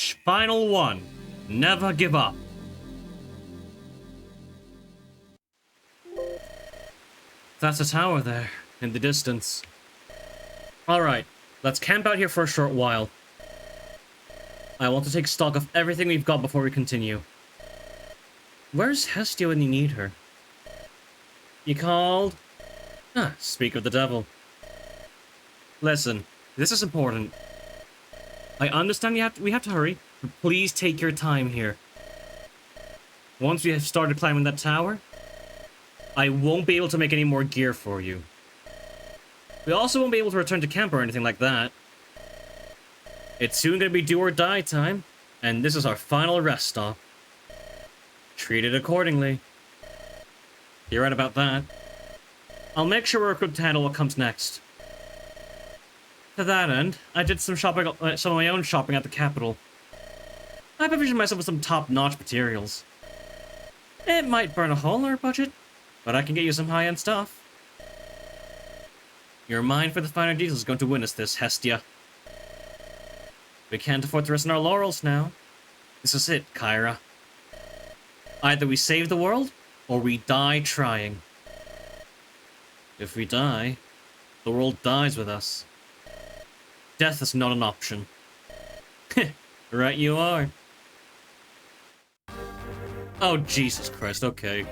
match. Final one. Never give up. That's a tower there, in the distance. Alright, let's camp out here for a short while. I want to take stock of everything we've got before we continue. Where's Hestia when you need her? You called? Ah, speak of the devil. Listen, this is important. I understand we have to hurry, but please take your time here. Once we have started climbing that tower, I won't be able to make any more gear for you. We also won't be able to return to camp or anything like that. It's soon going to be do or die time, and this is our final rest stop. Treat it accordingly. You're right about that. I'll make sure we're equipped to handle what comes next. To that end, I did some shopping, some of my own shopping at the capital. I provisioned myself with some top-notch materials. It might burn a hole in our budget, but I can get you some high-end stuff. Your mind for the finer details is going to win us this, Hestia. We can't afford to rest on our laurels now. This is it, Kyra. Either we save the world, or we die trying. If we die, the world dies with us. Death is not an option. Right you are. Oh, Jesus Christ, okay.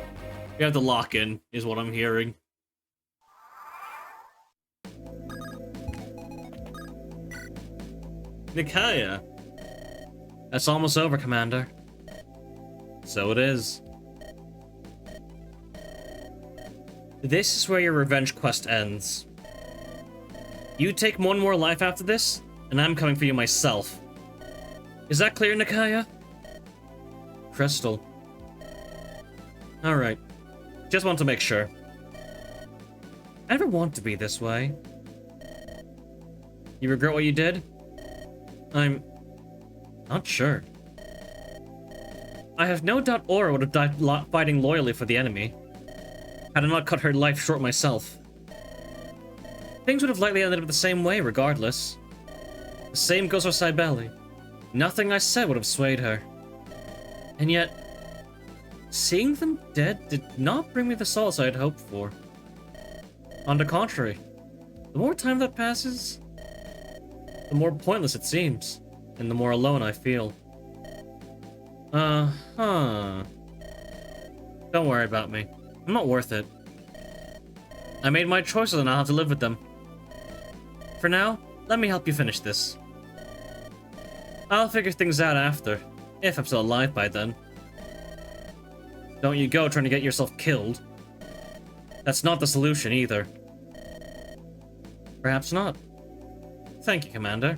We have to lock in, is what I'm hearing. Nikaya. That's almost over, Commander. So it is. This is where your revenge quest ends. You take one more life after this, and I'm coming for you myself. Is that clear, Nikaya? Crystal. Alright. Just want to make sure. I never want to be this way. You regret what you did? I'm not sure. I have no doubt Aura would have died fighting loyally for the enemy, had I not cut her life short myself. Things would have likely ended up the same way regardless. The same goes for Cybele. Nothing I said would have swayed her. And yet, seeing them dead did not bring me the solace I had hoped for. On the contrary, the more time that passes, the more pointless it seems, and the more alone I feel. Don't worry about me. I'm not worth it. I made my choices and I'll have to live with them. For now, let me help you finish this. I'll figure things out after, if I'm still alive by then. Don't you go trying to get yourself killed. That's not the solution either. Perhaps not. Thank you, Commander.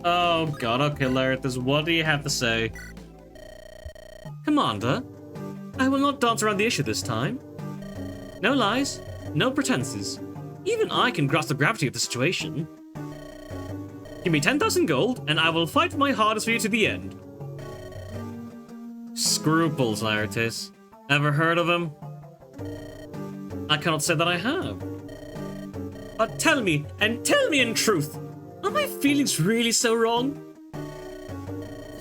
Oh god, okay, Laertes, what do you have to say? Commander, I will not dance around the issue this time. No lies, no pretenses. Even I can grasp the gravity of the situation. Give me 10,000 gold, and I will fight my hardest for you to the end. Scruples, Laertes. Ever heard of them? I cannot say that I have. But tell me, and tell me in truth, are my feelings really so wrong?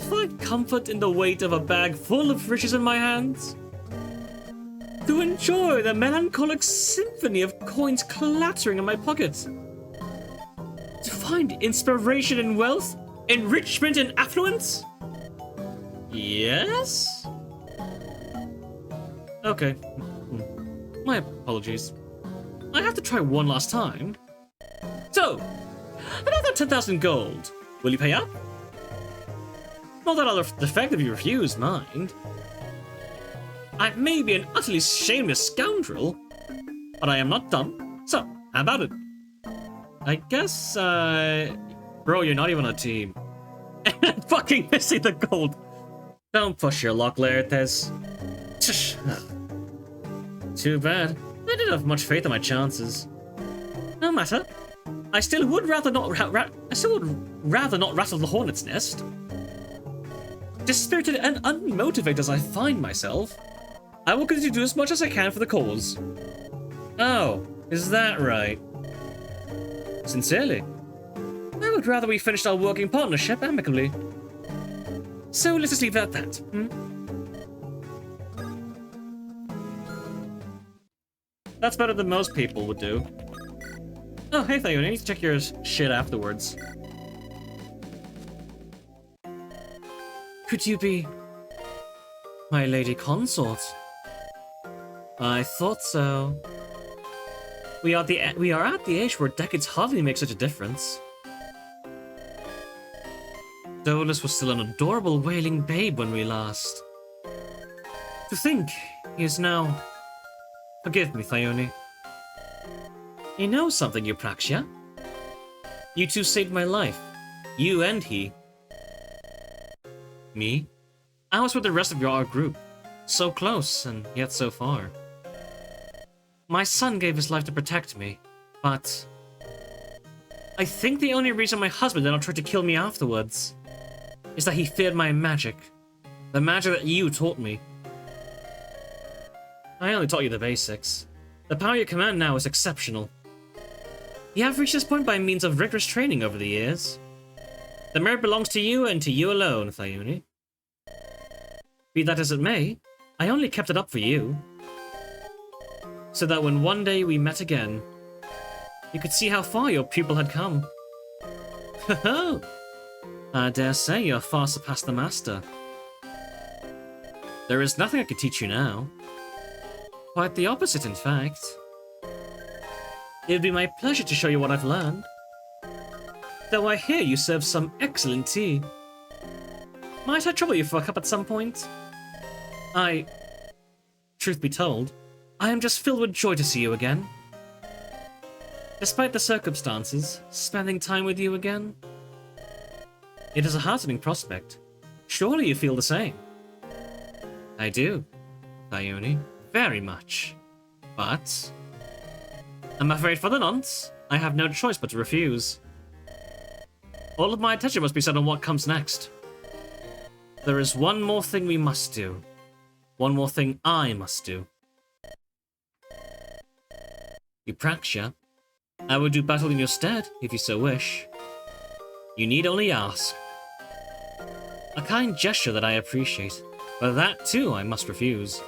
Find comfort in the weight of a bag full of riches in my hands? To enjoy the melancholic symphony of coins clattering in my pockets? To find inspiration in wealth, enrichment and affluence? Yes? Okay. My apologies. I have to try one last time. So, another 10,000 gold. Will you pay up? Not that I'll defectively refuse, mind. I may be an utterly shameless scoundrel, but I am not dumb. So, how about it? I guess, bro, you're not even on a team. And fucking missing the gold. Don't push your luck, Laertes. Too bad. I didn't have much faith in my chances. No matter. I still would rather not rattle the hornet's nest. Dispirited and unmotivated as I find myself, I will continue to do as much as I can for the cause. Oh, is that right? Sincerely, I would would rather we finished our working partnership amicably. So let's just leave it at that, That's better than most people would do. Oh, hey Thayon, I need to check your shit afterwards. Could you be my lady consort? I thought so. We are at the age where decades hardly make such a difference. Dolus was still an adorable wailing babe when we last. To think, he is now... Forgive me, Thyone. You know something, Eupraxia? You two saved my life. You and he. Me? I was with the rest of your group. So close, and yet so far. My son gave his life to protect me, but... I think the only reason my husband did not try to kill me afterwards is that he feared my magic. The magic that you taught me. I only taught you the basics. The power you command now is exceptional. You have reached this point by means of rigorous training over the years. The merit belongs to you and to you alone, Thyone. Be that as it may, I only kept it up for you. So that when one day we met again, you could see how far your pupil had come. Ho-ho! I dare say you have far surpassed the master. There is nothing I could teach you now. Quite the opposite, in fact. It would be my pleasure to show you what I've learned. Though I hear you serve some excellent tea. Might I trouble you for a cup at some point? Truth be told, I am just filled with joy to see you again. Despite the circumstances, spending time with you again. It is a heartening prospect. Surely you feel the same. I do, Thyone, very much. But I'm afraid for the nonce, I have no choice but to refuse. All of my attention must be set on what comes next. There is one more thing we must do. One more thing I must do. Eupraxia, I will do battle in your stead, if you so wish. You need only ask. A kind gesture that I appreciate, but that too I must refuse.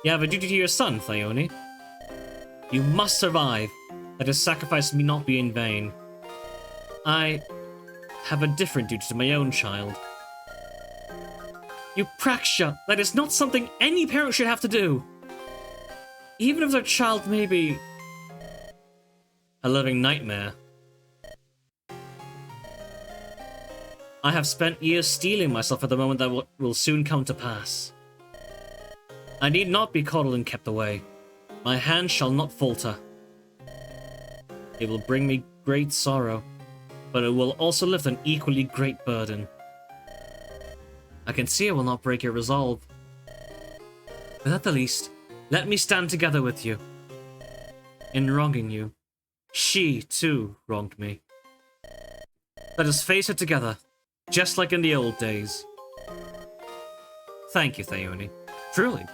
You have a duty to your son, Thyone. You must survive, that his sacrifice may not be in vain. I have a different duty to my own child. Eupraxia, that is not something any parent should have to do. Even if their child may be a living nightmare. I have spent years steeling myself for the moment that will soon come to pass. I need not be coddled and kept away. My hand shall not falter. It will bring me great sorrow, but it will also lift an equally great burden. I can see it will not break your resolve. But at the least, let me stand together with you. In wronging you, she, too, wronged me. Let us face it together, just like in the old days. Thank you, Thyone. Truly.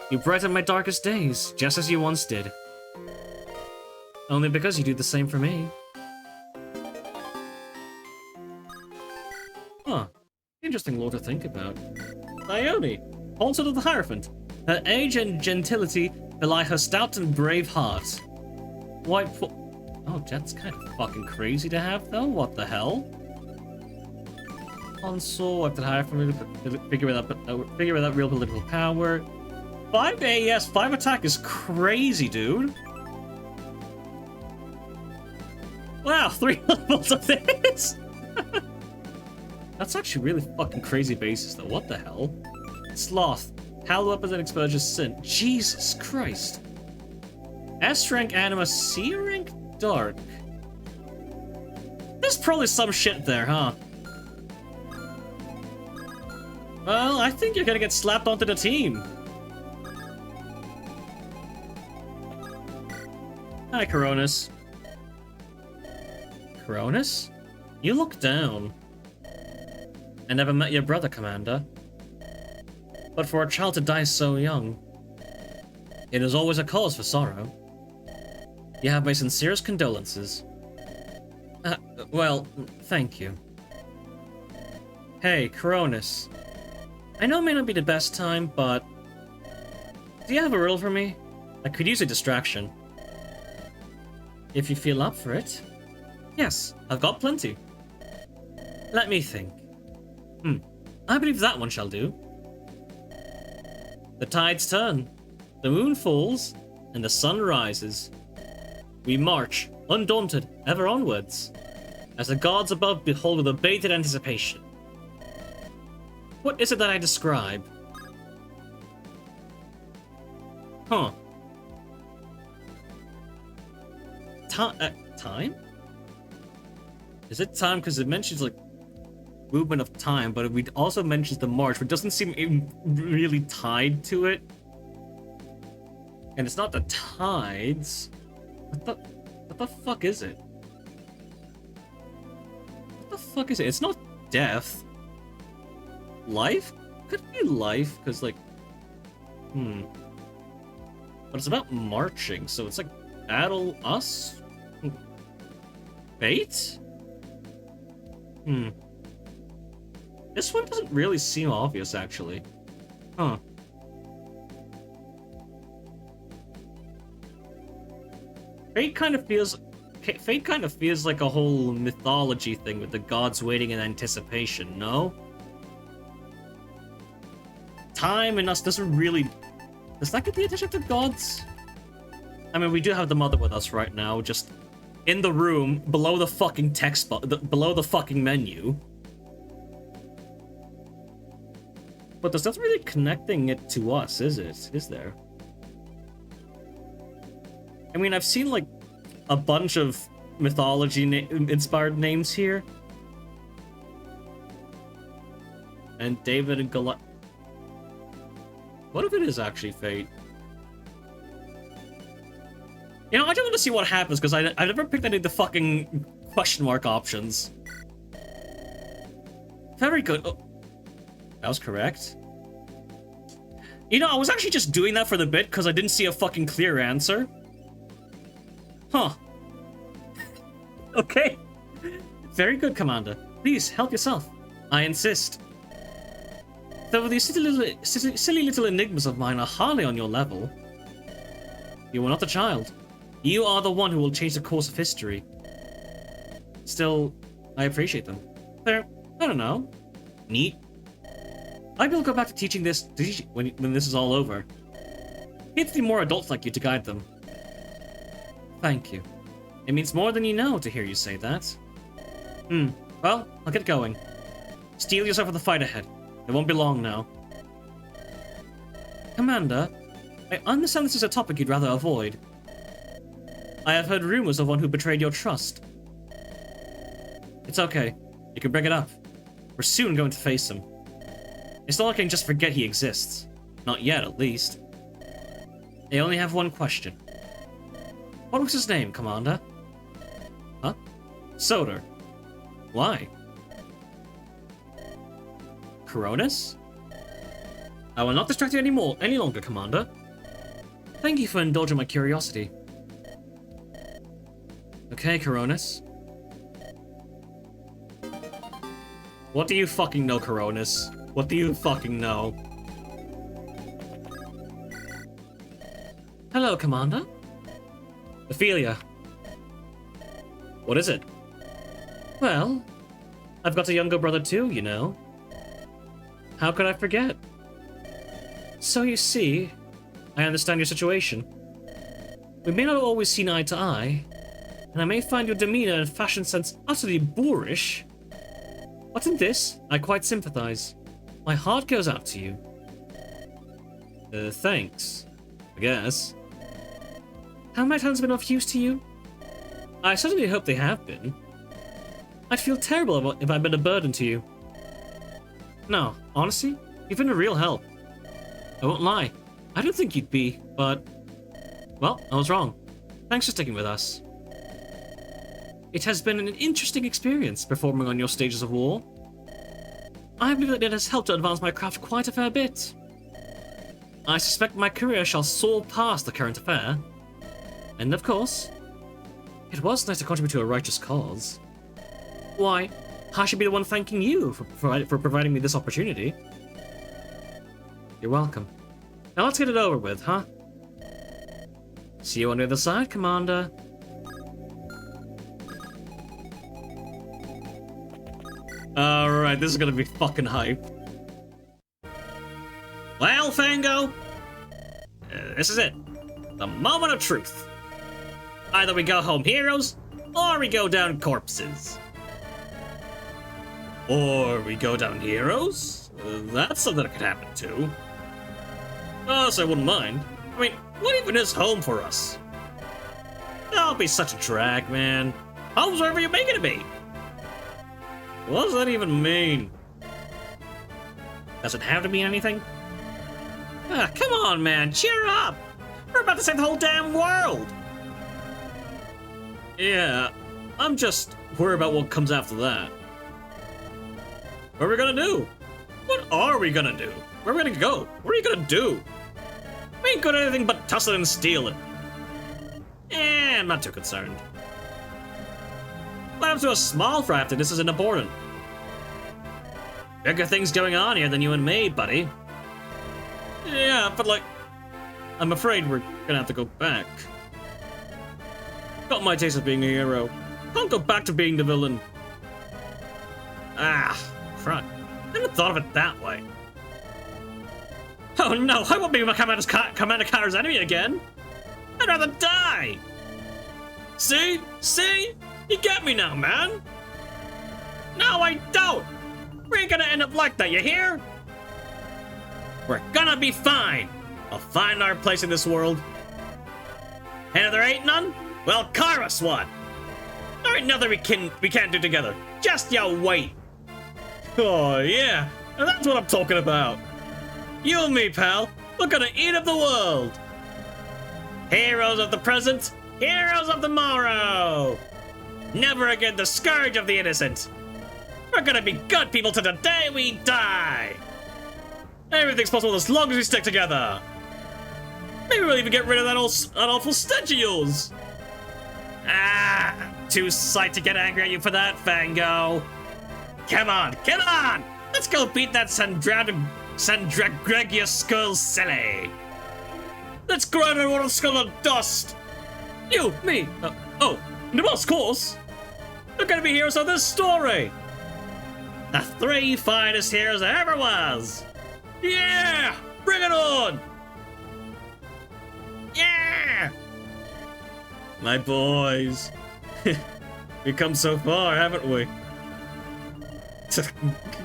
You brighten my darkest days, just as you once did. Only because you do the same for me. Huh. Interesting lore to think about. Thyone, consort of the Hierophant. Her age and gentility belie her stout and brave heart. Oh, that's kind of fucking crazy to have, though. What the hell? Consort, after the Hierophant, figure without real political power. 5 AES, 5 attack is crazy, dude. Wow, 3 levels of this! That's actually really fucking crazy basis, though. What the hell? Sloth. Hal weapons and exposure sin. Jesus Christ. S rank anima, C rank dark. There's probably some shit there, huh? Well, I think you're gonna get slapped onto the team. Hi, Coronis. Coronis? You look down. I never met your brother, Commander. But for a child to die so young, it is always a cause for sorrow. You have my sincerest condolences. Well, thank you. Hey, Coronis. I know it may not be the best time, but... do you have a riddle for me? I could use a distraction. If you feel up for it. Yes, I've got plenty. Let me think. I believe that one shall do. The tides turn, the moon falls, and the sun rises. We march, undaunted, ever onwards, as the gods above behold with abated anticipation. What is it that I describe? Huh. Time? Is it time? Because it mentions, like, movement of time, but it also mentions the march, but doesn't seem really tied to it. And it's not the tides. What the fuck is it? What the fuck is it? It's not death. Life? Could it be life? Because, like... But it's about marching, so it's like battle us? Fate? This one doesn't really seem obvious, actually. Huh. Fate kind of feels like a whole mythology thing with the gods waiting in anticipation, no? Time and us doesn't really... Does that get the attention of the gods? I mean, we do have the mother with us right now, just in the room, below the fucking text bar, below the fucking menu. But there's nothing really connecting it to us, is it? Is there? I mean, I've seen, like, a bunch of mythology-inspired names here. And David and Goliath. What if it is actually fate? You know, I just want to see what happens, because I never picked any of the fucking question mark options. Very good. Oh, that was correct. You know, I was actually just doing that for the bit, because I didn't see a fucking clear answer. Huh. Okay. Very good, Commander. Please, help yourself. I insist. Though these silly little enigmas of mine are hardly on your level. You are not the child. You are the one who will change the course of history. Still, I appreciate them. They're, I don't know, neat. I will go back to teaching this when this is all over. Need to be more adults like you to guide them. Thank you. It means more than you know to hear you say that. Well, I'll get going. Steel yourself for the fight ahead. It won't be long now. Commander, I understand this is a topic you'd rather avoid. I have heard rumors of one who betrayed your trust. It's okay. You can bring it up. We're soon going to face him. It's not like I can just forget he exists. Not yet, at least. I only have one question. What was his name, Commander? Huh? Soder. Why? Coronis? I will not distract you any longer, Commander. Thank you for indulging my curiosity. Okay, Coronis. What do you fucking know, Coronis? What do you fucking know? Hello, Commander. Ophelia. What is it? Well, I've got a younger brother too, you know. How could I forget? So you see, I understand your situation. We may not have always seen eye to eye, and I may find your demeanor and fashion sense utterly boorish, but in this, I quite sympathize. My heart goes out to you. Thanks, I guess. Have my talents been of use to you? I certainly hope they have been. I'd feel terrible if I'd been a burden to you. No, honestly, you've been a real help. I won't lie, I don't think you'd be, but... Well, I was wrong. Thanks for sticking with us. It has been an interesting experience performing on your stages of war. I believe that it has helped to advance my craft quite a fair bit. I suspect my career shall soar past the current affair. And of course, it was nice to contribute to a righteous cause. Why, I should be the one thanking you for providing me this opportunity. You're welcome. Now let's get it over with, huh? See you on the other side, Commander. Alright, this is gonna be fucking hype. Well, Fango, this is it. The moment of truth. Either we go home heroes, or we go down corpses. Or we go down heroes? That's something that could happen too. So I wouldn't mind. I mean, what even is home for us? Don't be such a drag, man. Home's wherever you make it to be. What does that even mean? Does it have to mean anything? Ah, come on, man, cheer up! We're about to save the whole damn world! Yeah, I'm just worried about what comes after that. What are we gonna do? What are we gonna do? Where are we gonna go? What are you gonna do? We ain't good at anything but tussle and steal it. I'm not too concerned. What happens to a small fry after this isn't important? Bigger things going on here than you and me, buddy. Yeah, but like, I'm afraid we're gonna have to go back. Got my taste of being a hero. Can't go back to being the villain. Ah, crap. Never thought of it that way. Oh no, I won't be my Commander Carter's enemy again. I'd rather die. See? See? You get me now, man. No, I don't. We ain't gonna end up like that, you hear? We're gonna be fine. We'll find our place in this world. And if there ain't none, well, carve us one. There ain't nothing we can't do together. Just you wait. Oh yeah, and that's what I'm talking about. You and me, pal. We're gonna eat up the world. Heroes of the present, heroes of tomorrow. Never again the scourge of the innocent. We're gonna be good people to the day we die. Everything's possible as long as we stick together. Maybe we'll even get rid of that awful stench of yours. Ah, too Scythe to get angry at you for that, Fango. Come on, come on! Let's go beat that Sandraudiga skull silly. Let's grind everyone a skull of dust. You, me, oh, the boss, of course. We're gonna be heroes of this story. The 3 finest heroes there ever was. Yeah! Bring it on! Yeah! My boys. We've come so far, haven't we?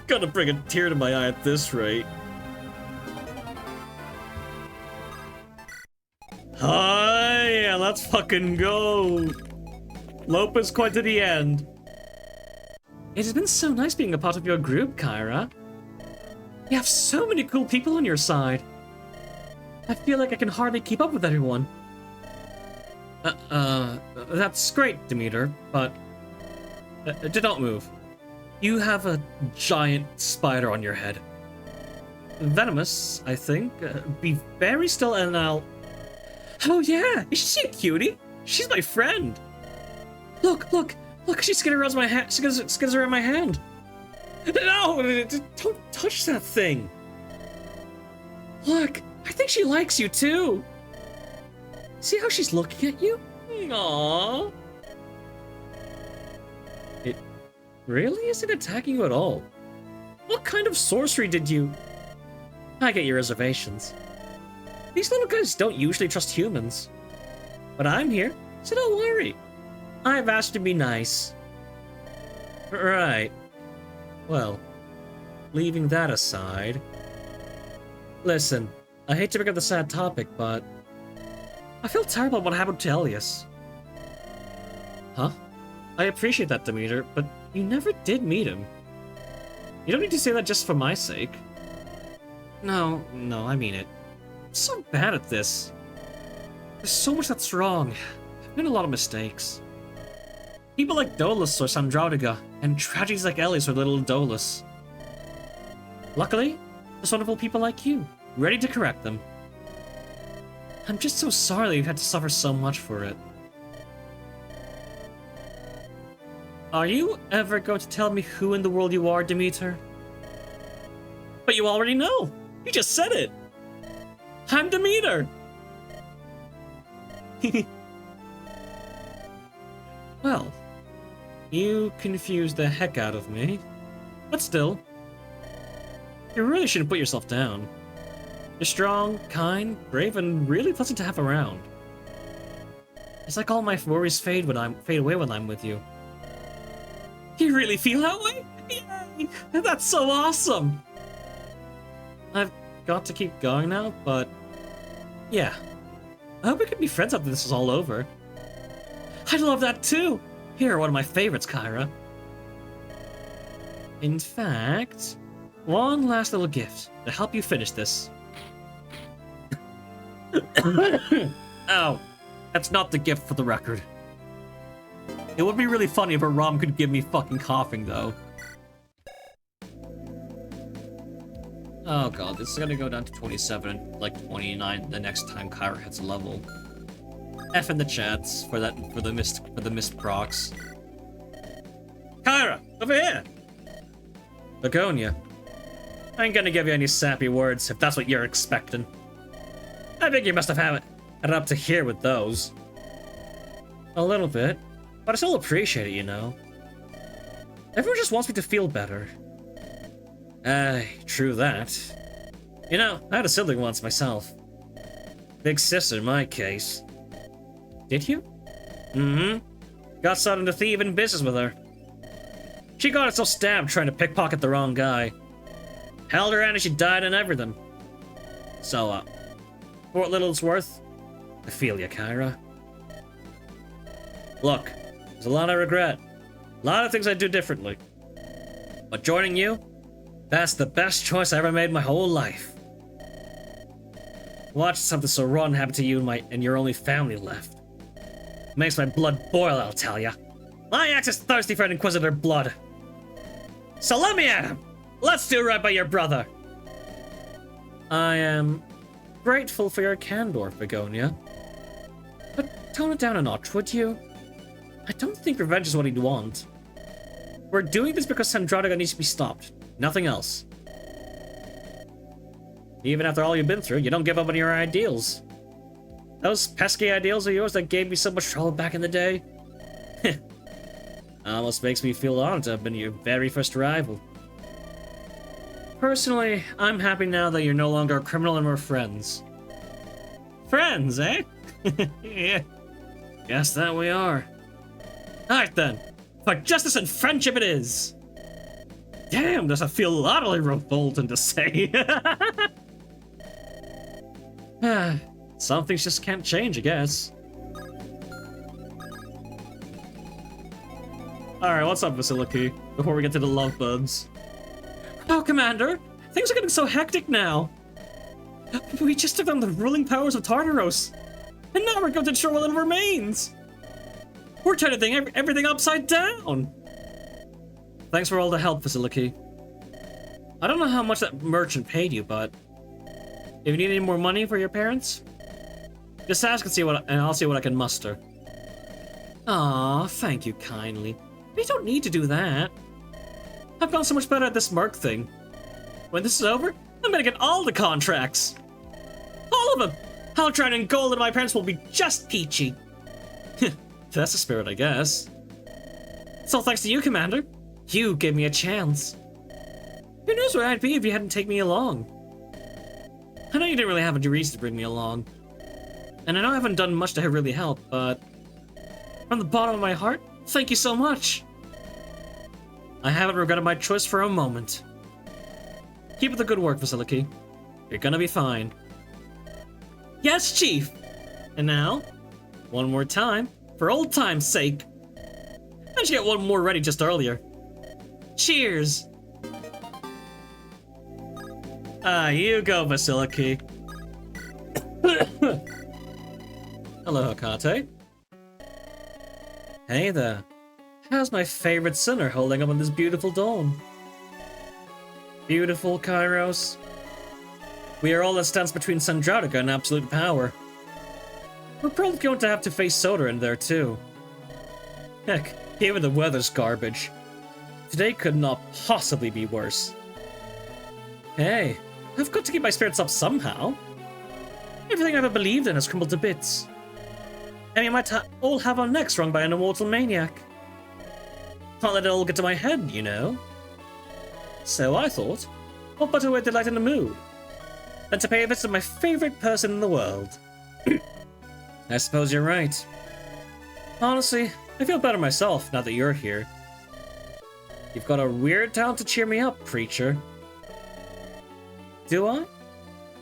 Gonna bring a tear to my eye at this rate. Oh yeah, let's fucking go. Lopez quite to the end. It has been so nice being a part of your group, Kyra. You have so many cool people on your side. I feel like I can hardly keep up with everyone. That's great, Demeter, but... do not move. You have a giant spider on your head. Venomous, I think. Be very still and I'll... Oh yeah, is she a cutie? She's my friend. Look, look, look, she skitters around my hand. Skitters around my hand. No, don't touch that thing. Look, I think she likes you too. See how she's looking at you? Aww. It really isn't attacking you at all. What kind of sorcery did you... I get your reservations. These little guys don't usually trust humans. But I'm here, so don't worry. I've asked to be nice. Right. Well, leaving that aside... Listen, I hate to bring up the sad topic, but... I feel terrible about what happened to Elias. Huh? I appreciate that, Demeter, but you never did meet him. You don't need to say that just for my sake. No, I mean it. I'm so bad at this. There's so much that's wrong. I've made a lot of mistakes. People like Dolus or Sandraudiga, and tragedies like Elias or little Dolus. Luckily, there's wonderful people like you, ready to correct them. I'm just so sorry that you've had to suffer so much for it. Are you ever going to tell me who in the world you are, Demeter? But you already know! You just said it! I'm Demeter! Well, you confused the heck out of me. But still, you really shouldn't put yourself down. You're strong, kind, brave, and really pleasant to have around. It's like all my worries fade away when I'm with you. You really feel that way? Yay! That's so awesome! I've got to keep going now, but yeah. I hope we can be friends after this is all over. I'd love that too! You're one of my favorites, Kyra. In fact, one last little gift to help you finish this. Ow. That's not the gift for the record. It would be really funny if a ROM could give me fucking coughing, though. Oh god, this is gonna go down to 27 and like 29 the next time Kyra hits a level. F in the chats for the missed procs. Kyra, over here! Begonia. I ain't gonna give you any sappy words if that's what you're expecting. I think you must have had it up to here with those. A little bit, but I still appreciate it, you know. Everyone just wants me to feel better. True that. You know, I had a sibling once myself. Big sister in my case. Did you? Mm-hmm. Got sucked into thieving business with her. She got herself stabbed trying to pickpocket the wrong guy. Held her hand and she died and everything. So, for what little it's worth, I feel ya, Kyra. Look, there's a lot I regret. A lot of things I'd do differently. But joining you, that's the best choice I ever made in my whole life. Watch something so rotten happen to you and your only family left. Makes my blood boil, I'll tell ya. My axe is thirsty for an Inquisitor blood. So let me at him! Let's do right by your brother! I am grateful for your candor, Begonia. But tone it down a notch, would you? I don't think revenge is what he'd want. We're doing this because Sandraudiga needs to be stopped. Nothing else. Even after all you've been through, you don't give up on your ideals. Those pesky ideals of yours that gave me so much trouble back in the day? Almost makes me feel honored to have been your very first rival. Personally, I'm happy now that you're no longer a criminal and we're friends. Friends, eh? Yeah. Guess that we are. Alright then. For justice and friendship it is! Damn, does that feel utterly revolting to say? Some things just can't change, I guess. Alright, what's up, Vasiliki? Before we get to the lovebirds. Oh, Commander! Things are getting so hectic now! We just took on the ruling powers of Tartaros! And now we're going to destroy what little remains! We're turning everything upside down! Thanks for all the help, Vasiliki. I don't know how much that merchant paid you, but if you need any more money for your parents, just ask and I'll see what I can muster. Aw, thank you kindly. You don't need to do that. I've gotten so much better at this merc thing. When this is over, I'm gonna get all the contracts. All of them! I'll try and gold and my parents will be just peachy. That's the spirit, I guess. It's all thanks to you, Commander. You gave me a chance. Who knows where I'd be if you hadn't taken me along? I know you didn't really have any reason to bring me along. And I know I haven't done much to really help, but from the bottom of my heart, thank you so much. I haven't regretted my choice for a moment. Keep up the good work, Vasiliki. You're gonna be fine. Yes, Chief! And now, one more time, for old time's sake. I should get one more ready just earlier. Cheers! You go, Vasiliki. Hello, Apate. Hey there. How's my favorite sinner holding up on this beautiful dawn? Beautiful, Kairos. We are all that stands between Sandraudiga and absolute power. We're probably going to have to face Soda in there, too. Heck, Even the weather's garbage. Today could not possibly be worse. Hey, I've got to keep my spirits up somehow. Everything I ever believed in has crumbled to bits. And we might all have our necks wrung by an immortal maniac. Can't let it all get to my head, you know. So I thought, what better way to lighten the mood than to pay a visit to my favorite person in the world? I suppose you're right. Honestly, I feel better myself now that you're here. You've got a weird talent to cheer me up, preacher. Do I?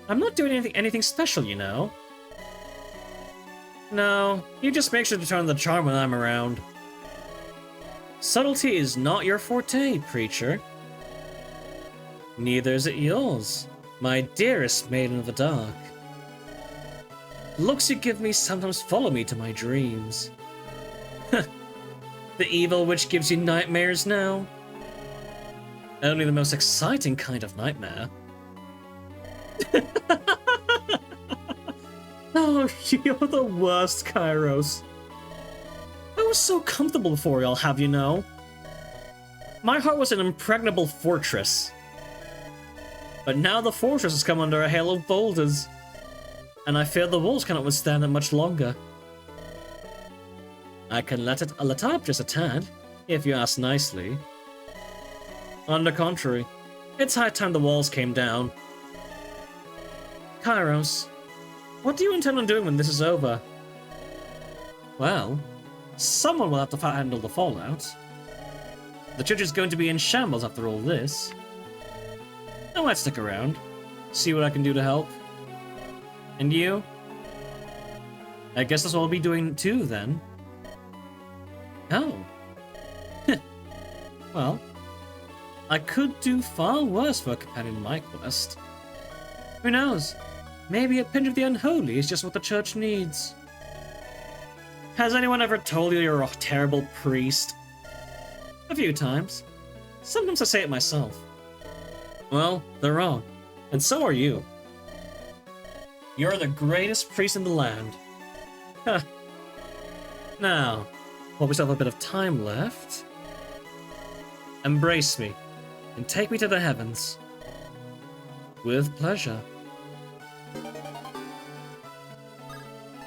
I'm not doing anything special, you know. No, you just make sure to turn the charm when I'm around. Subtlety is not your forte, preacher. Neither is it yours, my dearest maiden of the dark. The looks you give me sometimes follow me to my dreams. The evil witch gives you nightmares now? Only the most exciting kind of nightmare. Oh, you're the worst, Kairos. I was so comfortable before, I'll have you know. My heart was an impregnable fortress. But now the fortress has come under a hail of boulders, and I fear the walls cannot withstand it much longer. I can let up just a tad, if you ask nicely. On the contrary, it's high time the walls came down. Kairos, what do you intend on doing when this is over? Well, someone will have to handle the fallout. The church is going to be in shambles after all this. I might stick around, see what I can do to help. And you? I guess that's what I'll be doing too, then. Oh. Well, I could do far worse for a companion in my quest. Who knows? Maybe a pinch of the unholy is just what the church needs. Has anyone ever told you you're a terrible priest? A few times. Sometimes I say it myself. Well, they're wrong. And so are you. You're the greatest priest in the land. Huh. Now, while we still have a bit of time left, embrace me and take me to the heavens. With pleasure.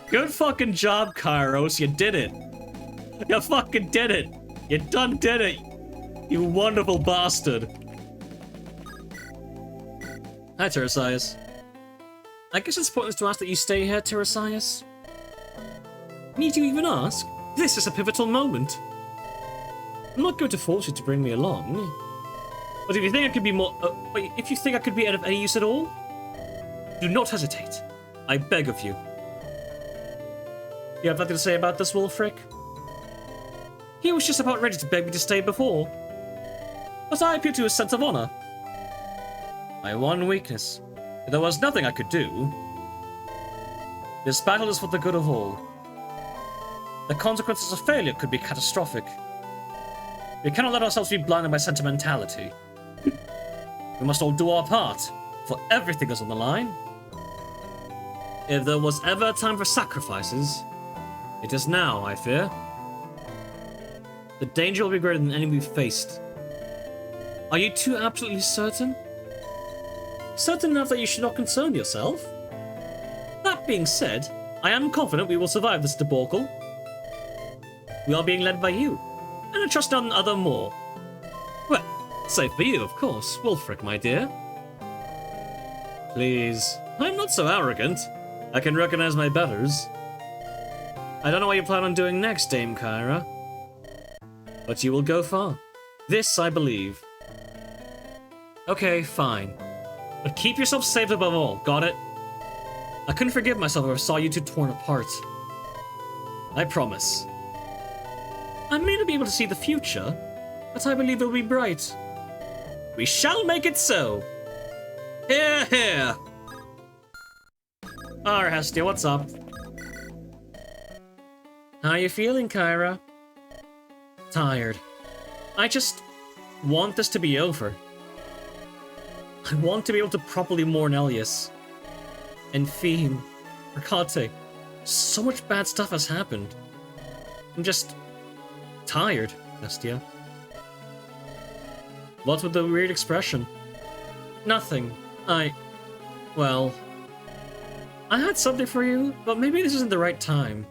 Good fucking job, Kairos. You did it. You fucking did it. You done did it. You wonderful bastard. Hi, Tiresias. I guess it's pointless to ask that you stay here, Tiresias. Need you even ask? This is a pivotal moment. I'm not going to force you to bring me along. But if you think I could be if you think I could be of any use at all, do not hesitate. I beg of you. You have nothing to say about this, Wulfric? He was just about ready to beg me to stay before. But I appeal to his sense of honor. My one weakness. If there was nothing I could do. This battle is for the good of all. The consequences of failure could be catastrophic. We cannot let ourselves be blinded by sentimentality. We must all do our part, for everything is on the line. If there was ever a time for sacrifices, it is now, I fear. The danger will be greater than any we've faced. Are you too absolutely certain? Certain enough that you should not concern yourself? That being said, I am confident we will survive this debacle. We are being led by you, and I trust none other more. Well, save for you, of course, Wulfric, my dear. Please, I'm not so arrogant. I can recognize my betters. I don't know what you plan on doing next, Dame Kyra. But you will go far. This I believe. Okay, fine. But keep yourself safe above all, got it? I couldn't forgive myself if I saw you two torn apart. I promise. I may not be able to see the future, but I believe it will be bright. We shall make it so. Hear, hear. Alright, Hestia, what's up? How are you feeling, Kyra? Tired. I just want this to be over. I want to be able to properly mourn Elias. And Fiend. Apate. So much bad stuff has happened. I'm just Tired, Hestia. What's with the weird expression? Nothing. Well... I had something for you, but maybe this isn't the right time.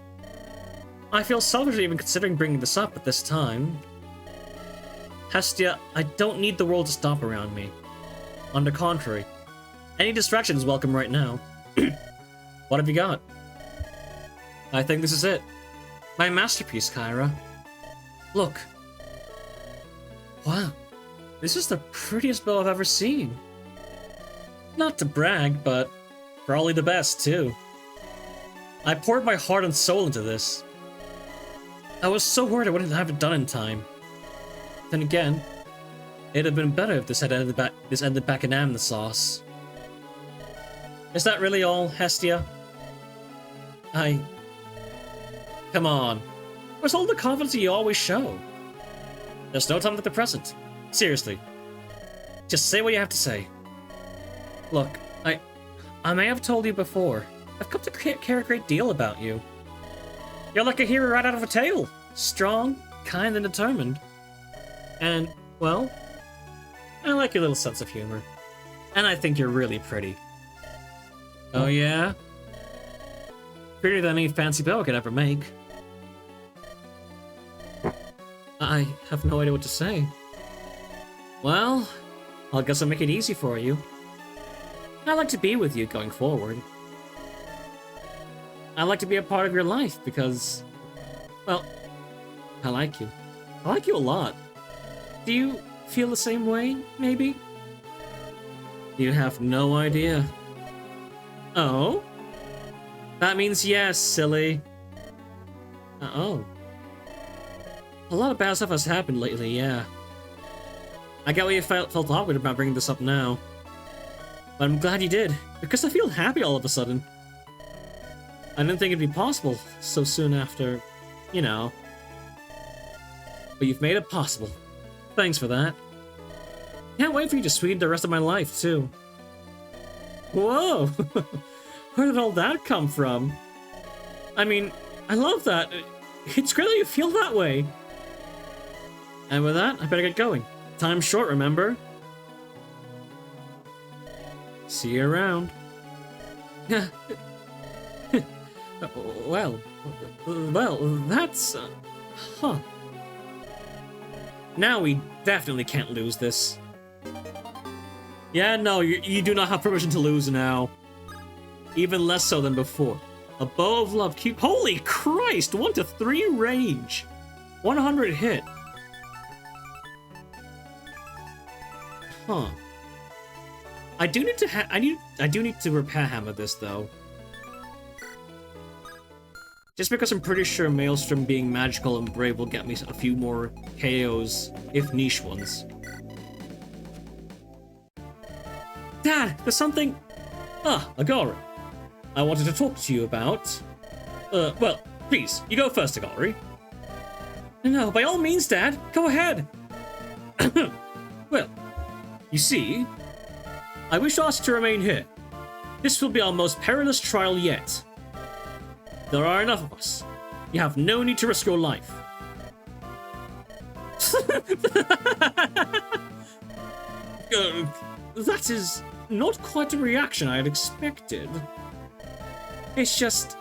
I feel selfish even considering bringing this up at this time. Hestia, I don't need the world to stop around me. On the contrary, any distraction is welcome right now. What have you got? I think this is it. My masterpiece, Kyra. Look. Wow. This is the prettiest bow I've ever seen. Not to brag, but probably the best, too. I poured my heart and soul into this. I was so worried I wouldn't have it done in time. Then again, it'd have been better if this ended back in the sauce. Is that really all, Hestia? Come on. Where's all the confidence you always show? There's no time like the present. Seriously. Just say what you have to say. Look, I may have told you before. I've come to care a great deal about you. You're like a hero right out of a tale. Strong, kind, and determined. And, well, I like your little sense of humor. And I think you're really pretty. Oh yeah? Prettier than any fancy bow I could ever make. I have no idea what to say. Well, I guess I'll make it easy for you. I'd like to be with you going forward. I'd like to be a part of your life because, well, I like you. I like you a lot. Do you feel the same way, maybe? You have no idea. Oh? That means yes, silly. Oh. A lot of bad stuff has happened lately, yeah. I get why you felt awkward about bringing this up now. But I'm glad you did, because I feel happy all of a sudden. I didn't think it'd be possible so soon after, you know. But you've made it possible. Thanks for that. Can't wait for you to sweeten the rest of my life, too. Whoa! Where did all that come from? I mean, I love that. It's great that you feel that way. And with that, I better get going. Time's short, remember? See you around. Well, that's... huh. Now we definitely can't lose this. Yeah, no, you do not have permission to lose now. Even less so than before. A bow of love keep... Holy Christ! 1 to 3 range! 100 hit. Huh. I do need to repair hammer this though. Just because I'm pretty sure Maelstrom being magical and brave will get me a few more KOs, if niche ones. Dad, there's something... Ah, Agari. I wanted to talk to you about... well, please, you go first, Agari. No, by all means, Dad, go ahead. Well, you see, I wish to ask you to remain here. This will be our most perilous trial yet. There are enough of us. You have no need to risk your life. That is not quite a reaction I had expected. It's just...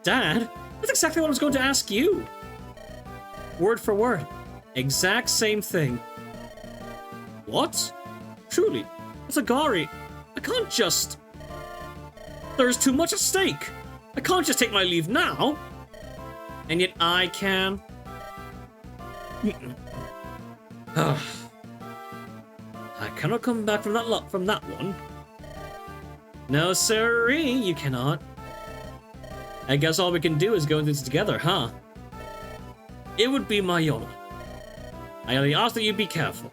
Dad, that's exactly what I was going to ask you. Word for word. Exact same thing. What? Truly, as Agari, I can't just... There's too much at stake. I can't just take my leave now. And yet I can. I cannot come back from that one. No, sirree, you cannot. I guess all we can do is go into this together, huh? It would be my honor. I only ask that you be careful.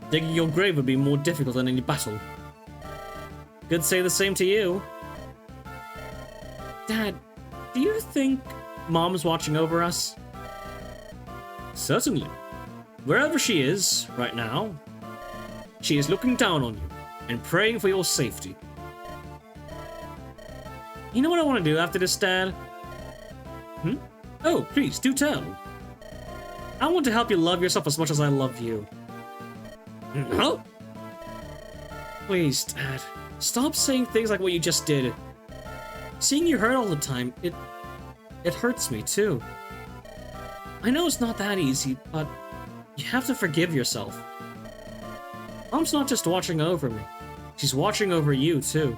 Digging your grave would be more difficult than any battle. Could say the same to you. Dad, do you think Mom's watching over us? Certainly. Wherever she is, right now, she is looking down on you and praying for your safety. You know what I want to do after this, Dad? Oh, please, do tell. I want to help you love yourself as much as I love you. No? Please, Dad. Stop saying things like what you just did. Seeing you hurt all the time, it hurts me too. I know it's not that easy, but you have to forgive yourself. Mom's not just watching over me. She's watching over you too.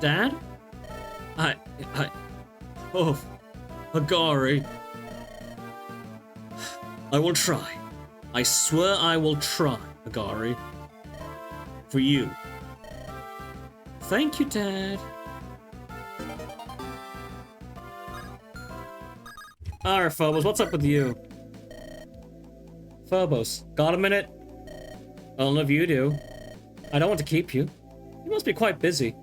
Dad? Oh, Agari. I will try. I swear I will try, Agari. For you. Thank you, Dad. Alright, Phobos, what's up with you? Phobos, got a minute? I don't know if you do. I don't want to keep you. You must be quite busy.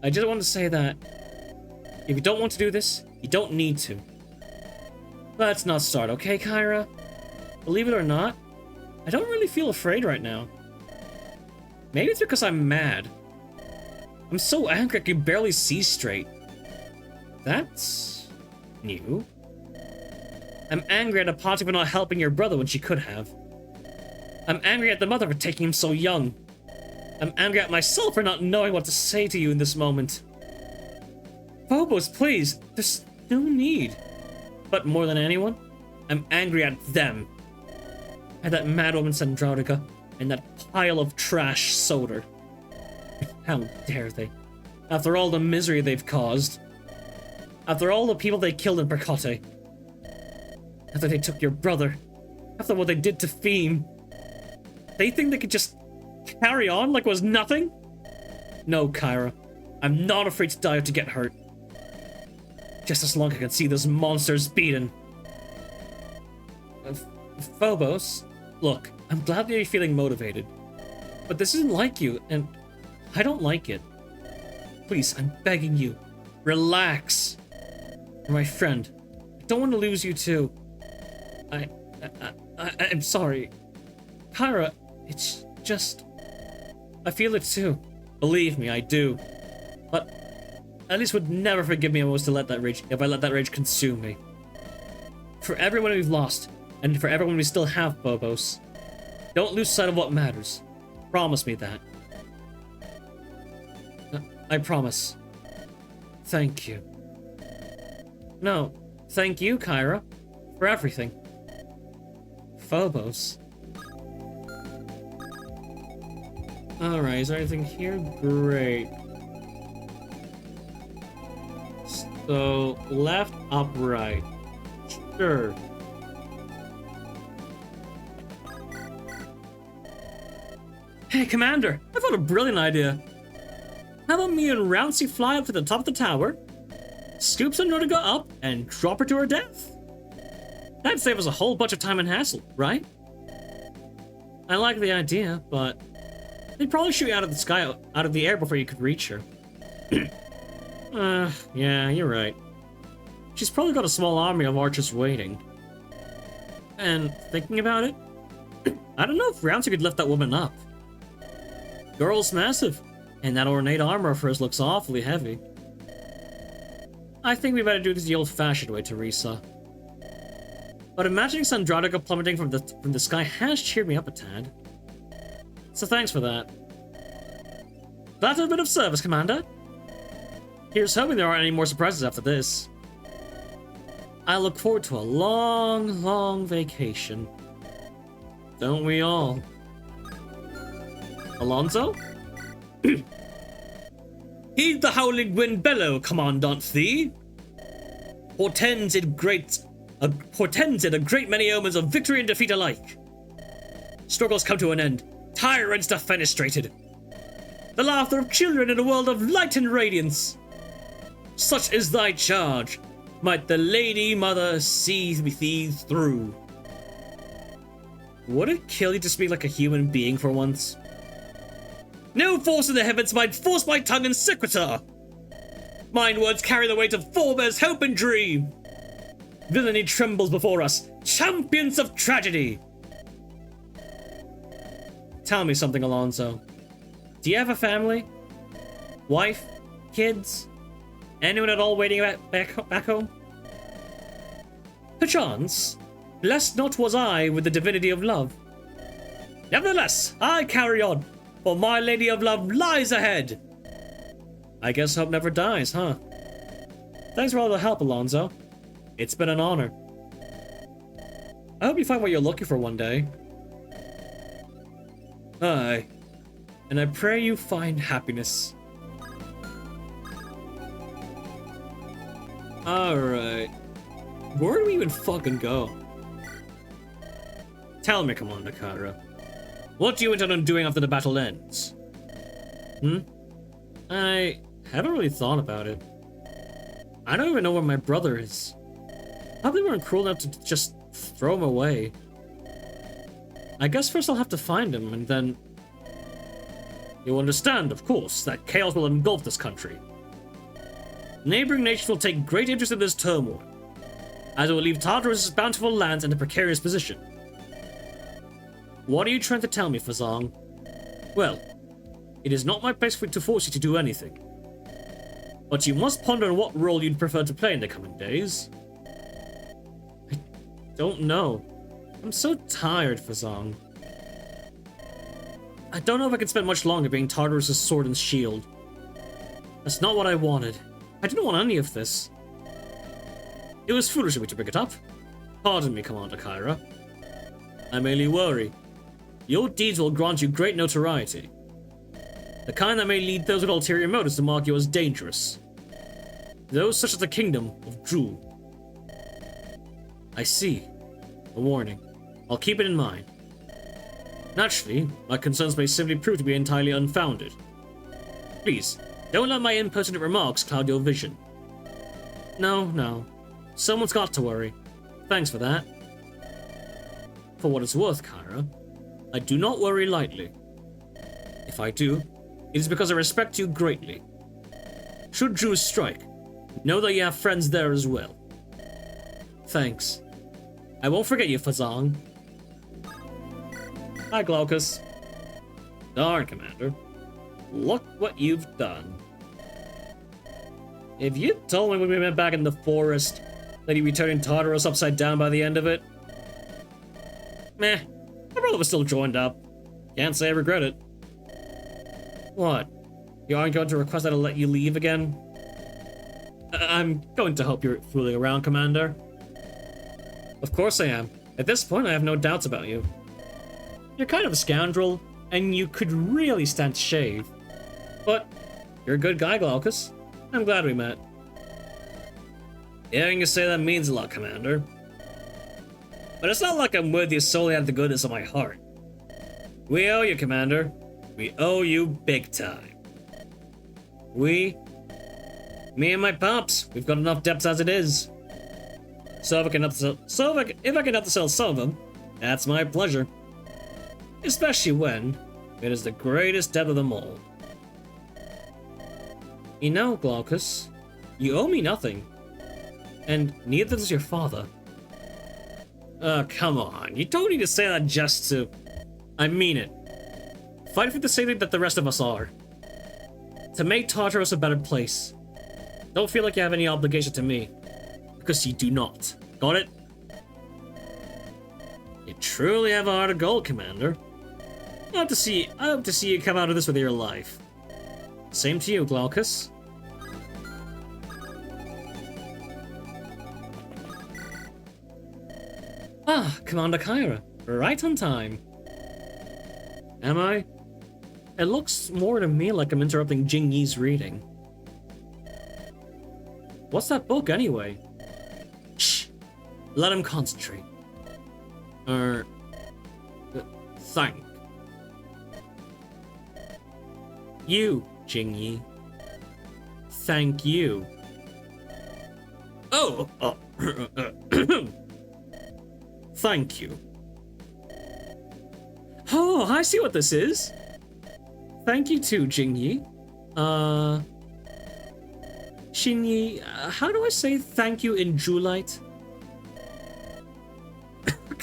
I just want to say that if you don't want to do this, you don't need to. Let's not start, okay, Kyra? Believe it or not, I don't really feel afraid right now. Maybe it's because I'm mad. I'm so angry I can barely see straight. That's new. I'm angry at Apate for not helping your brother when she could have. I'm angry at the mother for taking him so young. I'm angry at myself for not knowing what to say to you in this moment. Phobos, please, there's no need. But more than anyone, I'm angry at them. At that mad woman Sandraudiga, and that pile of trash Soder. How dare they? After all the misery they've caused. After all the people they killed in Apate. After they took your brother. After what they did to Theme. They think they could just carry on like it was nothing? No, Kyra. I'm not afraid to die or to get hurt. Just as long as I can see those monsters beaten. Phobos, look, I'm glad that you're feeling motivated. But this isn't like you, and I don't like it. Please, I'm begging you. Relax. You're my friend. I don't want to lose you too. I'm sorry. Kyra, it's just... I feel it too. Believe me, I do. But at least would never forgive me if I was to let that rage, if I let that rage consume me. For everyone we've lost, and for everyone we still have, Phobos, don't lose sight of what matters. Promise me that. I promise. Thank you. No, thank you, Kyra, for everything. Phobos. Alright, is there anything here? Great. So, left, up, right. Sure. Hey, Commander! I've got a brilliant idea. How about me and Rouncy fly up to the top of the tower, scoop Sandraudiga up, and drop her to her death? That'd save us a whole bunch of time and hassle, right? I like the idea, but they'd probably shoot you out of the sky, out of the air before you could reach her. Yeah, you're right. She's probably got a small army of archers waiting. And thinking about it, I don't know if Rouncy could lift that woman up. Girl's massive, and that ornate armor of hers looks awfully heavy. I think we better do this the old-fashioned way, Teresa. But imagining Sandraudiga plummeting from the sky has cheered me up a tad. So thanks for that. Glad to have a bit of service, Commander. Here's hoping there aren't any more surprises after this. I look forward to a long, long vacation. Don't we all? Alonso? Heed the howling wind bellow, Commandant Thee. Portends it a great many omens of victory and defeat alike. Struggles come to an end, tyrants defenestrated. The laughter of children in a world of light and radiance. Such is thy charge. Might the Lady Mother see thee through. Would it kill you to speak like a human being for once? No force in the heavens might force my tongue in sequitur. Mine words carry the weight of forebears' hope and dream. Villainy trembles before us, champions of tragedy. Tell me something, Alonso. Do you have a family? Wife? Kids? Anyone at all waiting back home? Perchance, blessed not was I with the divinity of love. Nevertheless, I carry on, for my lady of love lies ahead. I guess hope never dies, huh? Thanks for all the help, Alonso. It's been an honor. I hope you find what you're looking for one day. Aye. And I pray you find happiness. Alright. Where do we even fucking go? Tell me, Commander Kara. What do you intend on doing after the battle ends? I haven't really thought about it. I don't even know where my brother is. Probably weren't cruel enough to just throw him away. I guess first I'll have to find him, and then... You'll understand, of course, that chaos will engulf this country. Neighboring nations will take great interest in this turmoil, as it will leave Tartarus' bountiful lands in a precarious position. What are you trying to tell me, Fazang? Well, it is not my place to force you to do anything. But you must ponder on what role you'd prefer to play in the coming days. I don't know. I'm so tired, Fazang. I don't know if I can spend much longer being Tartarus' sword and shield. That's not what I wanted. I didn't want any of this. It was foolish of me to bring it up. Pardon me, Commander Kyra. I merely worry. Your deeds will grant you great notoriety. The kind that may lead those with ulterior motives to mark you as dangerous. Those such as the kingdom of Drew. I see. A warning. I'll keep it in mind. Naturally, my concerns may simply prove to be entirely unfounded. Please, don't let my impertinent remarks cloud your vision. No. Someone's got to worry. Thanks for that. For what it's worth, Kyra, I do not worry lightly. If I do, it is because I respect you greatly. Should Drew strike, know that you have friends there as well. Thanks. I won't forget you, Fazang. Hi, Glaucus. Darn, Commander. Look what you've done. If you told me when we met back in the forest that you'd be turning Tartarus upside down by the end of it, meh, my brother was still joined up. Can't say I regret it. What? You aren't going to request that I let you leave again? I'm going to hope you're fooling around, Commander. Of course I am. At this point, I have no doubts about you. You're kind of a scoundrel, and you could really stand to shave. But you're a good guy, Glaucus. I'm glad we met. Hearing you say that means a lot, Commander. But it's not like I'm with you solely out of the goodness of my heart. We owe you, Commander. We owe you big time. Me and my pops, we've got enough debts as it is. So if I can help to sell some of them, that's my pleasure. Especially when it is the greatest debt of them all. You know, Glaucus, you owe me nothing. And neither does your father. Come on. You don't need to say that just to... I mean it. Fight for the safety that the rest of us are. To make Tartarus a better place. Don't feel like you have any obligation to me. Because you do not. Got it? You truly have a heart of gold, Commander. I hope to see you come out of this with your life. Same to you, Glaucus. Ah, Commander Kyra. Right on time. Am I? It looks more to me like I'm interrupting Jing Yi's reading. What's that book, anyway? Shh! Let him concentrate. Thank you, Jing Yi. Thank you. Oh! Thank you. Oh, I see what this is. Thank you too, Jing Yi. Xin Yi, how do I say thank you in Julite?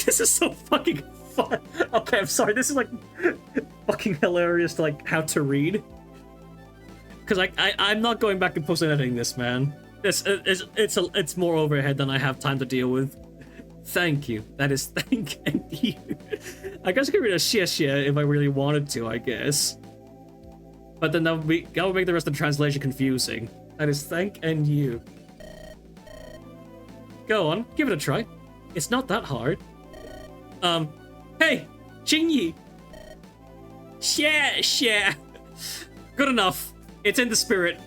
This is so fucking fun. Okay, I'm sorry. This is like fucking hilarious to like how to read. Because I'm not going back and post-editing this, man. It's more overhead than I have time to deal with. Thank you. That is thank you. I guess I could read a xie if I really wanted to, I guess. But then that would make the rest of the translation confusing. That is thank and you. Go on, give it a try. It's not that hard. Hey, Jingyi. Xie. Good enough. It's in the spirit.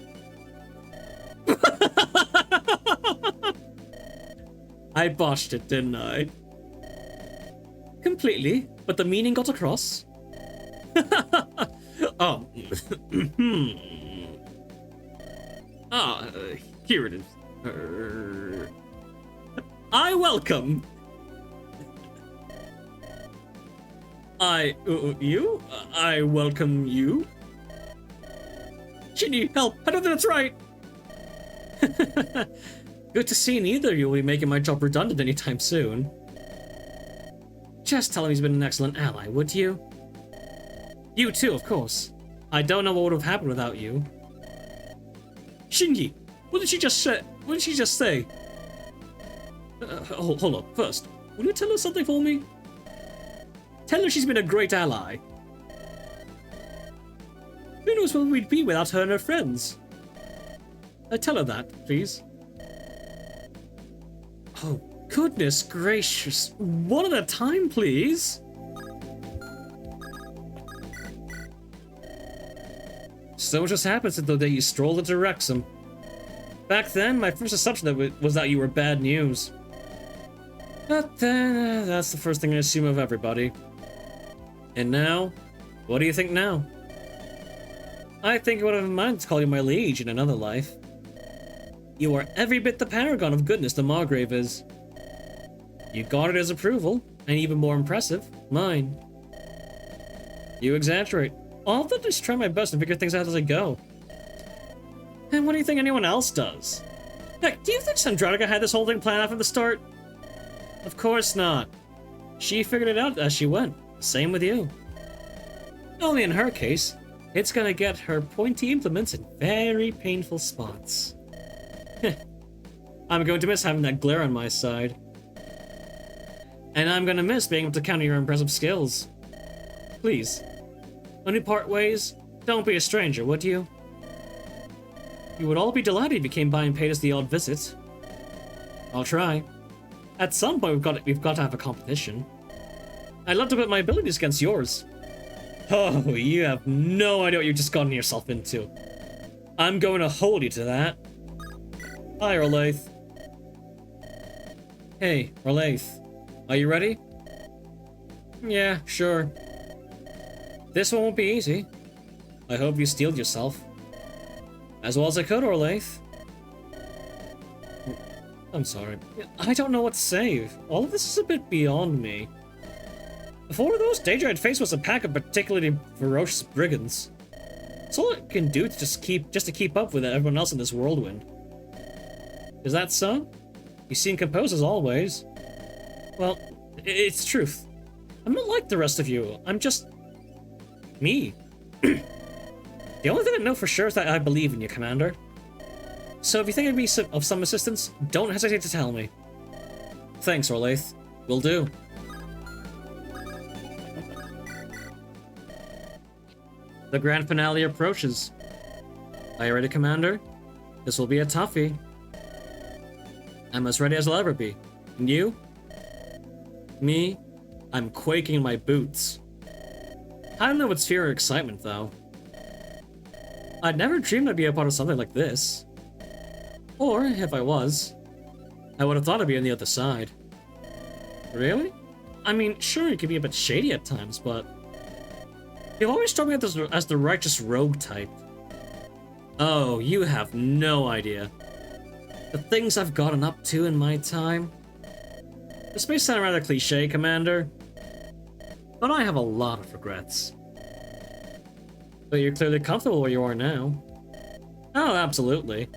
I botched it, didn't I? Completely, but the meaning got across. Oh. Here it is. I welcome. You? I welcome you. Shinji, help! I don't think that's right! Good to see neither of you will be making my job redundant anytime soon. Just tell him he's been an excellent ally, would you? You too, of course. I don't know what would have happened without you. Shinji, what did she just say? What did she just say? Hold on. First, will you tell her something for me? Tell her she's been a great ally. Who knows where we'd be without her and her friends? Tell her that, please. Oh, goodness gracious. One at a time, please. So much has happened since the day you strolled into Wrexham. Back then, my first assumption was that you were bad news. But then, that's the first thing I assume of everybody. And now? What do you think now? I think I would have in mind to call you my liege in another life. You are every bit the paragon of goodness the Margrave is. You got it as approval, and even more impressive, mine. You exaggerate. I'll have to just try my best and figure things out as I go. And what do you think anyone else does? Heck, do you think Sandraudiga had this whole thing planned out from the start? Of course not. She figured it out as she went. Same with you. Only in her case, it's gonna get her pointy implements in very painful spots. I'm going to miss having that glare on my side. And I'm gonna miss being able to counter your impressive skills. Please, when we part ways, don't be a stranger, would you? You would all be delighted if you came by and paid us the odd visit. I'll try. At some point, we've got to have a competition. I'd love to put my abilities against yours. Oh, you have no idea what you've just gotten yourself into. I'm going to hold you to that. Hi, Orlaith. Hey, Orlaith. Are you ready? Yeah, sure. This one won't be easy. I hope you steeled yourself. As well as I could, Orlaith. I'm sorry. I don't know what to say. All of this is a bit beyond me. If one of those danger I'd face was a pack of particularly ferocious brigands, it's all I can do to just to keep up with everyone else in this whirlwind. Is that so? You seem composed as always. Well, it's the truth. I'm not like the rest of you. I'm just me. The only thing I know for sure is that I believe in you, Commander. So if you think I'd be of some assistance, don't hesitate to tell me. Thanks, Orlaith. Will do. The grand finale approaches. Are you ready, Commander? This will be a toughie. I'm as ready as I'll ever be. And you? Me? I'm quaking in my boots. I don't know what's fear or excitement, though. I'd never dreamed I'd be a part of something like this. Or, if I was, I would have thought I'd be on the other side. Really? I mean, sure, you could be a bit shady at times, but you've always struck me as the righteous rogue type. Oh, you have no idea. The things I've gotten up to in my time. This may sound rather cliche, Commander, but I have a lot of regrets. But you're clearly comfortable where you are now. Oh, absolutely.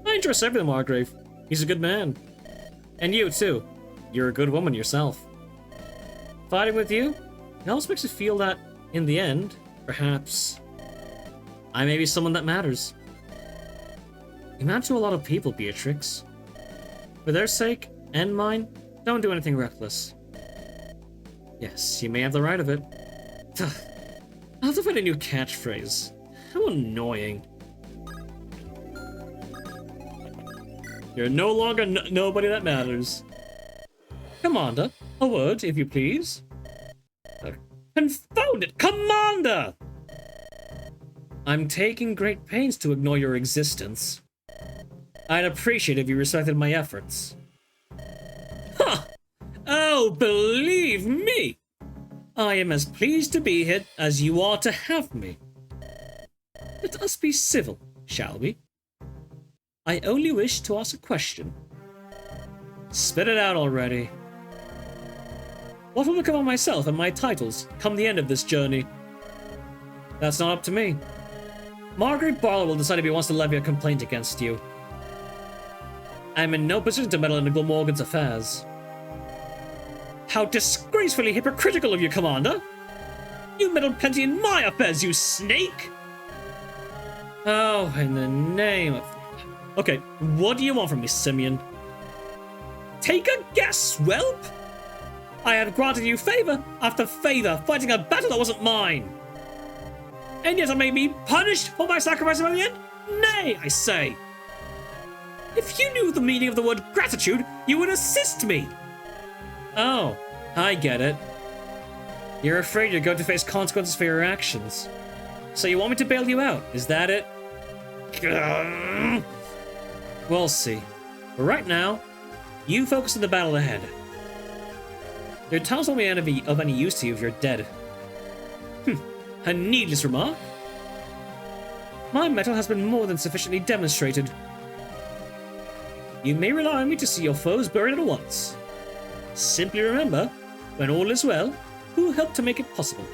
I enjoy serving the Margrave. He's a good man. And you, too. You're a good woman yourself. Fighting with you, it almost makes me feel that, in the end, perhaps I may be someone that matters. You matter to a lot of people, Beatrix. For their sake, and mine, don't do anything reckless. Yes, you may have the right of it. I'll have to find a new catchphrase. How annoying. You're no longer nobody that matters. Commander, a word, if you please. Confound it, Commander! I'm taking great pains to ignore your existence. I'd appreciate if you respected my efforts. Ha! Oh, believe me! I am as pleased to be here as you are to have me. Let us be civil, shall we? I only wish to ask a question. Spit it out already. What will become of myself and my titles come the end of this journey? That's not up to me. Margaret Barlow will decide if he wants to levy a complaint against you. I'm in no position to meddle in the Glamorgan's affairs. How disgracefully hypocritical of you, Commander! You meddled plenty in my affairs, you snake! Oh, in the name of... Okay, what do you want from me, Simeon? Take a guess, whelp! I have granted you favor after favor, fighting a battle that wasn't mine. And yet I may be punished for my sacrifice by the end? Nay, I say. If you knew the meaning of the word gratitude, you would assist me. Oh, I get it. You're afraid you're going to face consequences for your actions. So you want me to bail you out, is that it? We'll see. But right now, you focus on the battle ahead. Your times won't be of any use to you if you're dead. A needless remark. My mettle has been more than sufficiently demonstrated. You may rely on me to see your foes buried at once. Simply remember, when all is well, who helped to make it possible?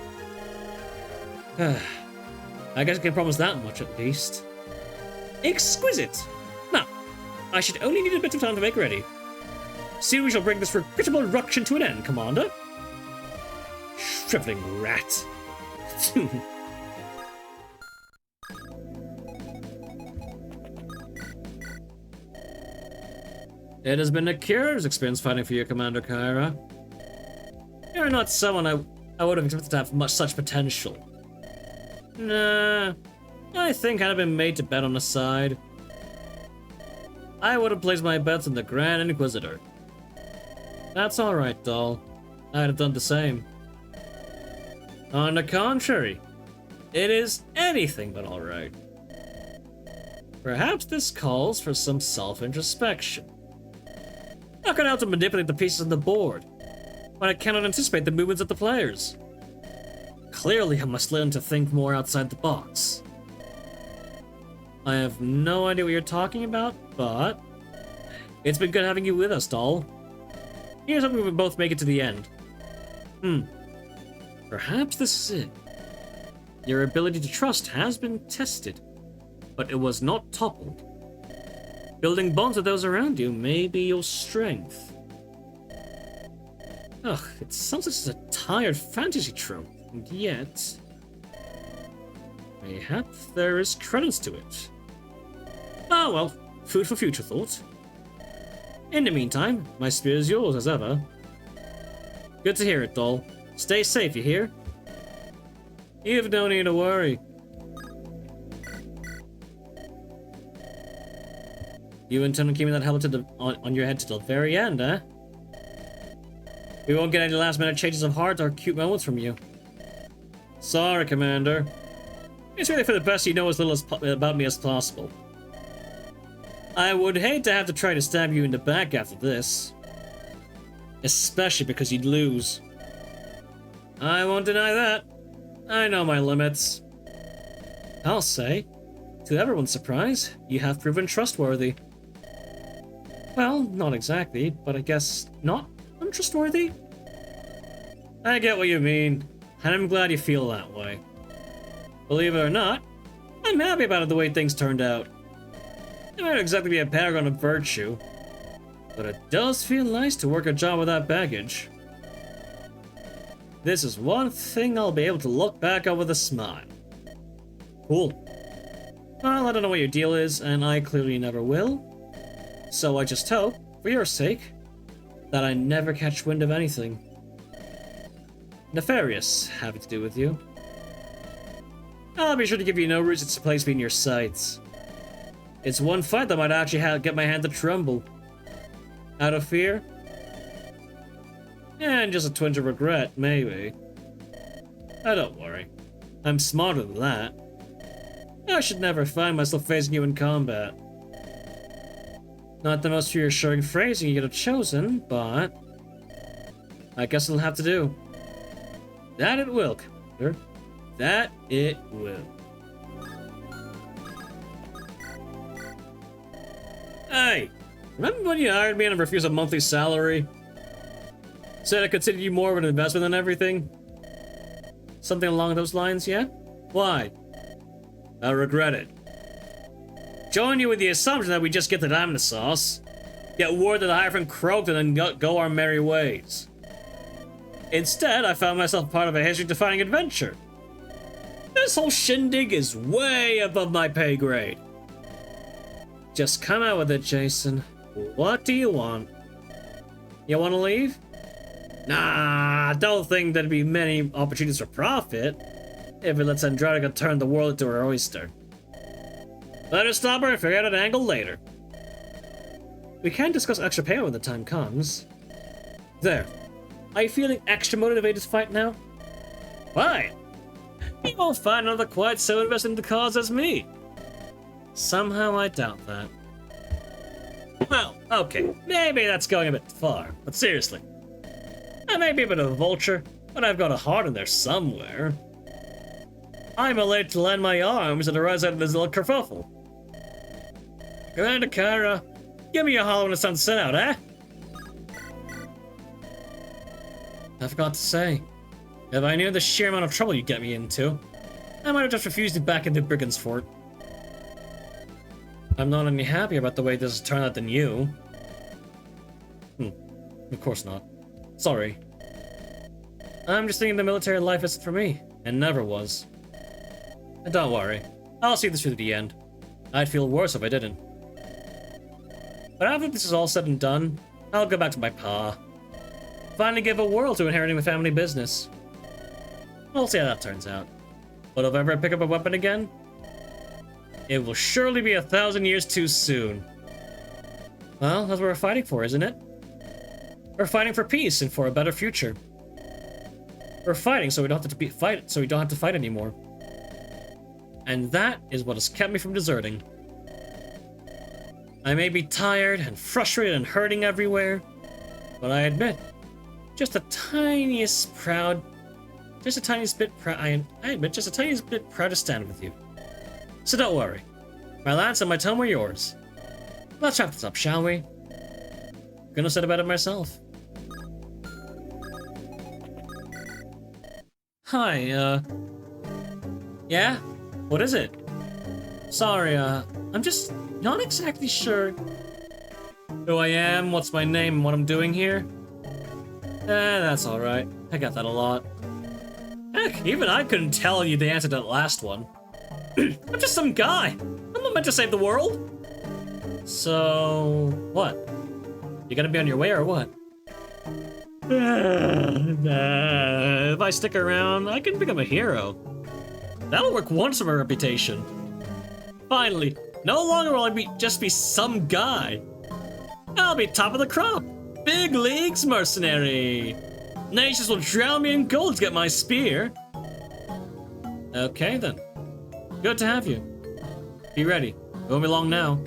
I guess I can promise that much at least. Exquisite! Now, I should only need a bit of time to make ready. Soon we shall bring this regrettable ruction to an end, Commander. Shriveling rat. It has been a curious experience fighting for you, Commander Kyra. You're not someone I would have expected to have such potential. Nah, I think I'd have been made to bet on the side. I would have placed my bets on the Grand Inquisitor. That's alright, doll. I'd have done the same. On the contrary, it is anything but alright. Perhaps this calls for some self-introspection. I can help to manipulate the pieces on the board, but I cannot anticipate the movements of the players. Clearly, I must learn to think more outside the box. I have no idea what you're talking about, but it's been good having you with us, doll. Here's hoping we can both make it to the end. Perhaps this is it. Your ability to trust has been tested, but it was not toppled. Building bonds with those around you may be your strength. Ugh, it sounds like such a tired fantasy trope, and yet... mayhaps there is credence to it. Ah well, food for future thought. In the meantime, my spear is yours as ever. Good to hear it, doll. Stay safe, you hear? You've no need to worry. You intend on keeping that helmet on your head to the very end, eh? We won't get any last-minute changes of heart or cute moments from you. Sorry, Commander. It's really for the best you know as little about me as possible. I would hate to have to try to stab you in the back after this. Especially because you'd lose. I won't deny that. I know my limits. I'll say, to everyone's surprise, you have proven trustworthy. Well, not exactly, but I guess not untrustworthy? I get what you mean, and I'm glad you feel that way. Believe it or not, I'm happy about the way things turned out. It might not exactly be a paragon of virtue, but it does feel nice to work a job without baggage. This is one thing I'll be able to look back on with a smile. Cool. Well, I don't know what your deal is, and I clearly never will. So I just hope, for your sake, that I never catch wind of anything nefarious having to do with you. I'll be sure to give you no reason to place me in your sights. It's one fight that might actually get my hand to tremble. Out of fear? And just a twinge of regret, maybe. Oh, don't worry. I'm smarter than that. I should never find myself facing you in combat. Not the most reassuring phrasing you could have chosen, but I guess it'll have to do. That it will, Commander. That it will. Hey, remember when you hired me and I refused a monthly salary? Said I considered you more of an investment than everything? Something along those lines, yeah? Why? I regret it. Join you with the assumption that we just get the diamond sauce, get word that the Hierophant croaked, and then go our merry ways. Instead, I found myself part of a history-defining adventure. This whole shindig is way above my pay grade. Just come out with it, Jason. What do you want? You want to leave? Nah, don't think there'd be many opportunities for profit if it lets Sandraudiga turn the world into her oyster. Let her stop her and figure out an angle later. We can discuss extra payment when the time comes. There. Are you feeling extra motivated to fight now? Fine. You won't find another quite so invested in the cause as me. Somehow I doubt that. Well, okay, maybe that's going a bit far, but seriously. I may be a bit of a vulture, but I've got a heart in there somewhere. I'm elated to lend my arms and arise out of this little kerfuffle. Commander Kara, give me a holler when the sun's set out, eh? I forgot to say, if I knew the sheer amount of trouble you'd get me into, I might have just refused you back into Brigand's Fort. I'm not any happier about the way this has turned out than you. Of course not. Sorry. I'm just thinking the military life isn't for me, and never was. And don't worry, I'll see this through to the end. I'd feel worse if I didn't. But after this is all said and done, I'll go back to my pa. Finally give a whirl to inheriting the family business. We'll see how that turns out. But if I ever pick up a weapon again, it will surely be 1,000 years too soon. Well, that's what we're fighting for, isn't it? We're fighting for peace and for a better future. We're fighting so we don't have to fight anymore. And that is what has kept me from deserting. I may be tired and frustrated and hurting everywhere, but I admit, just a tiniest bit proud to stand with you. So don't worry. My lance and my tome are yours. Let's wrap this up, shall we? Couldn't have said it better myself. Hi, yeah? What is it? Sorry, I'm just not exactly sure who I am, what's my name, and what I'm doing here. That's alright. I got that a lot. Heck, even I couldn't tell you the answer to that last one. I'm just some guy. I'm not meant to save the world. So, what? You gonna be on your way or what? If I stick around, I can become a hero. That'll work wonders for my reputation. Finally, no longer will I just be some guy. I'll be top of the crop. Big leagues mercenary. Nations will drown me in gold to get my spear. Okay then. Good to have you. Be ready. Won't be long now.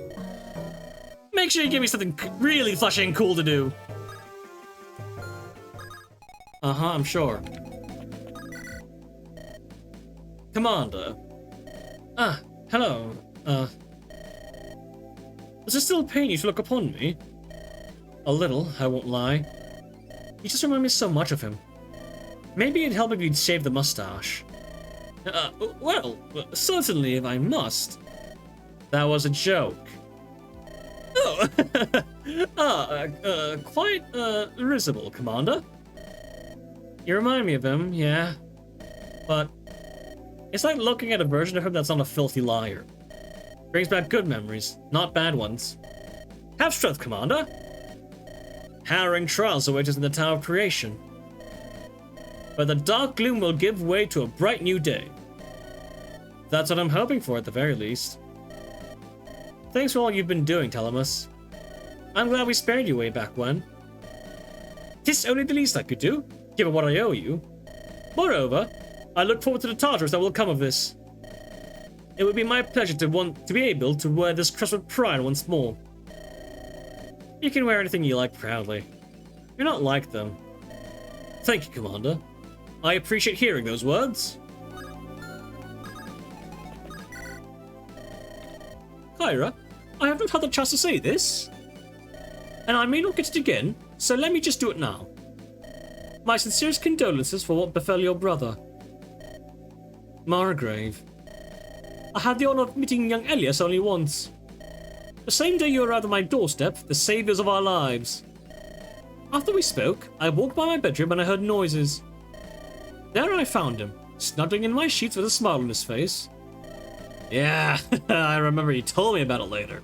Make sure you give me something really flashy and cool to do. I'm sure. Commander. Hello. Does it still pain you to look upon me? A little, I won't lie. You just remind me so much of him. Maybe it'd help if you'd shave the mustache. Well, certainly if I must. That was a joke. Oh, quite, risible, Commander. You remind me of him, yeah. But it's like looking at a version of him that's not a filthy liar. Brings back good memories, not bad ones. Have strength, Commander. Harrowing trials await us in the Tower of Creation. But the dark gloom will give way to a bright new day. That's what I'm hoping for at the very least. Thanks for all you've been doing, Telemus. I'm glad we spared you way back when. This only the least I could do, given what I owe you. Moreover, I look forward to the Tartarus that will come of this. It would be my pleasure to be able to wear this cross with pride once more. You can wear anything you like proudly. You're not like them. Thank you, Commander. I appreciate hearing those words. Kyra, I have not had the chance to say this. And I may not get it again, so let me just do it now. My sincerest condolences for what befell your brother. Margrave. I had the honor of meeting young Elias only once. The same day you arrived at my doorstep, the saviors of our lives. After we spoke, I walked by my bedroom and I heard noises. There I found him, snuggling in my sheets with a smile on his face. Yeah, I remember you told me about it later.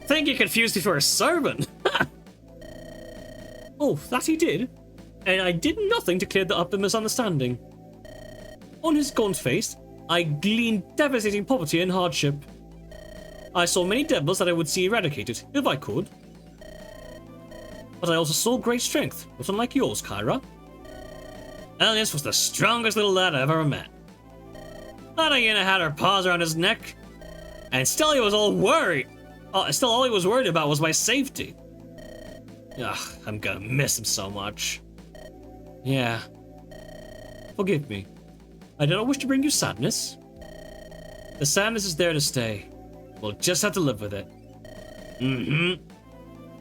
Think you confused me for a servant? Oh, that he did. And I did nothing to clear up the misunderstanding. On his gaunt face, I gleaned devastating poverty and hardship. I saw many devils that I would see eradicated, if I could. But I also saw great strength, not unlike yours, Kyra. Elias was the strongest little lad I've ever met. That hyena had her paws around his neck, and still he was all worried. Still all he was worried about was my safety. Ugh, I'm gonna miss him so much. Yeah. Forgive me. I do not wish to bring you sadness. The sadness is there to stay. We'll just have to live with it.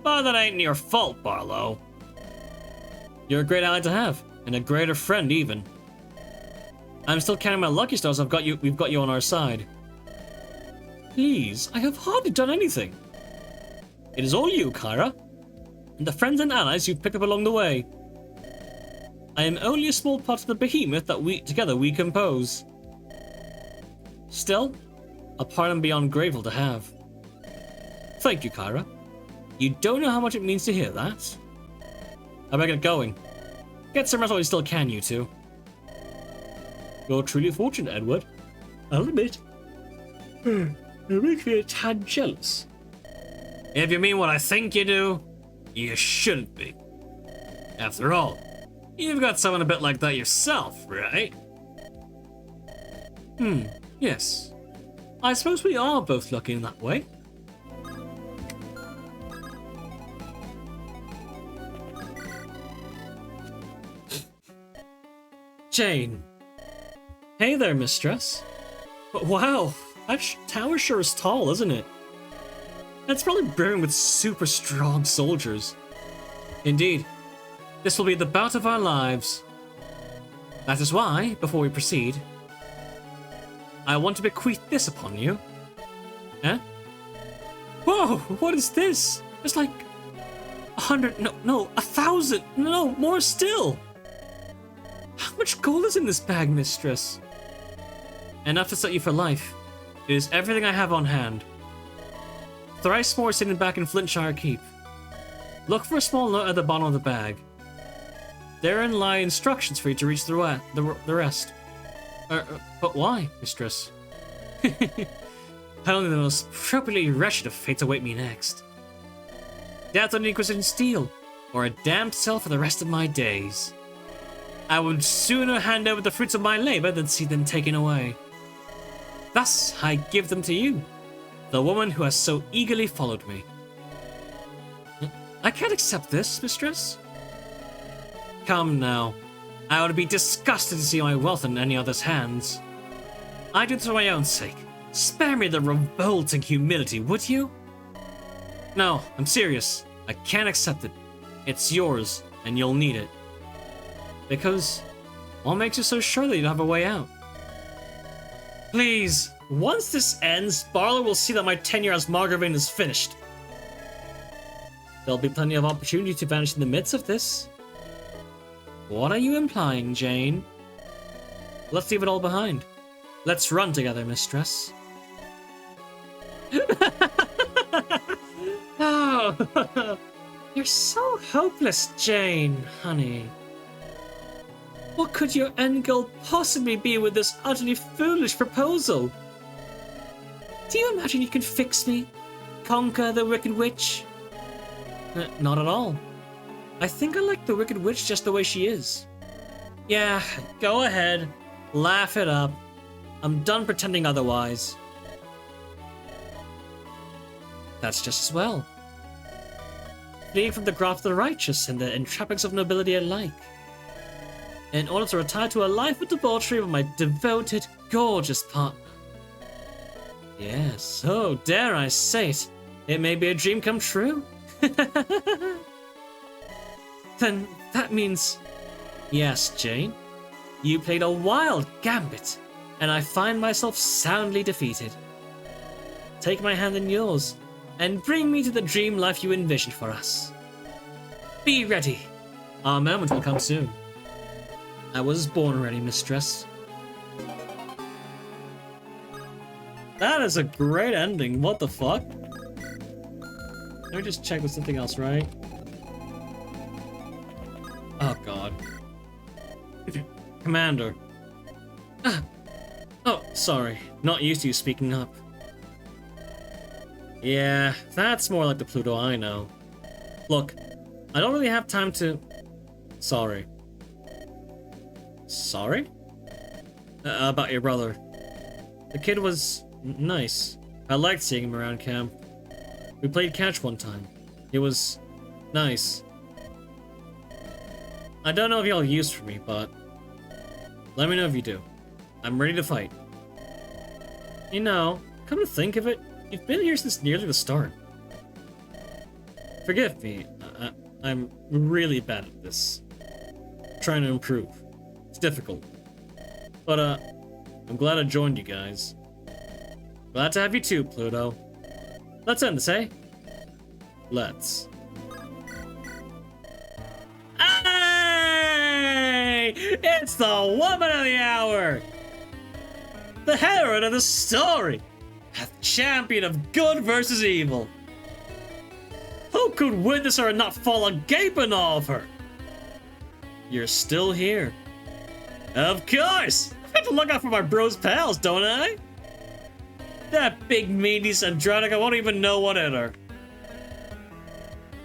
But that ain't your fault, Barlow. You're a great ally to have, and a greater friend even. I'm still counting my lucky stars we've got you on our side. Please, I have hardly done anything. It is all you, Kyra, and the friends and allies you've picked up along the way. I am only a small part of the behemoth that together we compose. Still, a pardon beyond grateful to have. Thank you, Kyra. You don't know how much it means to hear that. I better get going. Get some rest while you still can, you two. You're truly fortunate, Edward. I'll admit. It makes me a tad jealous. If you mean what I think you do, you shouldn't be. After all, you've got someone a bit like that yourself, right? Yes. I suppose we are both lucky in that way. Jane. Hey there, mistress. Wow, that tower sure is tall, isn't it? It's probably brimming with super strong soldiers. Indeed. This will be the bout of our lives. That is why, before we proceed, I want to bequeath this upon you. Eh? Whoa, what is this? It's like 100, no, 1,000, no, more still. How much gold is in this bag, mistress? Enough to set you for life. It is everything I have on hand. Thrice more sitting back in Flintshire Keep. Look for a small note at the bottom of the bag. Therein lie instructions for you to reach the rest. But why, mistress? Only the most appropriately wretched of fates await me next. Death on Inquisition steel, or a damned cell for the rest of my days. I would sooner hand over the fruits of my labor than see them taken away. Thus, I give them to you, the woman who has so eagerly followed me. I can't accept this, mistress. Come now. I would be disgusted to see my wealth in any other's hands. I do this for my own sake. Spare me the revolting humility, would you? No, I'm serious. I can't accept it. It's yours, and you'll need it. Because, what makes you so sure that you don't have a way out? Please, once this ends, Barlow will see that my tenure as Margravine is finished. There'll be plenty of opportunity to vanish in the midst of this. What are you implying, Jane? Let's leave it all behind. Let's run together, mistress. Oh, you're so hopeless, Jane, honey. What could your end goal possibly be with this utterly foolish proposal? Do you imagine you can fix me? Conquer the Wicked Witch? Not at all. I think I like the Wicked Witch just the way she is. Yeah, go ahead. Laugh it up. I'm done pretending otherwise. That's just as well. Fleeing from the grasp of the righteous and the entrappings of nobility alike. In order to retire to a life of debauchery with my devoted, gorgeous partner. Yes, so dare I say it, it may be a dream come true. Then that means... Yes, Jane, you played a wild gambit, and I find myself soundly defeated. Take my hand in yours, and bring me to the dream life you envisioned for us. Be ready. Our moment will come soon. I was born ready, mistress. That is a great ending. What the fuck? Let me just check with something else, right? Oh, God. Commander. Oh, sorry. Not used to you speaking up. Yeah, that's more like the Pluto I know. Look, I don't really have time to... Sorry. Sorry? About your brother. The kid was nice. I liked seeing him around camp. We played catch one time. It was nice. I don't know if y'all used for me, but let me know if you do. I'm ready to fight. You know, come to think of it, you've been here since nearly the start. Forgive me, I'm really bad at this. Trying to improve. It's difficult. But, I'm glad I joined you guys. Glad to have you too, Pluto. Let's end this, eh? Let's. Hey! It's the woman of the hour! The heroine of the story! A champion of good versus evil! Who could witness her and not fall agape in awe of her? You're still here. Of course! I have to look out for my bros pals, don't I? That big meaty Sandraudiga won't even know what hit her.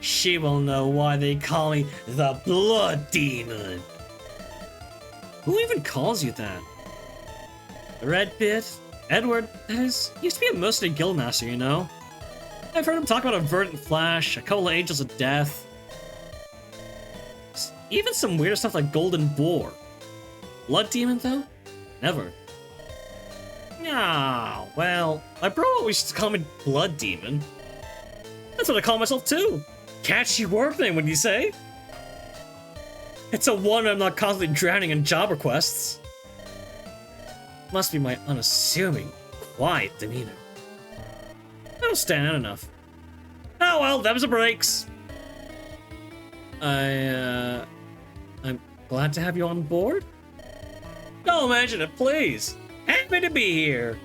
She will know why they call me the Blood Demon. Who even calls you that? Red Pit? Edward, that is, used to be a mercenary guildmaster, you know? I've heard him talk about a verdant flash, a couple of angels of death. Even some weirder stuff like Golden Boar. Blood Demon, though? Never. Ah, well, my bro always used to call me Blood Demon. That's what I call myself, too. Catchy wordplay, would you say? It's a wonder I'm not constantly drowning in job requests. Must be my unassuming, quiet demeanor. I don't stand out enough. Oh well, them's the breaks. I'm glad to have you on board. Don't mention it, please. Happy to be here.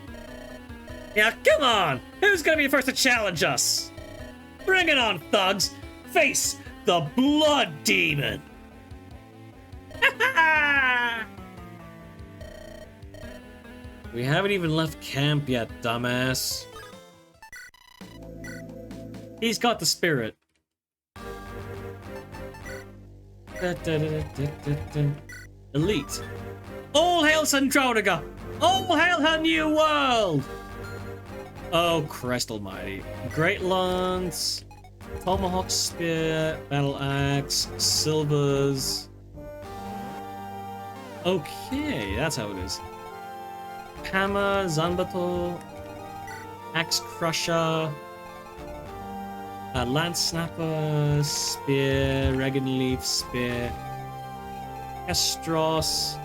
Yeah, come on. Who's gonna be the first to challenge us? Bring it on, thugs. Face the Blood Demon. We haven't even left camp yet, dumbass. He's got the spirit. Elite. All hail Sandraudiga! All hail her new world! Oh, Christ almighty. Great lance, tomahawk spear, battle axe, silvers. Okay, that's how it is. Hammer, Zanbato, axe crusher, lance snapper, spear, Regan leaf, spear, Estros.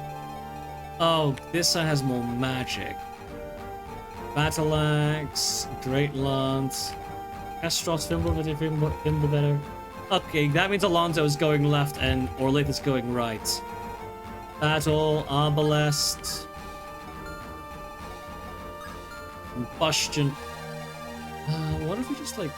Oh, this one has more magic. Battle axe, great lance, Estros, Fimble better. Okay, that means Alonso is going left and Orlith is going right. Battle, Arbalest, Combustion. What if we just, like...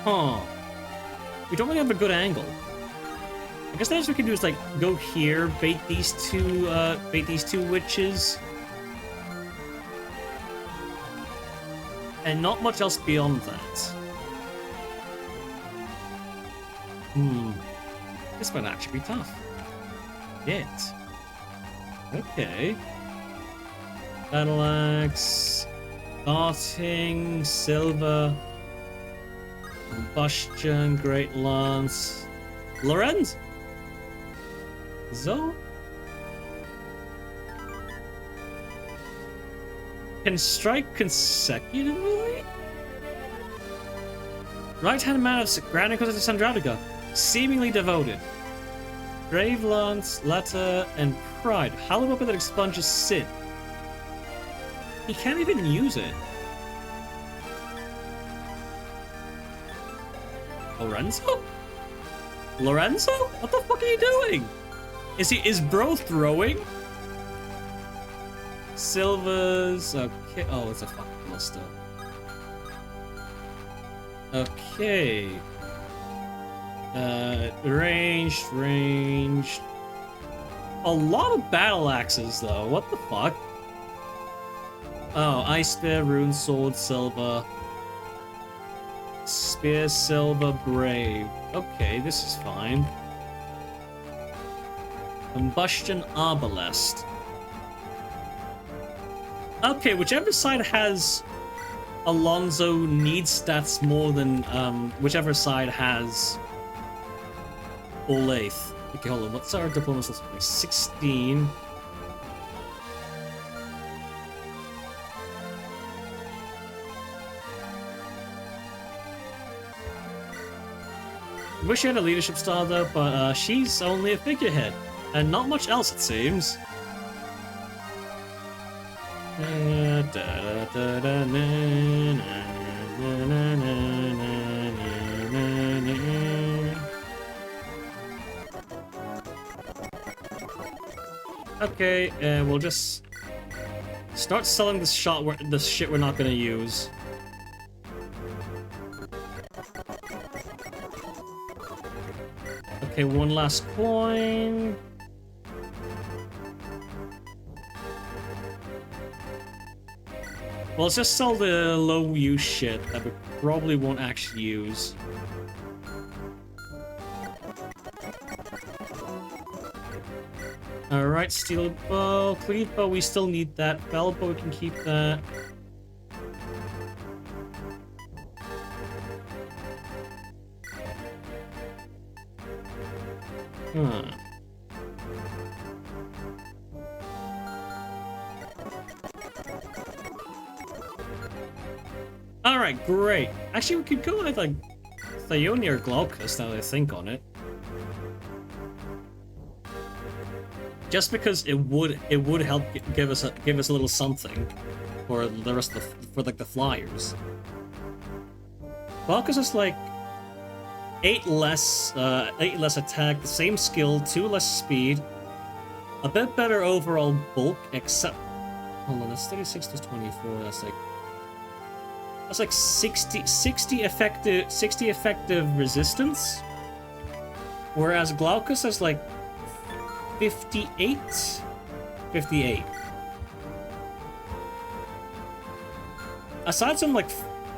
Huh. We don't really have a good angle. I guess the next we can do is, like, go here, bait these two witches. And not much else beyond that. This might actually be tough. Yet. Okay. Battle axe. Darting. Silver. Combustion. Great lance. Lorenz? So? Can strike consecutively? Right-hand man of Grand Inquisitor Sandraudiga, seemingly devoted. Grave Lance, Letter, and Pride. Hallowed weapon that expunges sin. He can't even use it. Lorenzo? Lorenzo? What the fuck are you doing? Is bro throwing? Silvers, okay. Oh, it's a fucking cluster. Okay. Ranged. A lot of battle axes, though. What the fuck? Oh, Ice Spear, Rune Sword, Silver. Spear, Silver, Brave. Okay, this is fine. Combustion, Arbalest. Okay, whichever side has Alonso need stats more than whichever side has Olaith. Okay, hold on. What's our diplomacy? 16. Wish she had a leadership star though, but she's only a figurehead, and not much else it seems. Okay, we'll just start selling this shit we're not gonna use. Okay, one last coin. Well, let's just sell the low-use shit that we probably won't actually use. Alright, steel bow, cleave bow, we still need that. Bell bow, we can keep that. Huh. Alright, great. Actually, we could go with, like, Thyone or Glaucus, now that I think on it. Just because it would help give us a little something for the rest of the flyers. Glaucus is like 8 less attack, the same skill, 2 less speed, a bit better overall bulk, except hold on, that's 36 to 24. That's like 60 effective resistance, whereas Glaucus has like 58. Aside from like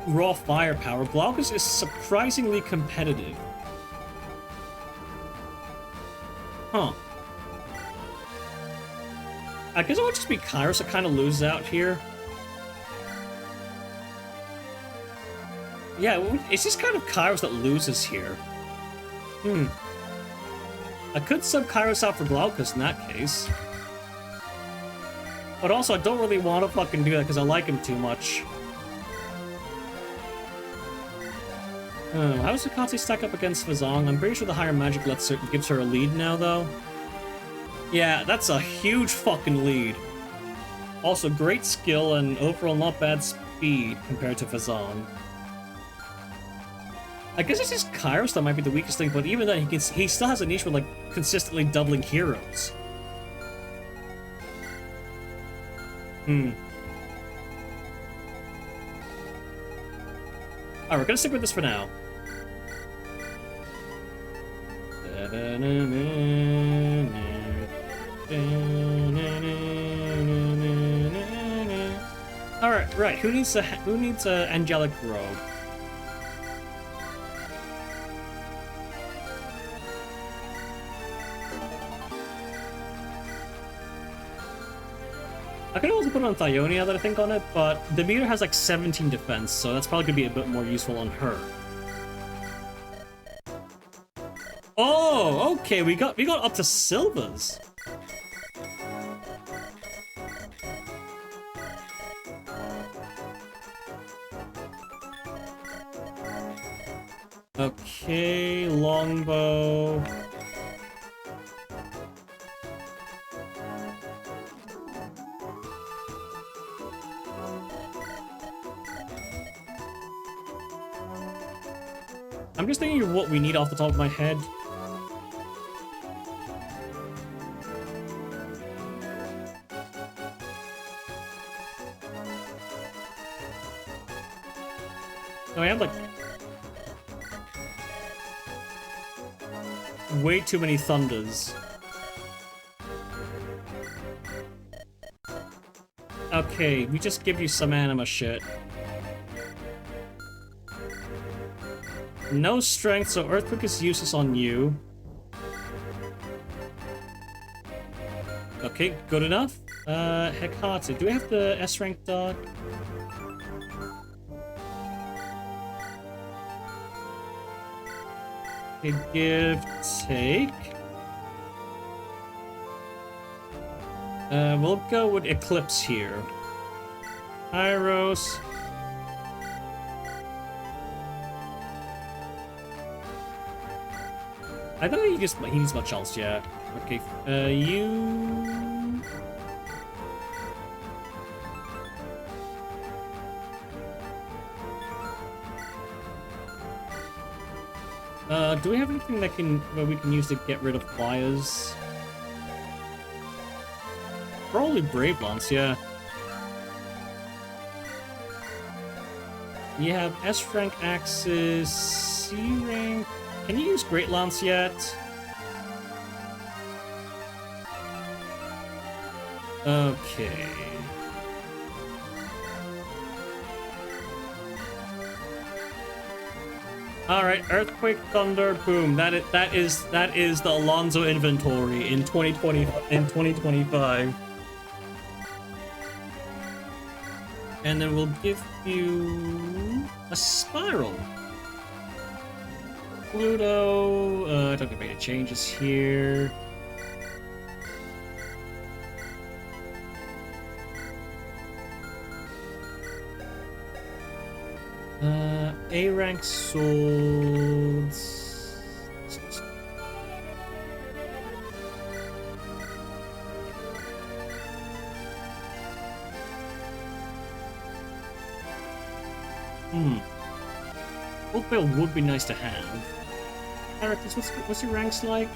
raw firepower, Glaucus is surprisingly competitive. Huh. I guess it would just be Kairos that kind of loses out here. Yeah, it's just kind of Kairos that loses here. I could sub Kairos out for Glaucus in that case. But also, I don't really want to fucking do that because I like him too much. How does Apate stack up against Fazong? I'm pretty sure the higher magic gives her a lead now, though. Yeah, that's a huge fucking lead. Also, great skill and overall not bad speed compared to Fazong. I guess it's just Kairos that might be the weakest thing, but even then, he still has a niche with, like, consistently doubling heroes. Alright, we're gonna stick with this for now. Alright, right. Who needs a angelic robe? I could also put on Thionia that I think on it, but the meter has like 17 defense, so that's probably gonna be a bit more useful on her. Oh, okay, we got up to silvers. Okay, longbow. I'm just thinking of what we need off the top of my head. Oh, I have like way too many thunders. Okay, we just give you some anima shit. No strength, so Earthquake is useless on you. Okay, good enough. Hecate, do we have the S-rank dog? Okay, give, take. We'll go with Eclipse here. Hyros. I thought he needs much else, yeah. Okay, you... do we have anything where we can use to get rid of flyers? Probably Brave Lance, yeah. You have S-rank axes, C-rank... Can you use Great Lance yet? Okay. Alright, Earthquake, Thunder, boom. That is the Alonso inventory in 2025. And then we'll give you a Spiral. Pluto, I don't think any changes here. A-rank swords. Oakvale would be nice to have. Characters, what's your ranks like?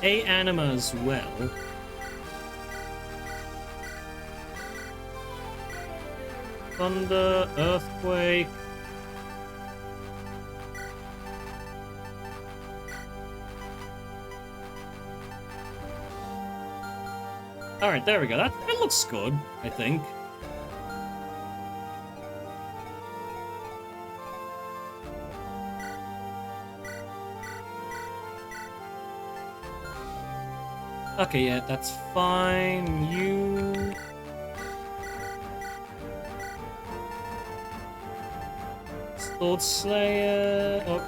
A anima as well. Thunder, Earthquake. Alright, there we go. That looks good, I think. Okay, yeah, that's fine. You... Sword Slayer... Oh,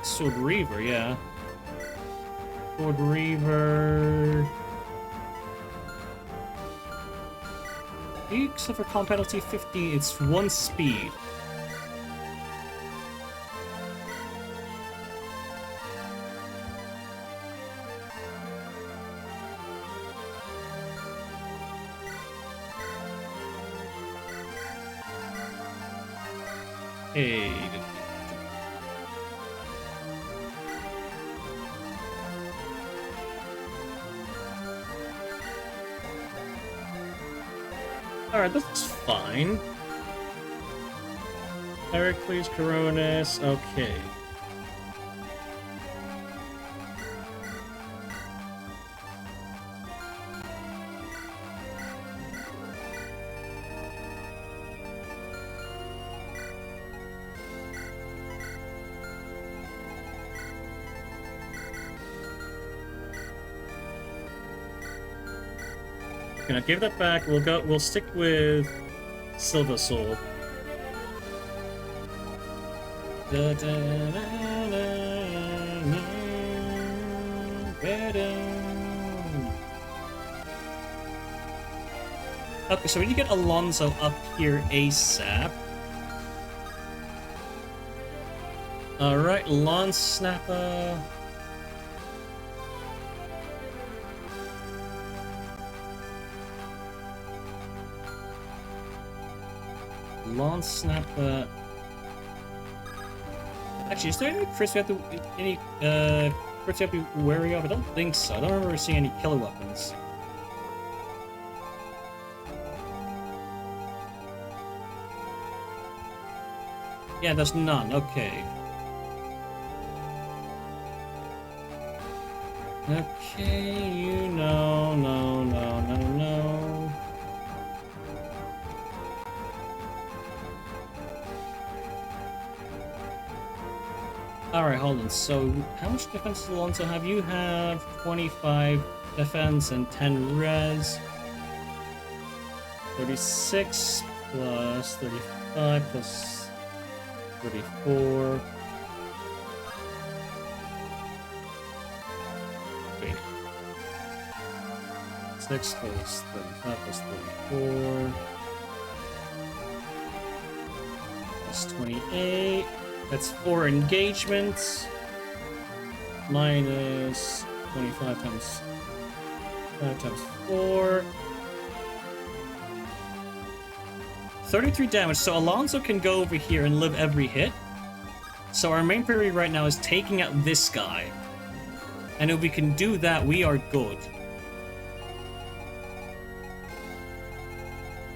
Sword Reaver, yeah. Sword Reaver... Except for comp penalty 50, it's 1 speed. Hey. Alright, that's fine. Heracles, Coronis, okay. Okay, now give that back. We'll stick with Silver Soul. Okay, so we need to get Alonso up here ASAP. Alright, Lawn Snapper. Lawn Snapper. Actually, is there any crits we have to be wary of? I don't think so. I don't remember seeing any killer weapons. Yeah, there's none. Okay. Okay, you know, no. Alright, hold on. So, how much defense does Alonso have? You have 25 defense and 10 res. 36 plus 35 plus 34. Wait. 6 plus 35 plus 34. Plus 28. That's 4 engagements. Minus 25 times 5 times 4. 33 damage, so Alonso can go over here and live every hit. So our main priority right now is taking out this guy. And if we can do that, we are good.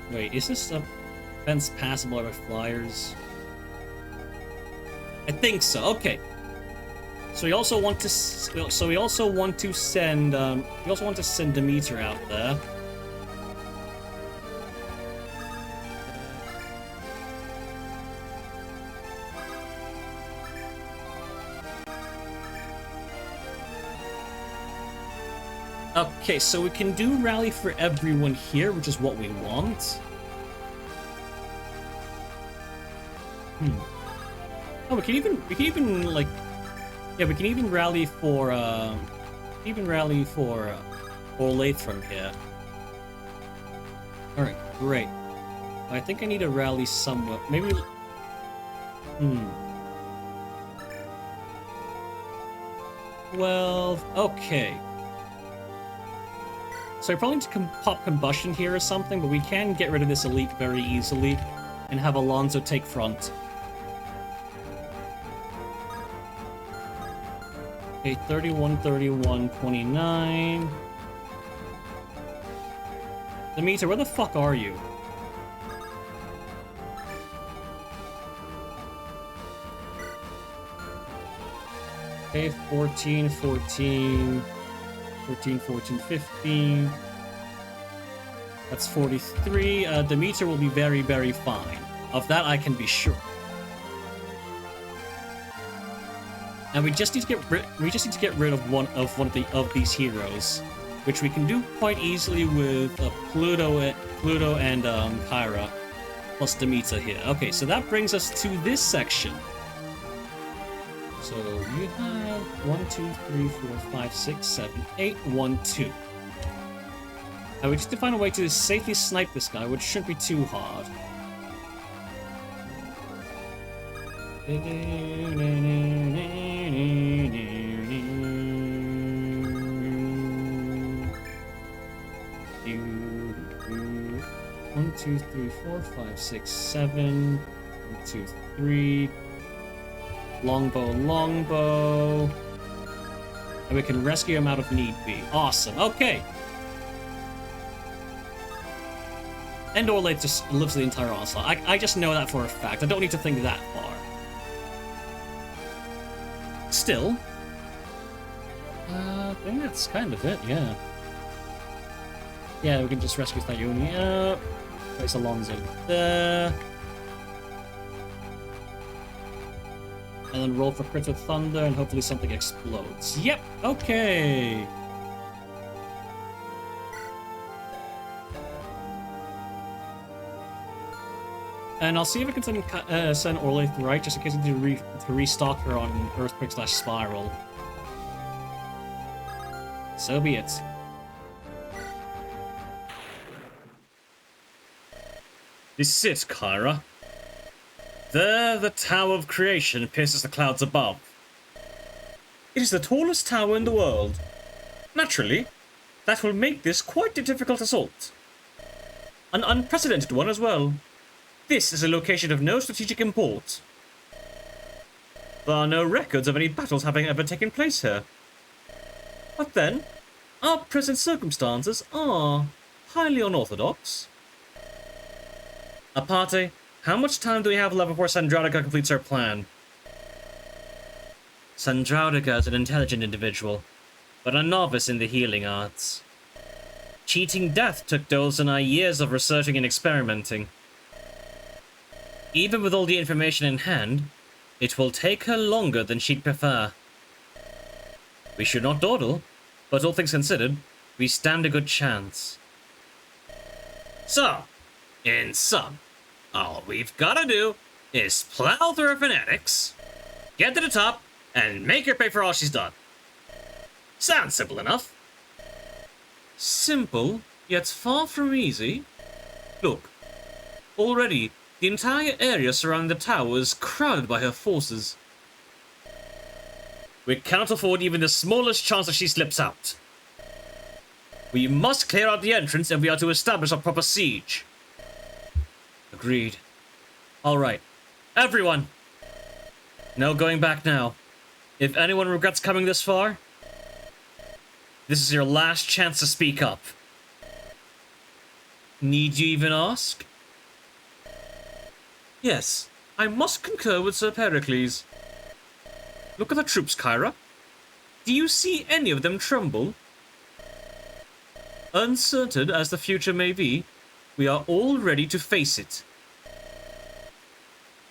Wait, is this a fence passable by flyers? I think so. Okay. So we also want to send Demeter out there. Okay, so we can do rally for everyone here, which is what we want. Oh, we can even like, yeah, we can even rally for Olathron here. All right, great. I think I need to rally somewhere. Maybe. Well, okay. So I probably need to pop combustion here or something, but we can get rid of this elite very easily and have Alonso take front. Okay, 31, 31, 29. Demeter, where the fuck are you? Okay, 14, 14, 13, 14, 15. That's 43. Demeter will be very, very fine. Of that, I can be sure. And we just need to get rid of one of these heroes, which we can do quite easily with Pluto and Kyra plus Demeter here. Okay, so that brings us to this section. So you have 1, 2, 3, 4, 5, 6, 7, 8, 1, 2. And we just need to find a way to safely snipe this guy, which shouldn't be too hard. One, 2, 3, 4, 5, 6, 7. 1, 2, 3. Longbow. And we can rescue him out of need be. Awesome. Okay. And Orlate just lives the entire onslaught. I just know that for a fact. I don't need to think that far. Still. I think that's kind of it, yeah. Yeah, we can just rescue Sandraudiga. Place Alonso there. And then roll for crit with thunder, and hopefully something explodes. Yep, okay. And I'll see if I can send Orlaith right, just in case I need to restock her on Earthquake/Spiral. So be it. This is it, Kyra. There, the Tower of Creation pierces the clouds above. It is the tallest tower in the world. Naturally, that will make this quite a difficult assault. An unprecedented one as well. This is a location of no strategic import. There are no records of any battles having ever taken place here. But then, our present circumstances are highly unorthodox. Apate, how much time do we have left before Sandraudiga completes her plan? Sandraudiga is an intelligent individual, but a novice in the healing arts. Cheating death took Doles and I years of researching and experimenting. Even with all the information in hand, it will take her longer than she'd prefer. We should not dawdle, but all things considered, we stand a good chance. So, in sum, all we've gotta do is plow through her fanatics, get to the top, and make her pay for all she's done. Sounds simple enough. Simple, yet far from easy. Look, already the entire area surrounding the tower is crowded by her forces. We cannot afford even the smallest chance that she slips out. We must clear out the entrance if we are to establish a proper siege. Agreed. Alright. Everyone! No going back now. If anyone regrets coming this far, this is your last chance to speak up. Need you even ask? Yes, I must concur with Sir Pericles. Look at the troops, Kyra. Do you see any of them tremble? Uncertain as the future may be, we are all ready to face it.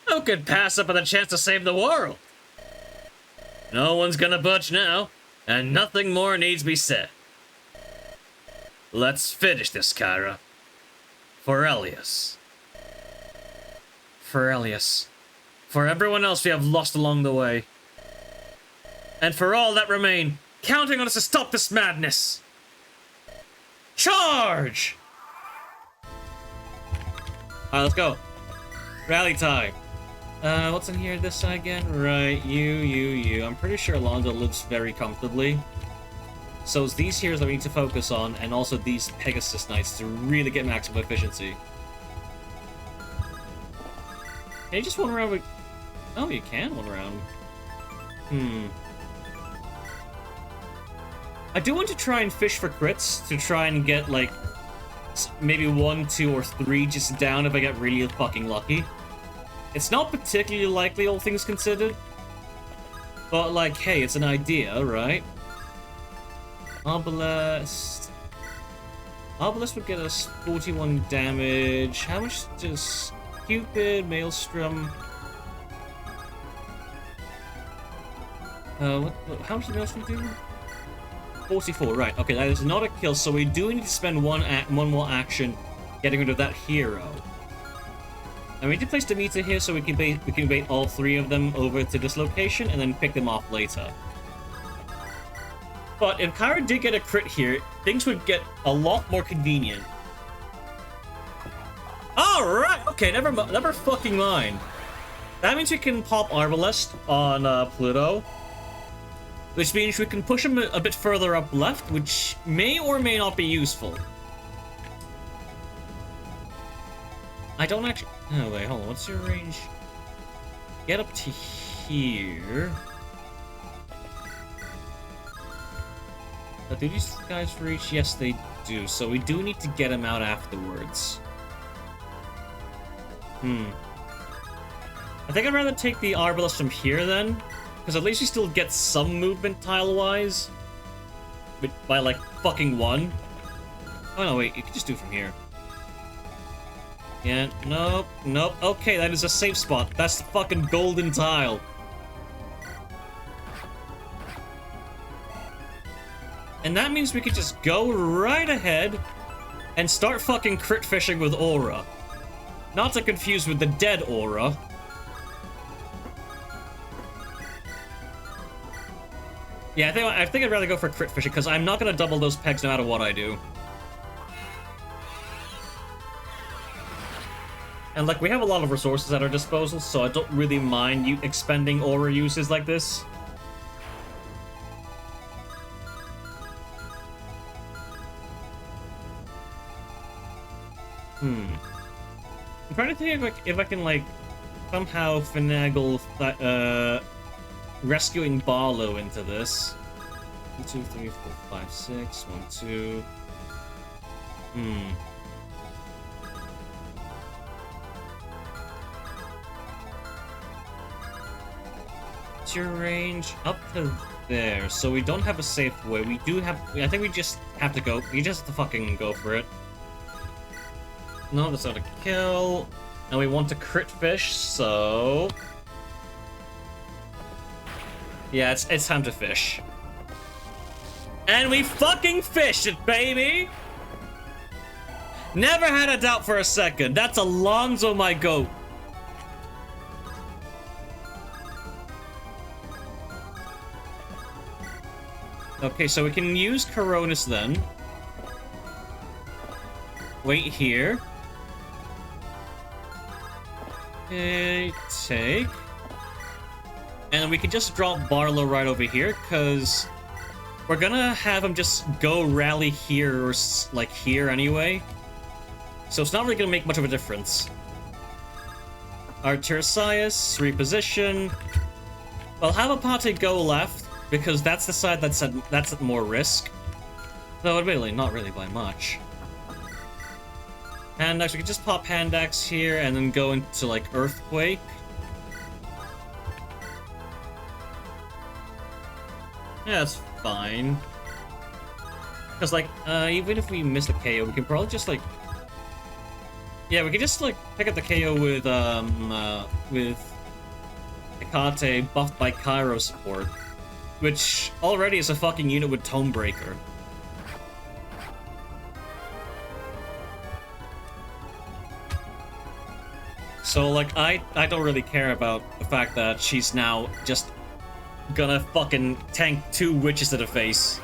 Who could pass up on the chance to save the world? No one's gonna budge now, and nothing more needs be said. Let's finish this, Kyra. For Elias. For Elias. For everyone else we have lost along the way. And for all that remain, counting on us to stop this madness. Charge! Alright, let's go. Rally time. What's in here this side again? Right, you. I'm pretty sure Alonso lives very comfortably. So it's these here that we need to focus on, and also these Pegasus Knights to really get maximum efficiency. Can you just run around with... Oh, you can run around. I do want to try and fish for crits, to try and get, like, maybe 1, 2, or 3 just down if I get really fucking lucky. It's not particularly likely, all things considered. But, like, hey, it's an idea, right? Obelisk. Obelisk would get us 41 damage. How much does Cupid, Maelstrom... how much does Maelstrom do? 44, right. Okay, that is not a kill, so we do need to spend one more action getting rid of that hero. And we need to place Demeter here so we can bait all 3 of them over to this location and then pick them off later. But if Kyra did get a crit here, things would get a lot more convenient. Alright, okay, never fucking mind. That means we can pop Arbalest on Pluto. Which means we can push him a bit further up left, which may or may not be useful. I don't actually... Oh, wait, hold on. What's your range? get up to here... Do these guys reach? Yes, they do. So we do need to get him out afterwards. I think I'd rather take the Arbalest from here then. Because at least we still get some movement tile-wise. By like fucking one. Oh no, wait, you can just do it from here. Yeah, nope, nope. Okay, that is a safe spot. That's the fucking golden tile. And that means we could just go right ahead and start fucking crit fishing with Aura. Not to confuse with the dead Aura. Yeah, I think I'd rather go for crit fishing because I'm not gonna double those pegs no matter what I do. And like, we have a lot of resources at our disposal, so I don't really mind you expending Aura uses like this. I'm trying to think if I can, like, somehow finagle rescuing Barlow into this. 1, 2, 3, 4, 5, 6. 1, 2. What's your range? Up to there. So we don't have a safe way. We do have... I think we just have to go... We just have to fucking go for it. No, that's not a kill. And we want to crit fish, so... Yeah, it's time to fish. And we fucking fished it, baby! Never had a doubt for a second. That's Alonso, my goat. Okay, so we can use Coronis then. Wait here. Okay, take. And we can just drop Barlow right over here, because we're gonna have him just go rally here, or like here anyway. So it's not really gonna make much of a difference. Our Tiresias, reposition. I'll have Apate go left, because that's the side that's at more risk. Though admittedly, not really by much. Handax, we can just pop Handax here and then go into, like, Earthquake. Yeah, that's fine. Because, like, even if we miss the KO, we can probably just, like... Yeah, we can just, like, pick up the KO with Apate buffed by Cairo support. Which already is a fucking unit with Tomebreaker. So, like, I don't really care about the fact that she's now just gonna fucking tank 2 witches to the face.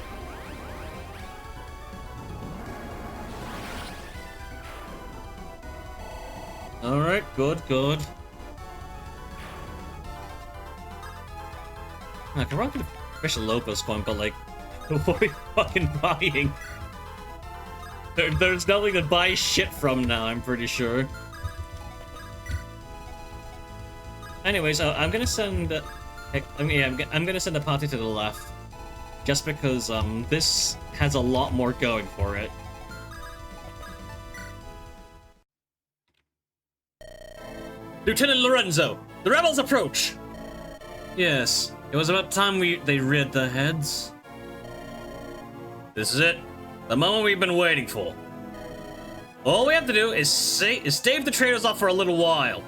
Alright, good, good. I can rock the Bishop Lopez going, but, like, what are we fucking buying? There's nothing to buy shit from now, I'm pretty sure. Anyways, I'm gonna send... I'm gonna send Apate to the left. Just because, this has a lot more going for it. Lieutenant Lorenzo, the rebels approach! Yes, it was about time they rid their heads. This is it. The moment we've been waiting for. All we have to do is stave the traitors off for a little while.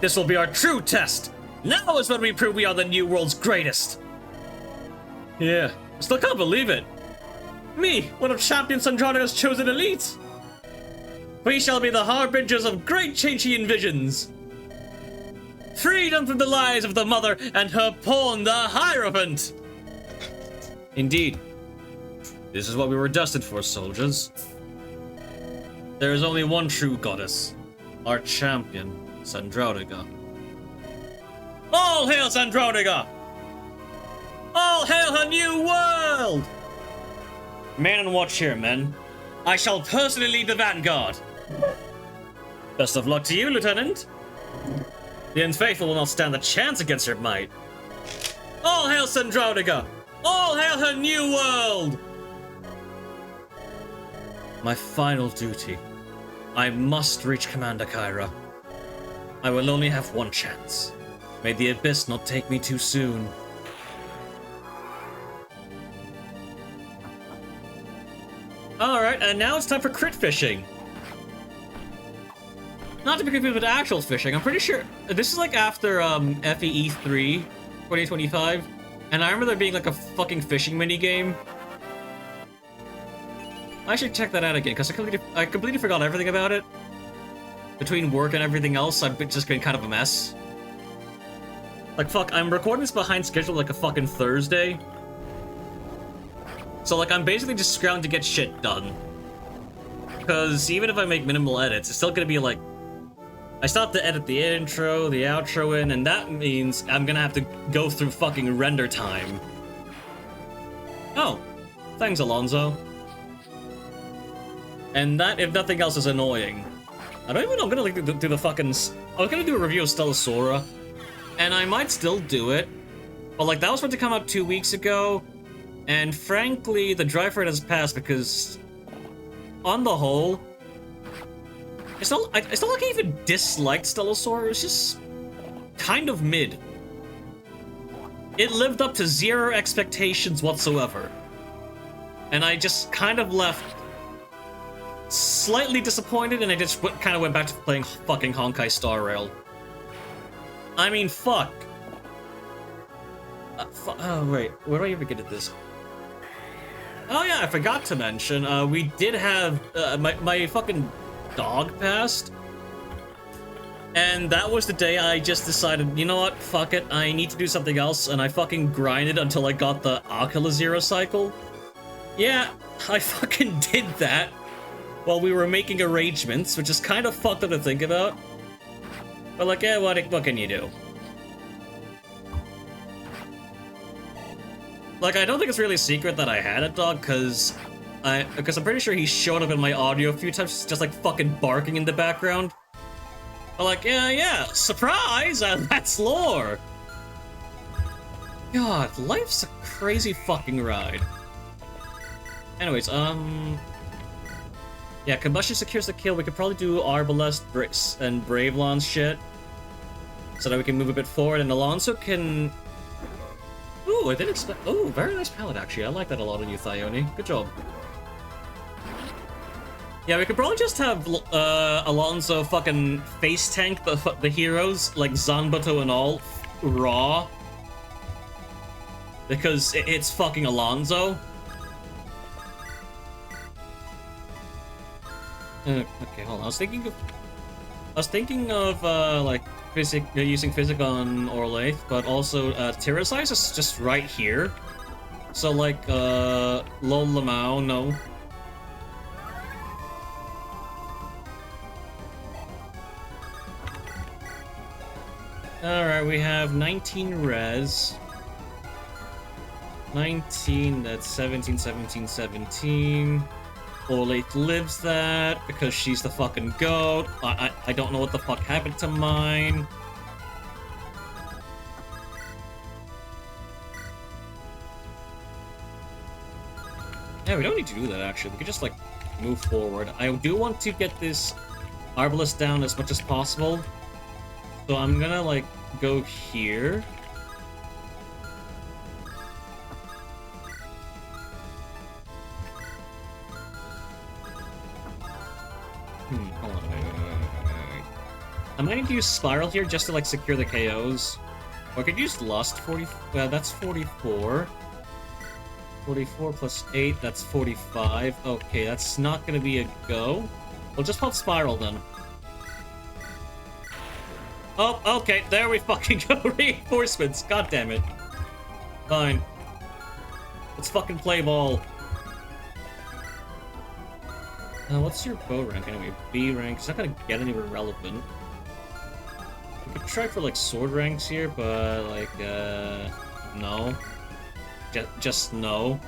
This will be our true test. Now is when we prove we are the New World's greatest. Yeah, I still can't believe it. Me, one of Champion Sandraudiga's chosen elite. We shall be the harbingers of great change he envisions. Freedom from the lies of the mother and her pawn, the Hierophant. Indeed. This is what we were destined for, soldiers. There is only one true goddess. Our champion, Sandraudiga. All hail Sandraudiga! All hail her new world! Man on watch here, men. I shall personally lead the vanguard. Best of luck to you, Lieutenant. The unfaithful will not stand a chance against her might. All hail Sandraudiga! All hail her new world! My final duty. I must reach Commander Kyra. I will only have one chance. May the abyss not take me too soon. Alright, and now it's time for crit fishing. Not to be confused with actual fishing, I'm pretty sure this is like after FEE 3 2025, and I remember there being like a fucking fishing minigame. I should check that out again, because I completely forgot everything about it. Between work and everything else, I've just been kind of a mess. Like, fuck, I'm recording this behind schedule like a fucking Thursday. So, like, I'm basically just scrounging to get shit done. Because even if I make minimal edits, it's still gonna be like... I still have to edit the intro, the outro in, and that means I'm gonna have to go through fucking render time. Oh. Thanks, Alonso. And that, if nothing else, is annoying. I don't even know, I'm gonna like do the fucking... I was gonna do a review of Stellasaura, and I might still do it. But like, that was supposed to come out 2 weeks ago, and frankly, the drive for it has passed because, on the whole, it's not like I even disliked Stellasaura, it's just kind of mid. It lived up to zero expectations whatsoever. And I just kind of left slightly disappointed, and I just kind of went back to playing fucking Honkai Star Rail. I mean, fuck. Oh, wait. Where do I even get at this? Oh, yeah, I forgot to mention, we did have, my fucking dog passed. And that was the day I just decided, you know what, fuck it, I need to do something else, and I fucking grinded until I got the Akala Zero cycle. Yeah, I fucking did that while we were making arrangements, which is kind of fucked up to think about. But like, yeah, what can you do? Like, I don't think it's really a secret that I had a dog, because I'm pretty sure he showed up in my audio a few times, just like fucking barking in the background. But like, yeah, surprise! That's lore! God, life's a crazy fucking ride. Anyways, yeah, Combustion secures the kill. We could probably do Arbalest and Brave Lance shit, so that we can move a bit forward, and Alonso can... Ooh, I didn't expect... Ooh, very nice palette, actually. I like that a lot on you, Thione. Good job. Yeah, we could probably just have Alonso fucking face tank the heroes, like Zanbato and all, raw. Because it's fucking Alonso. Okay, hold on. I was thinking of like using physic on Orlaith, but also Terrasize is just right here. So like Lol Lamau, no. Alright, we have 19 res. 19, that's 17, 17, 17. Orlaith lives that because she's the fucking goat. I don't know what the fuck happened to mine. Yeah, we don't need to do that actually. We could just like move forward. I do want to get this Arbalest down as much as possible. So I'm gonna like go here. Hold on, wait. I might need to use Spiral here just to like secure the KOs. Or I could use Lust, that's 44. 44 plus 8, that's 45. Okay, that's not gonna be a go. We'll just pop Spiral then. Oh, okay, there we fucking go. Reinforcements, god damn it. Fine. Let's fucking play ball. What's your bow rank anyway? B rank. It's not gonna get anywhere relevant. We could try for like sword ranks here, but like, no. Just no.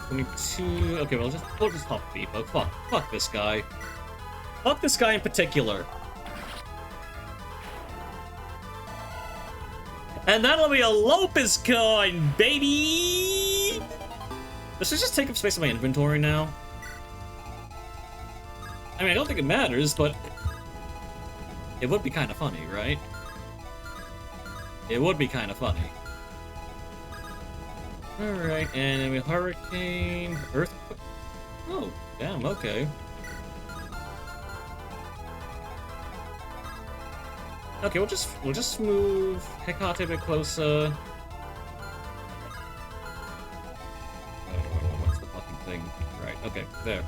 22. Okay, we'll just pop B. But fuck this guy. Fuck this guy in particular. And that'll be a Lopez coin, baby! Does this just take up space in my inventory now? I mean, I don't think it matters, but it would be kind of funny, right? It would be kind of funny. Alright, and then we hurricane, earthquake. Oh, damn, okay. Okay, we'll just move Hecate a bit closer. Oh, what's the fucking thing? Right, okay, there.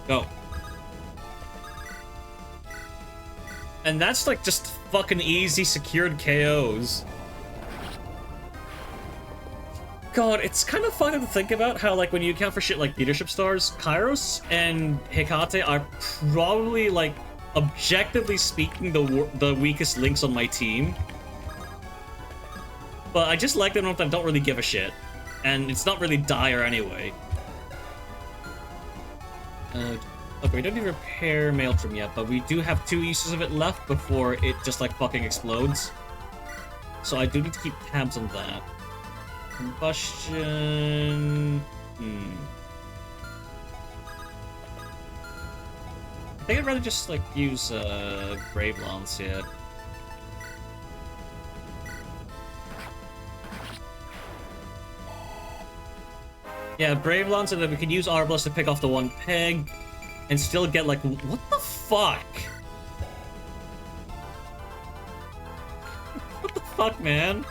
Go. And that's like just fucking easy secured KOs. God, it's kind of funny to think about how, like, when you account for shit like leadership stars, Kairos and Hecate are probably, like, objectively speaking, the weakest links on my team. But I just like them enough that I don't really give a shit. And it's not really dire anyway. Okay, we don't need to repair Maelstrom yet, but we do have 2 uses of it left before it just, like, fucking explodes. So I do need to keep tabs on that. Combustion... I think I'd rather just, like, use, Grave Lance here. Yeah, Brave Lance, and then we can use Arbalest to pick off the one peg, and still get, like, what the fuck? What the fuck, man?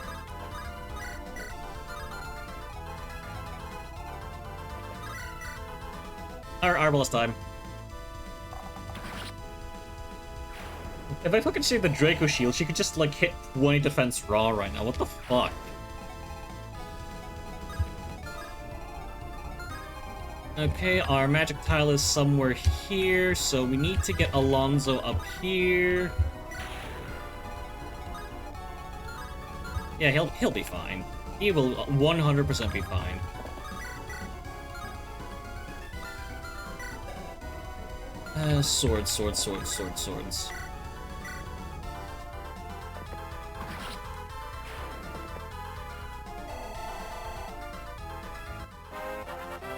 Arbalest time. If I fucking save the Draco Shield, she could just, like, hit 20 defense raw right now. What the fuck? Okay, our magic tile is somewhere here, so we need to get Alonso up here. Yeah, he'll be fine. He will 100% be fine. Swords.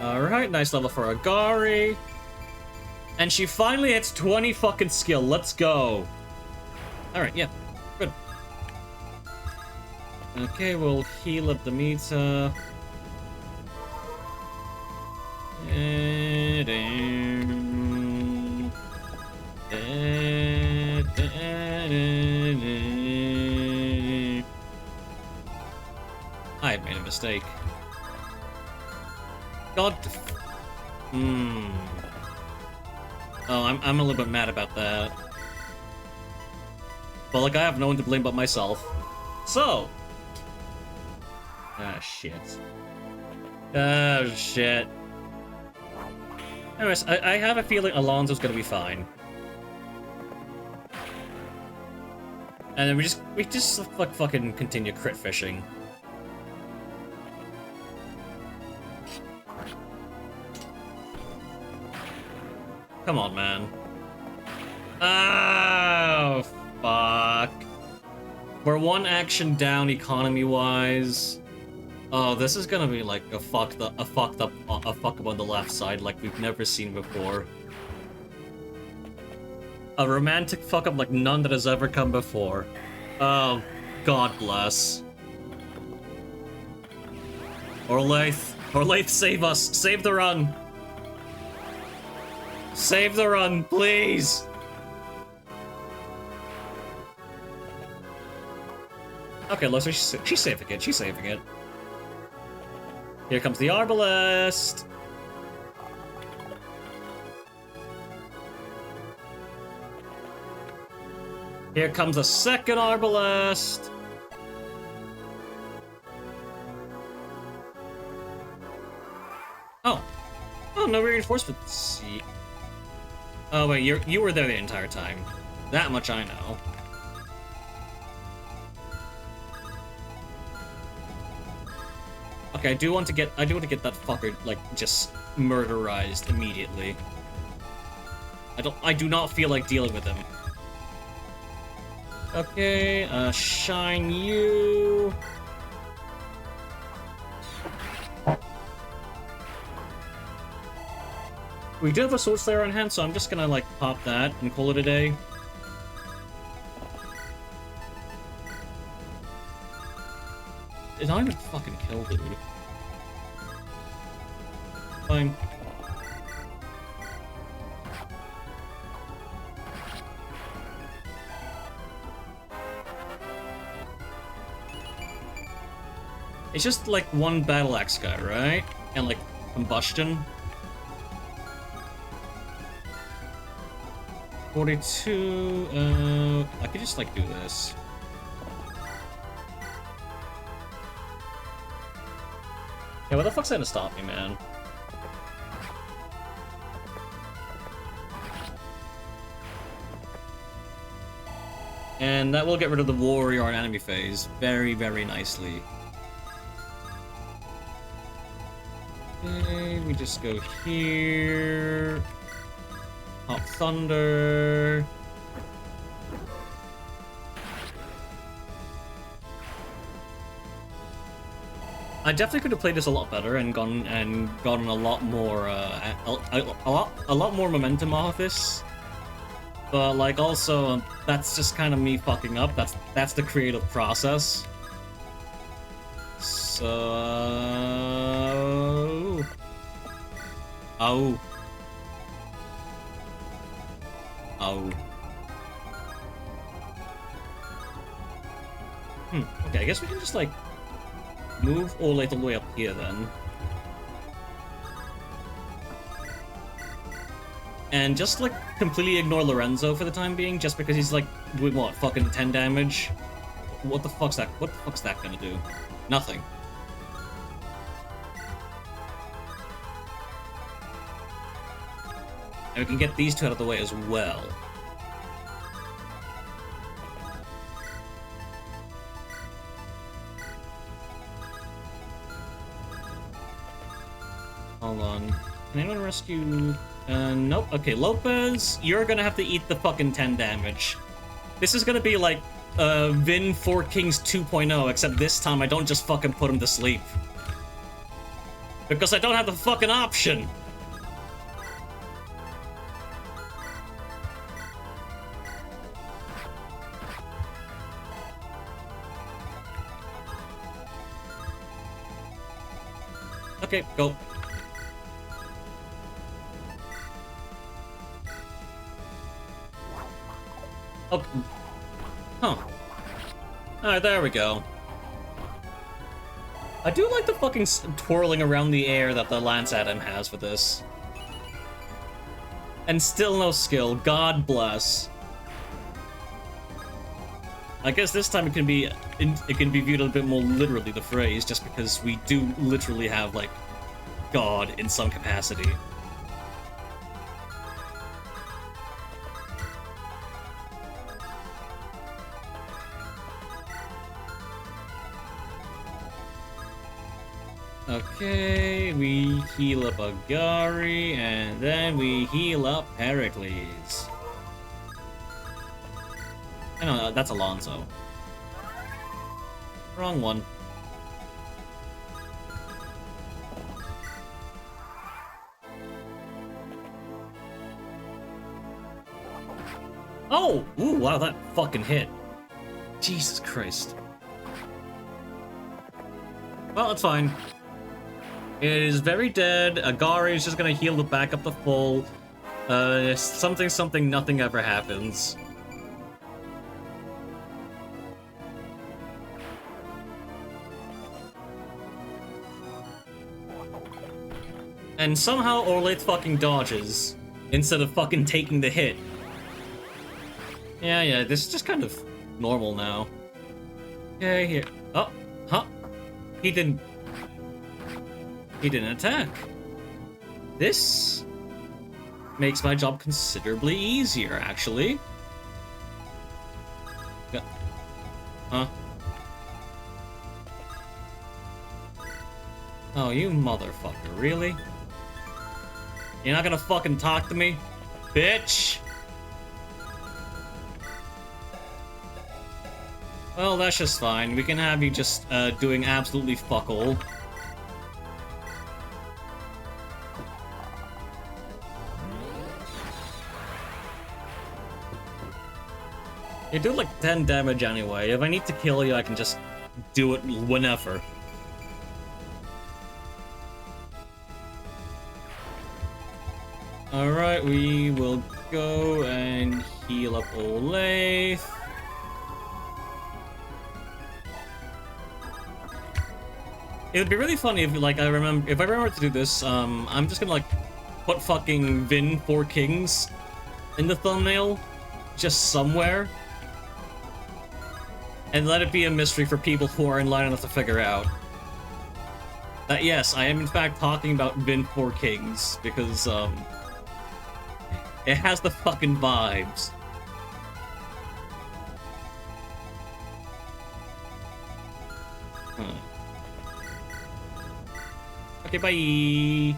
Alright, nice level for Agari. And she finally hits 20 fucking skill. Let's go. Alright, yeah. Good. Okay, we'll heal up the meter. I made a mistake. God. Oh, I'm a little bit mad about that. But, like, I have no one to blame but myself. So. Ah, shit. Oh, shit. Anyways, I have a feeling Alonso's gonna be fine. And then we just like fucking continue crit fishing. Come on, man. Oh, fuck. We're 1 action down economy-wise. Oh, this is gonna be like a fuck up on the left side like we've never seen before. A romantic fuck up like none that has ever come before. Oh, God bless. Orlaith, save us. Save the run. Save the run, please. Okay, looks like she's saving it. She's saving it. Here comes the Arbalest. Here comes a second Arbalest. Oh. Oh, no reinforcements. Oh, wait, you were there the entire time. That much I know. Okay, I do want to get that fucker, like, just murderized immediately. I do not feel like dealing with him. Okay, shine you. We do have a Sword Slayer on hand, so I'm just gonna, like, pop that and call it a day. It's not even fucking kill, dude. Fine. It's just, like, one Battle Axe guy, right? And, like, Combustion. 42, I could just, like, do this. Yeah, what the fuck's gonna stop me, man? And that will get rid of the warrior and enemy phase very, very nicely. Okay, we just go here. Hot Thunder. I definitely could have played this a lot better and gotten a lot more a lot more momentum off this. But like also that's just kind of me fucking up. That's the creative process. So oh. Okay, I guess we can just like move all the way up here then. And just like completely ignore Lorenzo for the time being, just because he's like doing what, fucking 10 damage? What the fuck's that gonna do? Nothing. And we can get these two out of the way as well. Hold on. Can anyone rescue... nope. Okay, Lopez, you're gonna have to eat the fucking 10 damage. This is gonna be like, Vin 4 Kings 2.0, except this time I don't just fucking put him to sleep. Because I don't have the fucking option! Okay, go. Oh. Huh. Alright, there we go. I do like the fucking twirling around the air that the Lance Adam has for this. And still no skill. God bless. I guess this time it can be viewed a bit more literally, the phrase, just because we do literally have, like, God in some capacity. Okay, we heal up Agari, and then we heal up Pericles. I know, that's Alonso. Wrong one. Oh! Ooh, wow, that fucking hit. Jesus Christ. Well, it's fine. It is very dead. Agari is just gonna heal it back up to full. Something, nothing ever happens. And somehow Orlaith fucking dodges, instead of fucking taking the hit. Yeah, this is just kind of normal now. Okay, here. Oh, huh. He didn't attack. This makes my job considerably easier, actually. Yeah. Huh? Oh, you motherfucker, really? You're not gonna fucking talk to me? bitch! Well, that's just fine. We can have you just doing absolutely fuck all. You do like 10 damage anyway. If I need to kill you, I can just do it whenever. Alright, we will go and heal up Olathe. It would be really funny if, like, if I remember to do this, I'm just gonna, like, put fucking Vin 4 Kings in the thumbnail, just somewhere, and let it be a mystery for people who are in line enough to figure out that, yes, I am in fact talking about Vin 4 Kings, because, it has the fucking vibes. Huh. Okay, bye!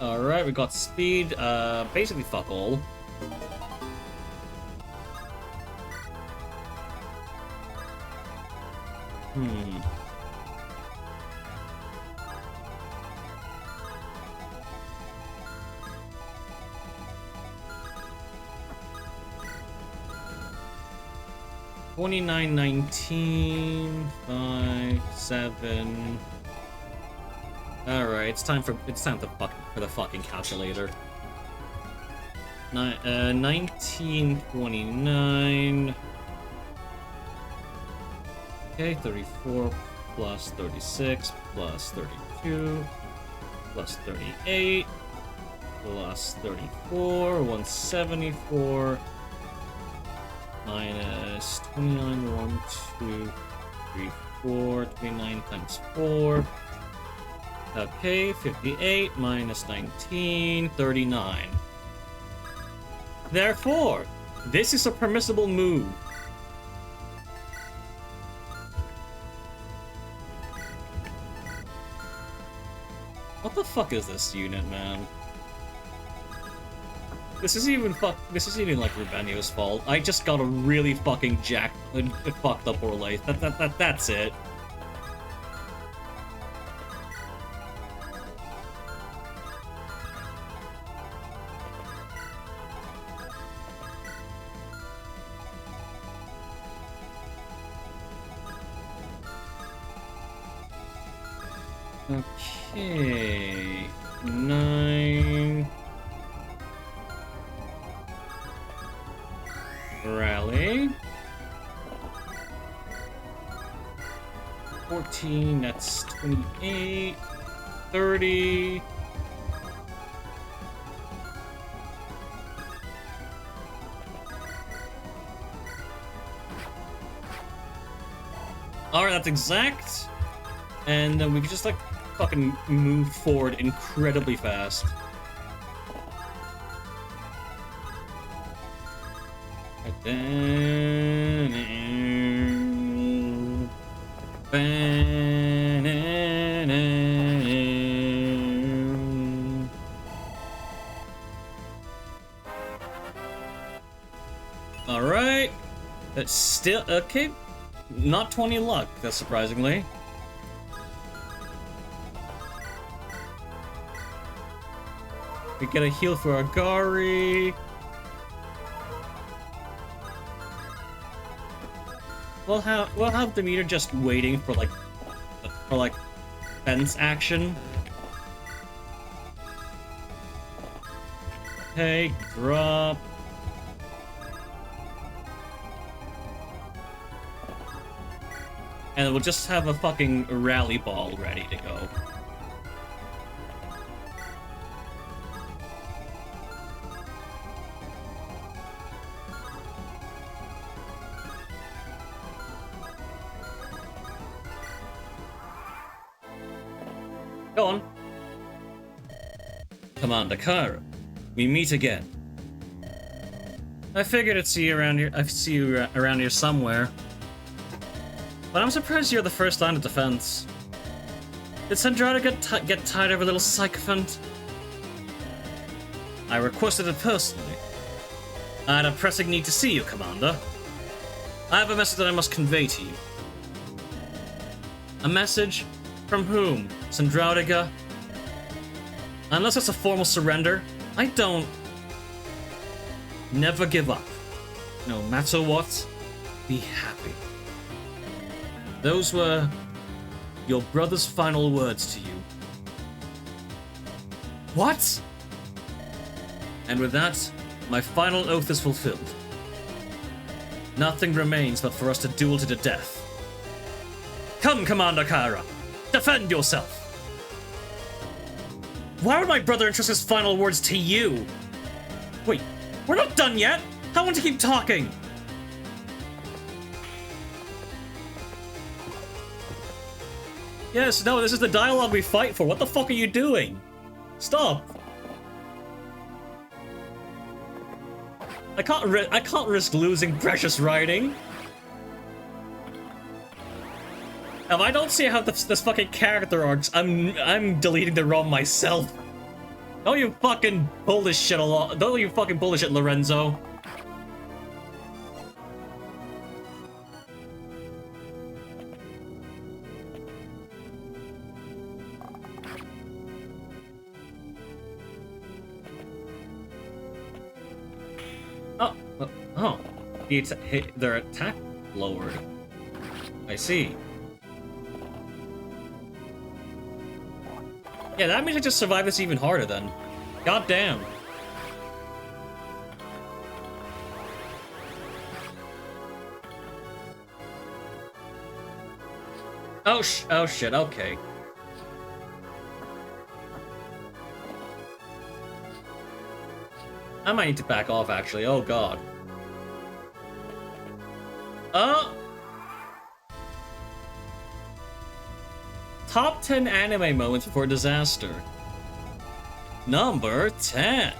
Alright, we got speed, basically fuck all. Hmm. $29, $19, $5, $7. Alright, it's time for the fucking calculator. 1929. Okay, 34 plus 36 plus 32 plus 38 plus 34, 174 minus 29, 1, 2, 3, 4, 29 times 4. Okay, 58 minus 19, 39. Therefore, this is a permissible move. What the fuck is this unit, man? This isn't even like Rubenio's fault. I just got a really fucking fucked up Olathe. That's it. Okay, 9. Rally. 14, that's 28. 30. Alright, that's exact. And then we can just, like, fucking move forward incredibly fast. Alright. That's still... okay. Not 20 luck, that's surprisingly. We get a heal for Agari. We'll have the meter just waiting for fence action. Okay, drop. And we'll just have a fucking rally ball ready to go. Go on. Commander Cairo, we meet again. I figured I'd see you around here. I see you around here somewhere. But I'm surprised you're the first line of defense. Did Sandraudiga get tired of a little sycophant? I requested it personally. I had a pressing need to see you, Commander. I have a message that I must convey to you. A message? From whom? Sandraudiga? Unless it's a formal surrender, I don't... Never give up. No matter what, be happy. Those were your brother's final words to you. What? And with that, my final oath is fulfilled. Nothing remains but for us to duel to the death. Come, Commander Kyra! Defend yourself! Why would my brother entrust his final words to you? Wait, we're not done yet! I want to keep talking! Yes, no, this is the dialogue we fight for. What the fuck are you doing? Stop! I can't risk losing precious writing. If I don't see how this fucking character arcs, I'm deleting the ROM myself. Don't you fucking pull this shit along. Don't you fucking pull this shit, Lorenzo. Oh, their attack lowered. I see. Yeah, that means I just survive this even harder then. God damn. Oh shit, okay. I might need to back off, actually. Oh, God. Top 10 anime moments before disaster. Number 10.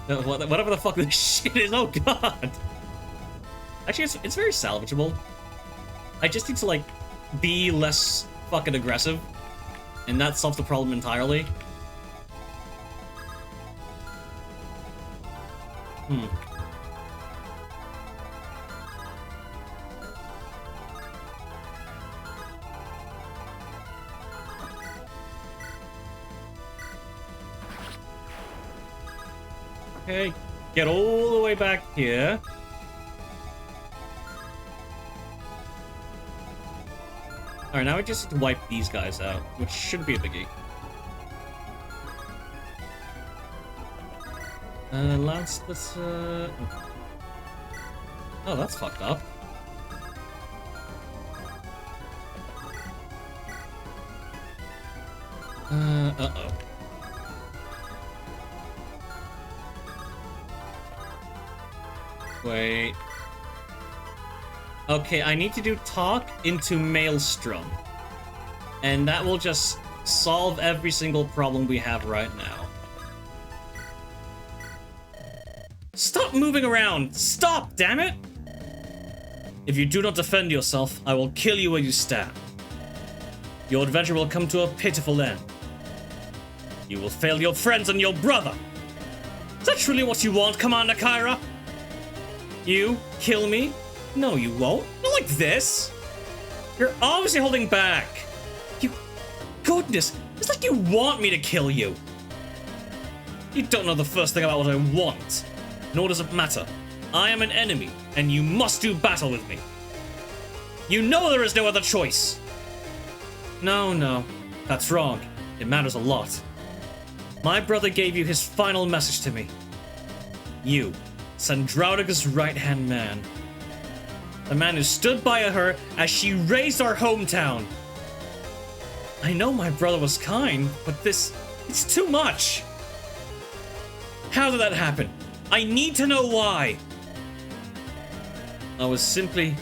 Whatever the fuck this shit is. Oh, God. Actually, it's very salvageable. I just need to, like, be less fucking aggressive. And that solves the problem entirely. Okay, get all the way back here. Alright, now we just need to wipe these guys out, which shouldn't be a biggie. Oh, that's fucked up. Uh-oh. Wait. Okay, I need to do talk into Maelstrom. And that will just solve every single problem we have right now. Stop moving around! Stop, damn it! If you do not defend yourself, I will kill you where you stand. Your adventure will come to a pitiful end. You will fail your friends and your brother! Is that truly what you want, Commander Kyra? You kill me? No, you won't. Not like this. You're obviously holding back. You... Goodness, it's like you want me to kill you. You don't know the first thing about what I want. Nor does it matter. I am an enemy, and you must do battle with me. You know there is no other choice. No, that's wrong. It matters a lot. My brother gave you his final message to me. You, Sandraudiga's right-hand man. The man who stood by her as she raised our hometown. I know my brother was kind, but it's too much. How did that happen? I need to know why. I was simply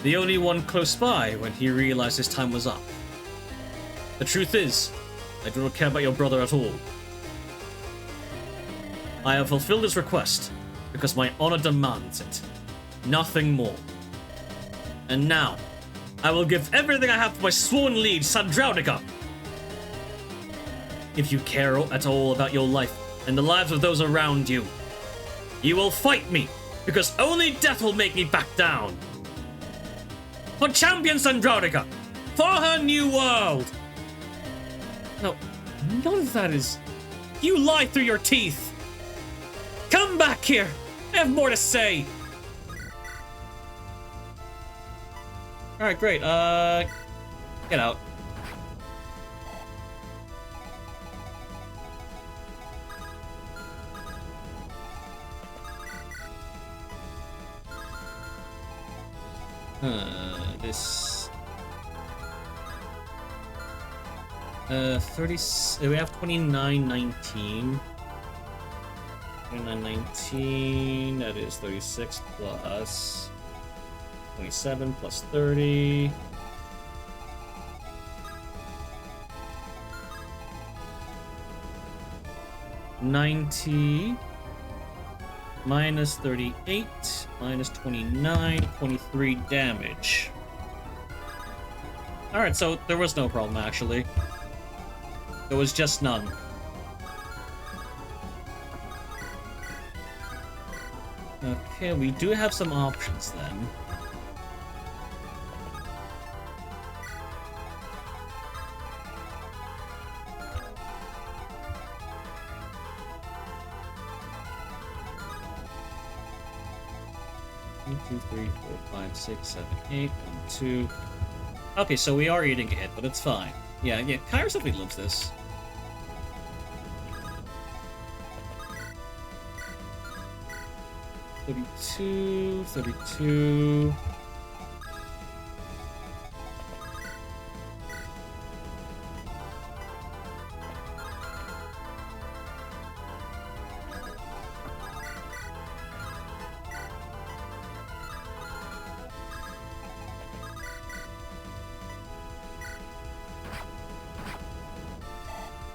the only one close by when he realized his time was up. The truth is, I do not care about your brother at all. I have fulfilled his request because my honor demands it. Nothing more. And now, I will give everything I have to my sworn lead, Sandraudiga. If you care at all about your life and the lives of those around you, you will fight me, because only death will make me back down. For Champion Sandraudiga, for her new world. No, none of that is... You lie through your teeth. Come back here. I have more to say. Alright, great. Get out. This... 30... We have 2919. 2919, that is 36 plus 27 plus 30. $90 minus 38 minus 29, 23 damage. Alright, so there was no problem actually. There was just none. Okay, we do have some options then. One, two, three, four, five, six, seven, eight, 1, 2. Okay, so we are eating a hit, but it's fine. Yeah, Kairos definitely loves this. $32, $32.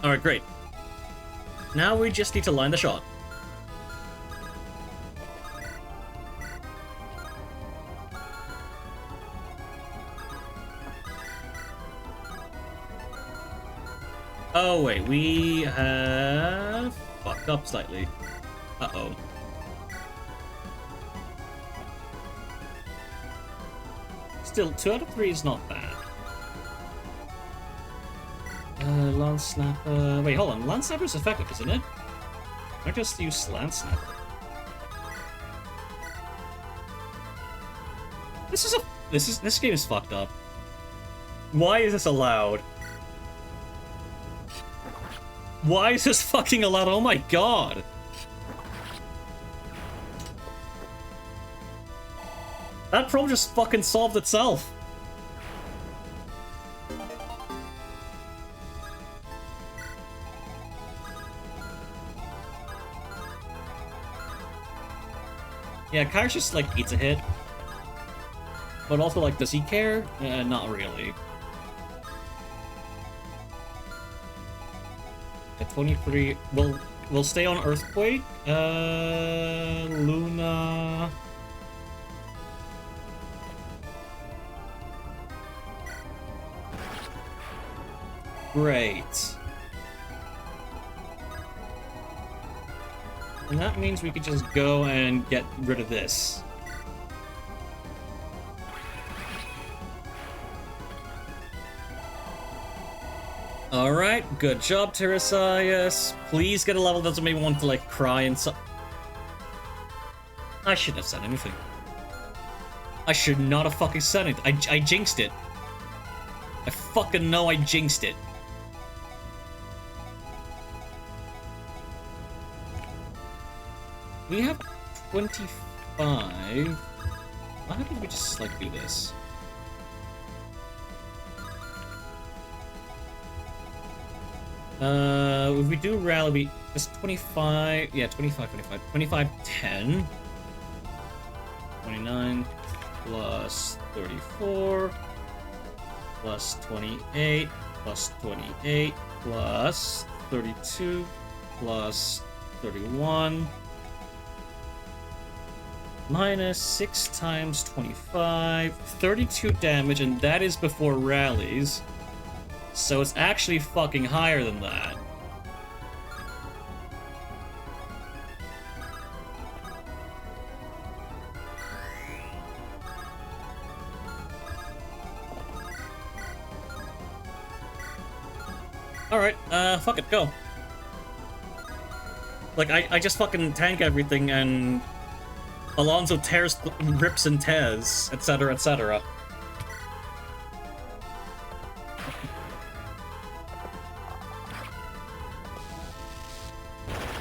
Alright, great. Now we just need to line the shot. Oh wait, we have fucked up slightly. Uh-oh. Still, 2 out of 3 is not bad. Lance Snapper... Wait, hold on. Lance Snapper is effective, isn't it? I just use Lance Snapper. This game is fucked up. Why is this allowed? Why is this fucking allowed? Oh my god! That problem just fucking solved itself. Yeah, Kairos just, like, eats a hit. But also, like, does he care? Not really. At 23, we'll stay on Earthquake. Luna... Great. And that means we could just go and get rid of this. Alright, good job, Tiresias. Please get a level that doesn't make me want to, like, cry and so... I shouldn't have said anything. I should not have fucking said it. I jinxed it. I fucking know I jinxed it. We have 25. Why don't we just, like, do this? If we do rally, we just 25. Yeah, 25, 25. 25, 10. 29 plus 34 plus 28 plus 28 plus 32 plus 31. Minus 6 times 25, 32 damage, and that is before rallies. So it's actually fucking higher than that. Alright, fuck it, go. Like, I just fucking tank everything and Alonso tears, rips and tears, etc., etc.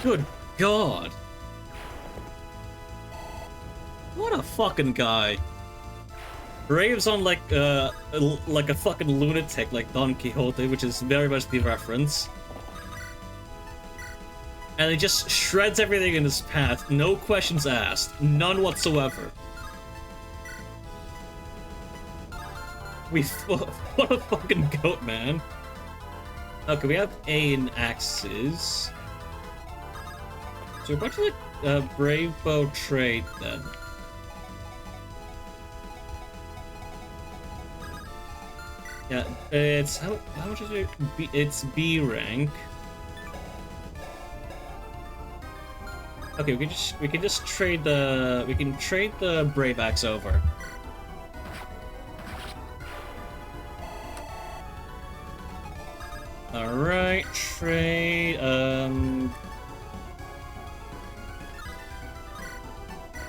Good God. What a fucking guy. Raves on like a fucking lunatic like Don Quixote, which is very much the reference. And he just shreds everything in his path, no questions asked, none whatsoever. What a fucking goat, man. Okay, we have A in axes. So we're about to like Brave Bow trade then. Yeah, it's how much is it? It's B rank. Okay, we can just trade the Brave Axe over. Alright, trade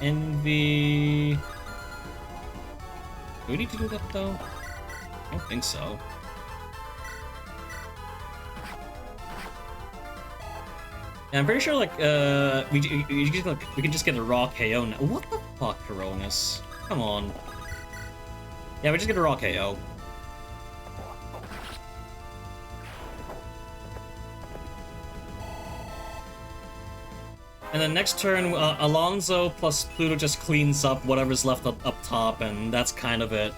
Envy. Do we need to do that though? I don't think so. Yeah, I'm pretty sure like we can just get a raw KO now. What the fuck, Coronis? Come on. Yeah, we just get a raw KO. And then next turn, Alonso plus Pluto just cleans up whatever's left up top, and that's kind of it.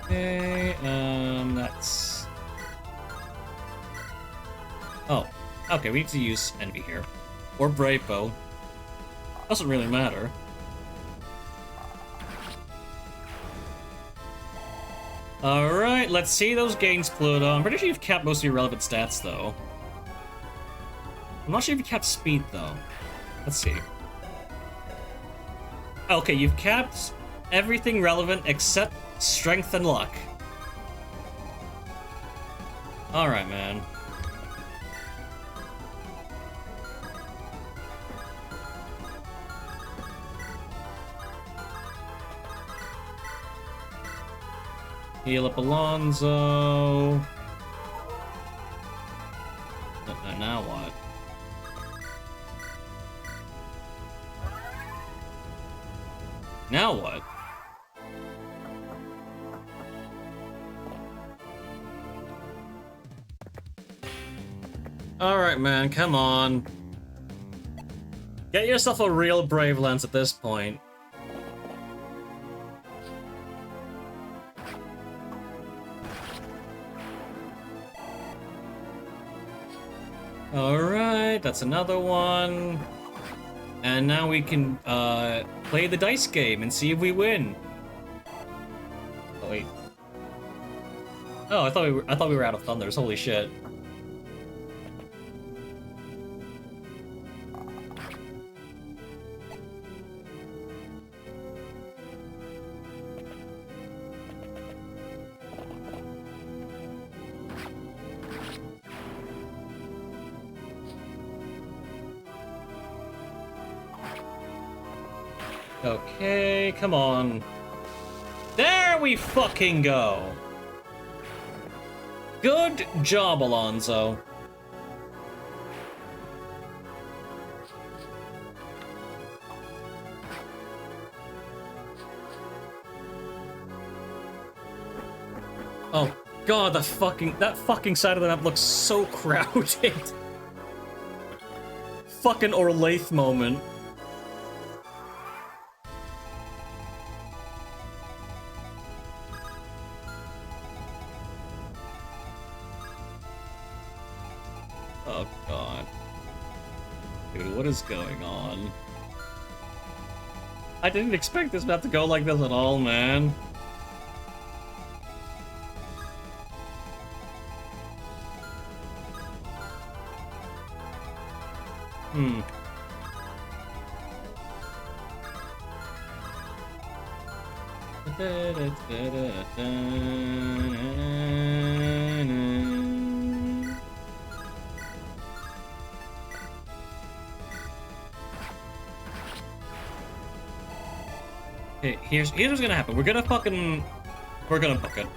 Okay, that's... Oh, okay, we need to use Envy here. Or Brave Bow. Doesn't really matter. Alright, let's see those gains, Pluto. I'm pretty sure you've capped most of your relevant stats, though. I'm not sure if you capped speed, though. Let's see. Okay, you've capped everything relevant except strength and luck. Alright, man. Heal up Alonso. Now what? Now what? Alright, man, come on. Get yourself a real Brave Lance at this point. Alright, that's another one. And now we can play the dice game and see if we win. Oh wait. Oh, I thought we were out of thunders. Holy shit. Okay, come on. There we fucking go! Good job, Alonso. Oh god, that fucking side of the map looks so crowded. Fucking Orlaith moment. Oh god. Dude, what is going on? I didn't expect this map to go like this at all, man. Okay, here's what's gonna happen. We're gonna book it.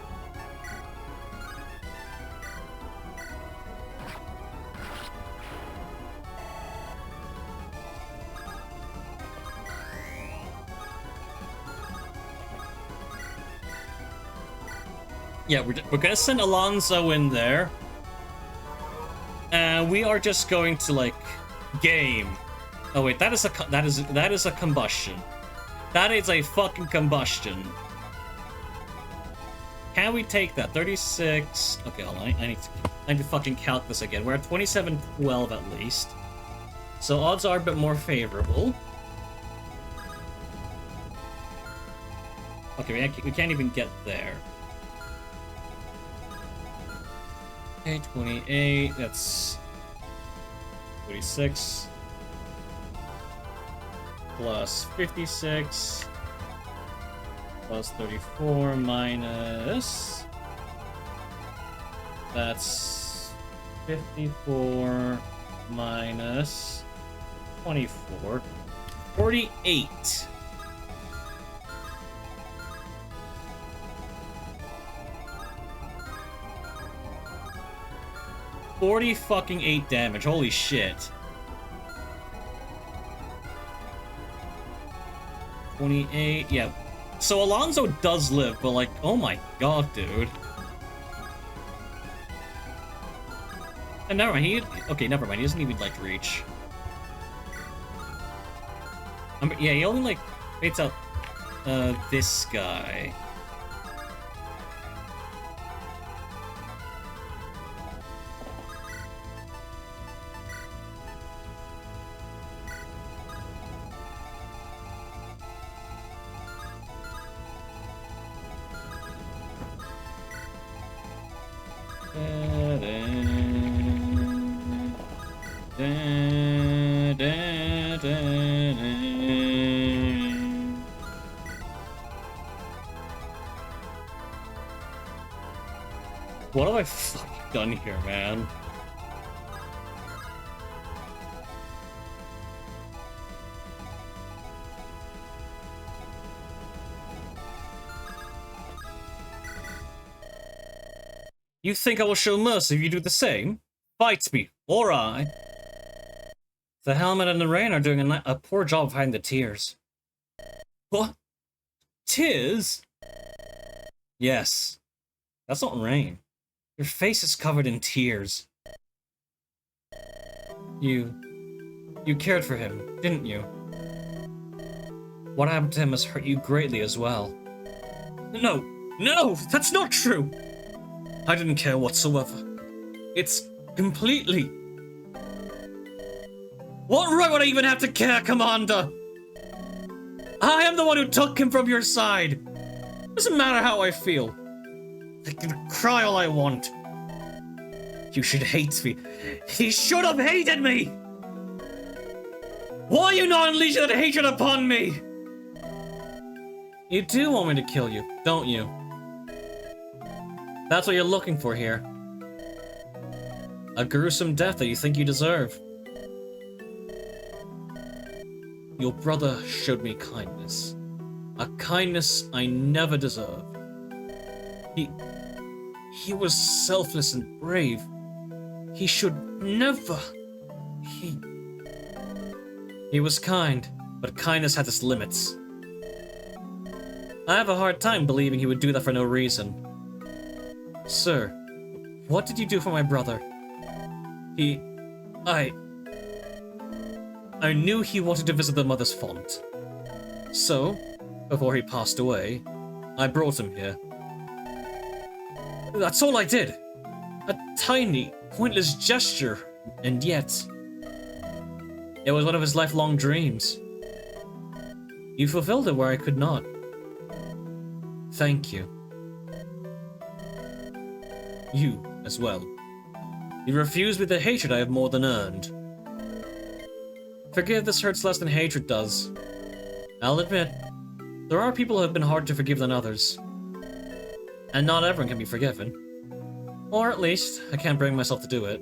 Yeah, we're gonna send Alonso in there, and we are just going to like game. Oh wait, that is a combustion. That is a fucking combustion. Can we take that? 36. Okay, hold on. I need to fucking calc this again. We're at 2712 at least, so odds are a bit more favorable. Okay, we can't even get there. 28, that's 36 plus 56 plus 34 minus, that's 54 minus 24, 48. Fucking 8 damage. Holy shit. 28. Yeah. So Alonso does live, but like, oh my god, dude. And never mind. Okay, never mind. He doesn't even like reach. Yeah, he only like baits out this guy. What have I fucking done here, man? You think I will show mercy if you do the same? Fight me, or I. The helmet and the rain are doing a poor job of hiding the tears. What? Tears? Yes. That's not rain. Your face is covered in tears. You cared for him, didn't you? What happened to him has hurt you greatly as well. No, that's not true! I didn't care whatsoever. It's completely... What right would I even have to care, Commander? I am the one who took him from your side. Doesn't matter how I feel. I can cry all I want. You should hate me. He should have hated me! Why are you not unleashing that hatred upon me? You do want me to kill you, don't you? That's what you're looking for here. A gruesome death that you think you deserve. Your brother showed me kindness. A kindness I never deserved. He was selfless and brave. He should never... He was kind, but kindness had its limits. I have a hard time believing he would do that for no reason. Sir, what did you do for my brother? I knew he wanted to visit the Mother's Font. So, before he passed away, I brought him here. That's all I did. A tiny, pointless gesture, And yet, it was one of his lifelong dreams. You fulfilled it where I could not. Thank you. You, as well. You refused with the hatred I have more than earned. Forgiveness hurts less than hatred does. I'll admit, there are people who have been harder to forgive than others. And not everyone can be forgiven. Or at least, I can't bring myself to do it.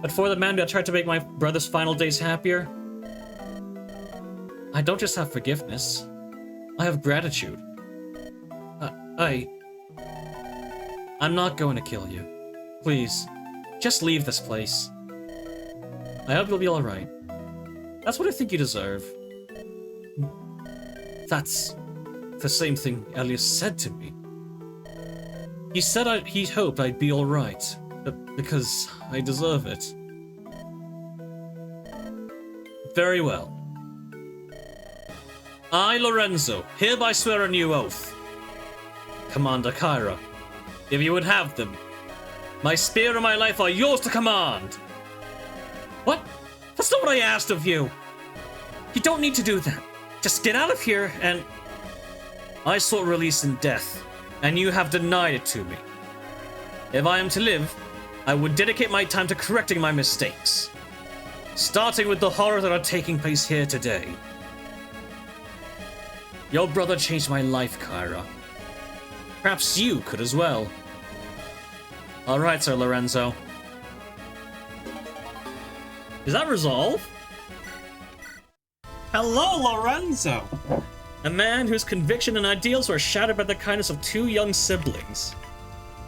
But for the man who tried to make my brother's final days happier, I don't just have forgiveness. I have gratitude. I'm not going to kill you. Please, just leave this place. I hope you'll be alright. That's what I think you deserve. That's the same thing Elias said to me. He said he hoped I'd be alright, because I deserve it. Very well. I, Lorenzo, hereby swear a new oath. Commander Kyra, if you would have them, my spear and my life are yours to command. What? That's not what I asked of you. You don't need to do that. Just get out of here and... I sought release in death, and you have denied it to me. If I am to live, I would dedicate my time to correcting my mistakes. Starting with the horrors that are taking place here today. Your brother changed my life, Kyra. Perhaps you could as well. Alright, Sir Lorenzo. Is that resolve? Hello, Lorenzo! A man whose conviction and ideals were shattered by the kindness of two young siblings.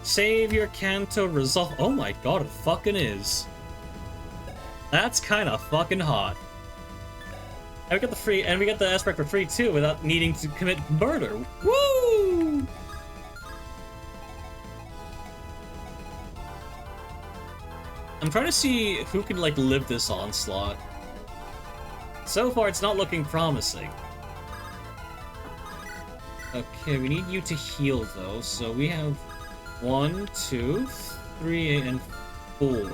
Savior, Canto, resolve. Oh my god, it fucking is. That's kinda fucking hot. And we get the free, and we get the aspect for free too, without needing to commit murder. Woo! I'm trying to see who can, like, live this onslaught. So far, it's not looking promising. Okay, we need you to heal, though, so we have 1, 2, 3, and 4.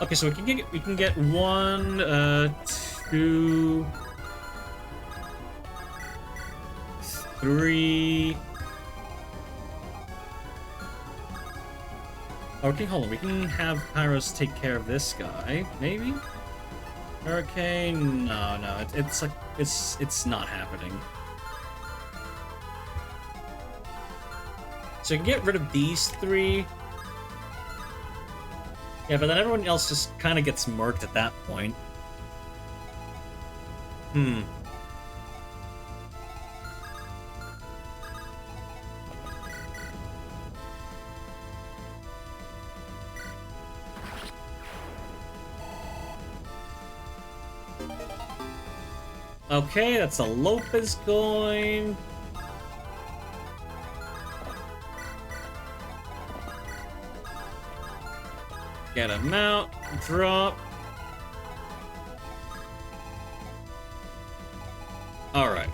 Okay, so we can get 1, 2, 3. Okay, hold on. We can have Kairos take care of this guy, maybe. Hurricane? No, it's not happening. So you can get rid of these 3. Yeah, but then everyone else just kind of gets murked at that point. Okay, that's a Lopez coin. Get him out, drop. Alright.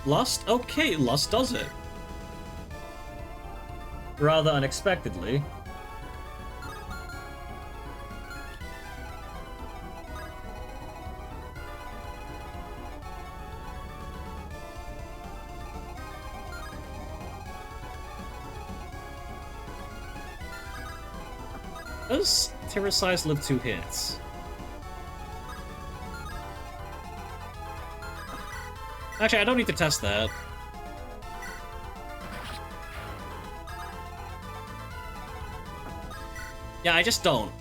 Lust? Okay, Lust does it. Rather unexpectedly. Does Terrasize live 2 hits? Actually, I don't need to test that. Yeah, I just don't.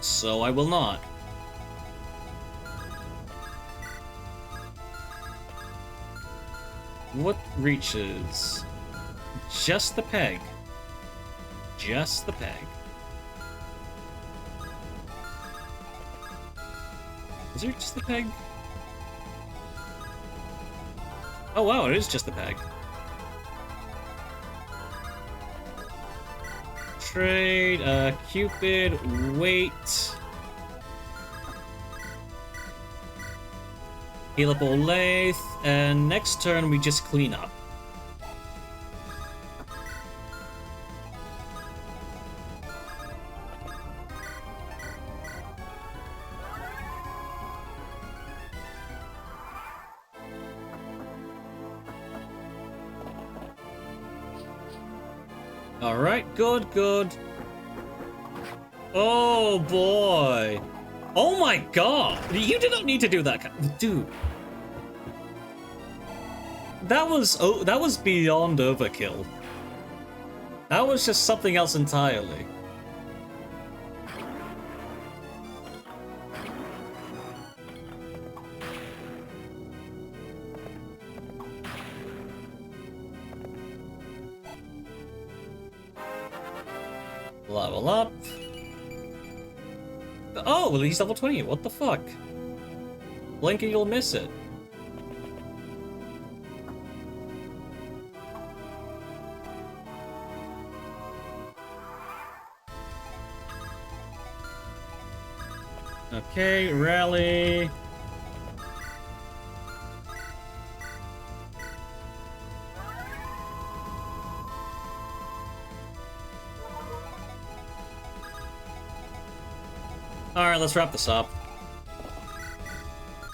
So I will not. What reaches? Just the peg. Just the peg. Is it just the peg? Oh wow, it is just the peg. trade. Cupid, wait. Heal up Olathe, and next turn we just clean up. Alright, good, good. Oh boy. Oh my god! You did not need to do that, dude. That was beyond overkill. That was just something else entirely. Level up. Oh, well, he's level 20. What the fuck? Blink and you'll miss it. Okay, rally. Alright, let's wrap this up.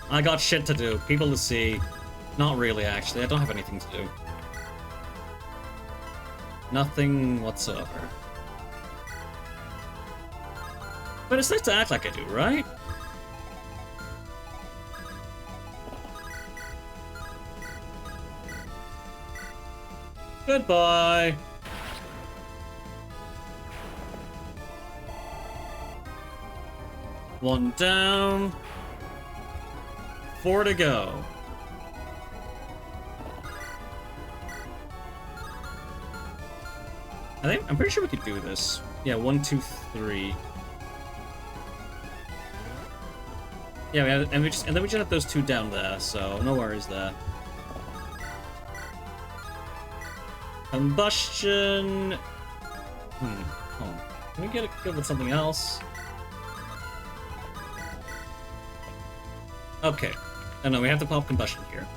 I got shit to do. People to see. Not really, actually. I don't have anything to do. Nothing whatsoever. But it's nice to act like I do, right? Goodbye. One down. 4 to go. I'm pretty sure we could do this. Yeah, 1, 2, 3. Yeah, and then we just have those 2 down there, so no worries there. Combustion. Hold on. Can we get it good with something else? Okay. Oh no, we have to pop combustion here.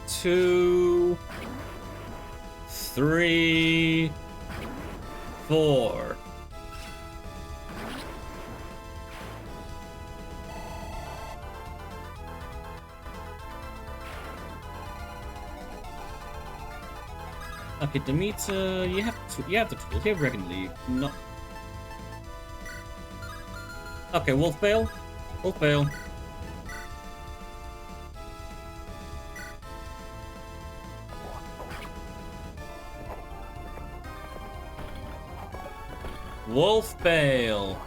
Two, 3, 4. Okay, Demeter, you have the tool, you have Wreck and Leave. No. Okay, Wolf Bale. Wolf Bale. Wolf Bale.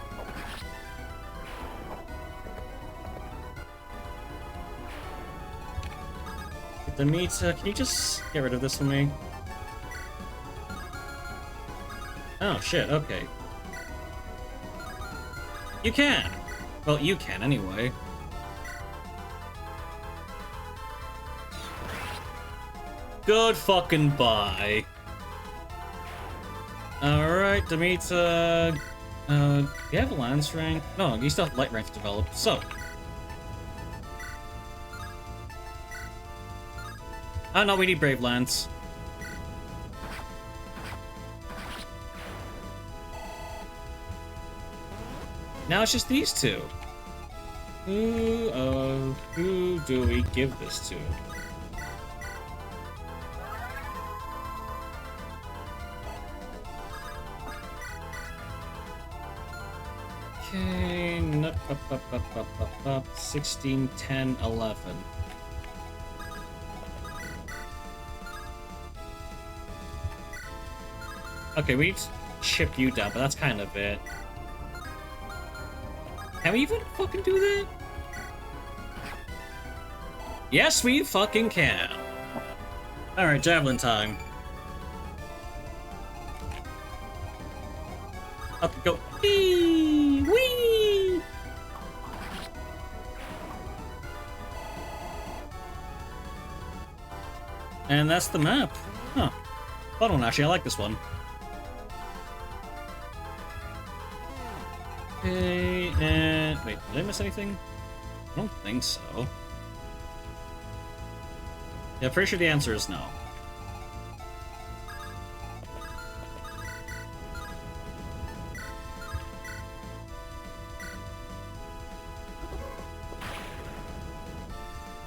Demeter, can you just get rid of this for me? Oh, shit, okay. You can! Well, you can anyway. Good fucking bye. Alright, Demeter. You have Lance rank? No, you still have Light rank to develop, so. Oh no, we need Brave Lance. Now it's just these two. Who do we give this to? Okay, 16, 10, 11. Okay, we chipped you down, but that's kind of it. Can we even fucking do that? Yes, we fucking can. Alright, javelin time. Okay, go. Whee! Whee! And that's the map. Huh. Fun one, actually. I like this one. Okay, and... Wait, did I miss anything? I don't think so. Yeah, pretty sure the answer is no.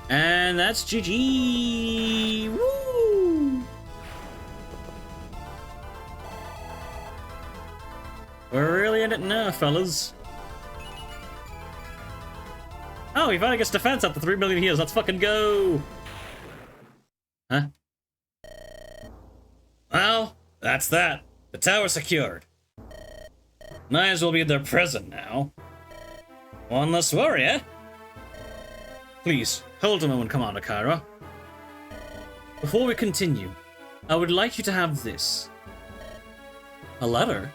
And that's GG! Woo! We're really in it now, fellas. Oh, he finally gets defense at the 3 million heals. Let's fucking go! Huh? Well, that's that. The tower's secured. Might as well be in their prison now. One less worry, eh? Please, hold a moment, Commander Kyra. Before we continue, I would like you to have this. A letter?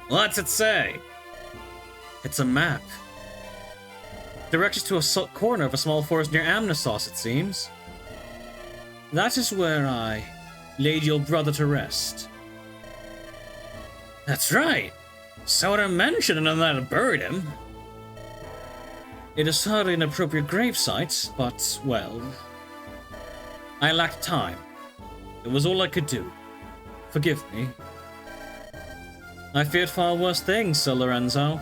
What's it say? It's a map. Directs us to a corner of a small forest near Amnisos, it seems. That is where I laid your brother to rest. That's right. So I mentioned and that I buried him. It is hardly an appropriate gravesite, but, well... I lacked time. It was all I could do. Forgive me. I feared far worse things, Sir Lorenzo.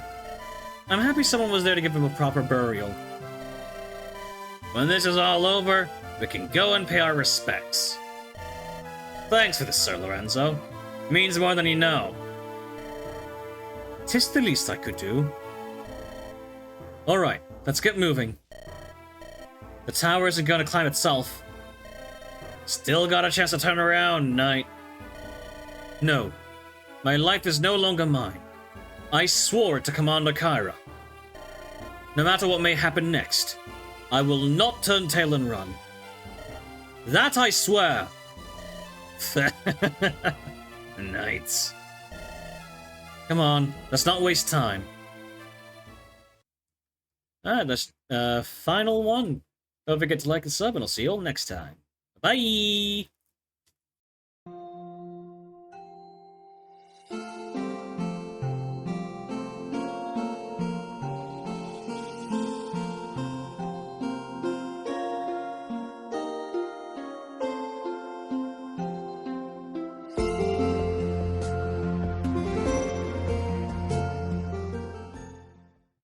I'm happy someone was there to give him a proper burial. When this is all over, we can go and pay our respects. Thanks for this, Sir Lorenzo. It means more than you know. 'Tis the least I could do. Alright, let's get moving. The tower isn't gonna climb itself. Still got a chance to turn around, Knight. No, my life is no longer mine. I swore it to Commander Kyra. No matter what may happen next, I will not turn tail and run. That I swear. Knights. Come on, let's not waste time. Alright, that's final one. Don't forget to like and sub, and I'll see you all next time. Bye!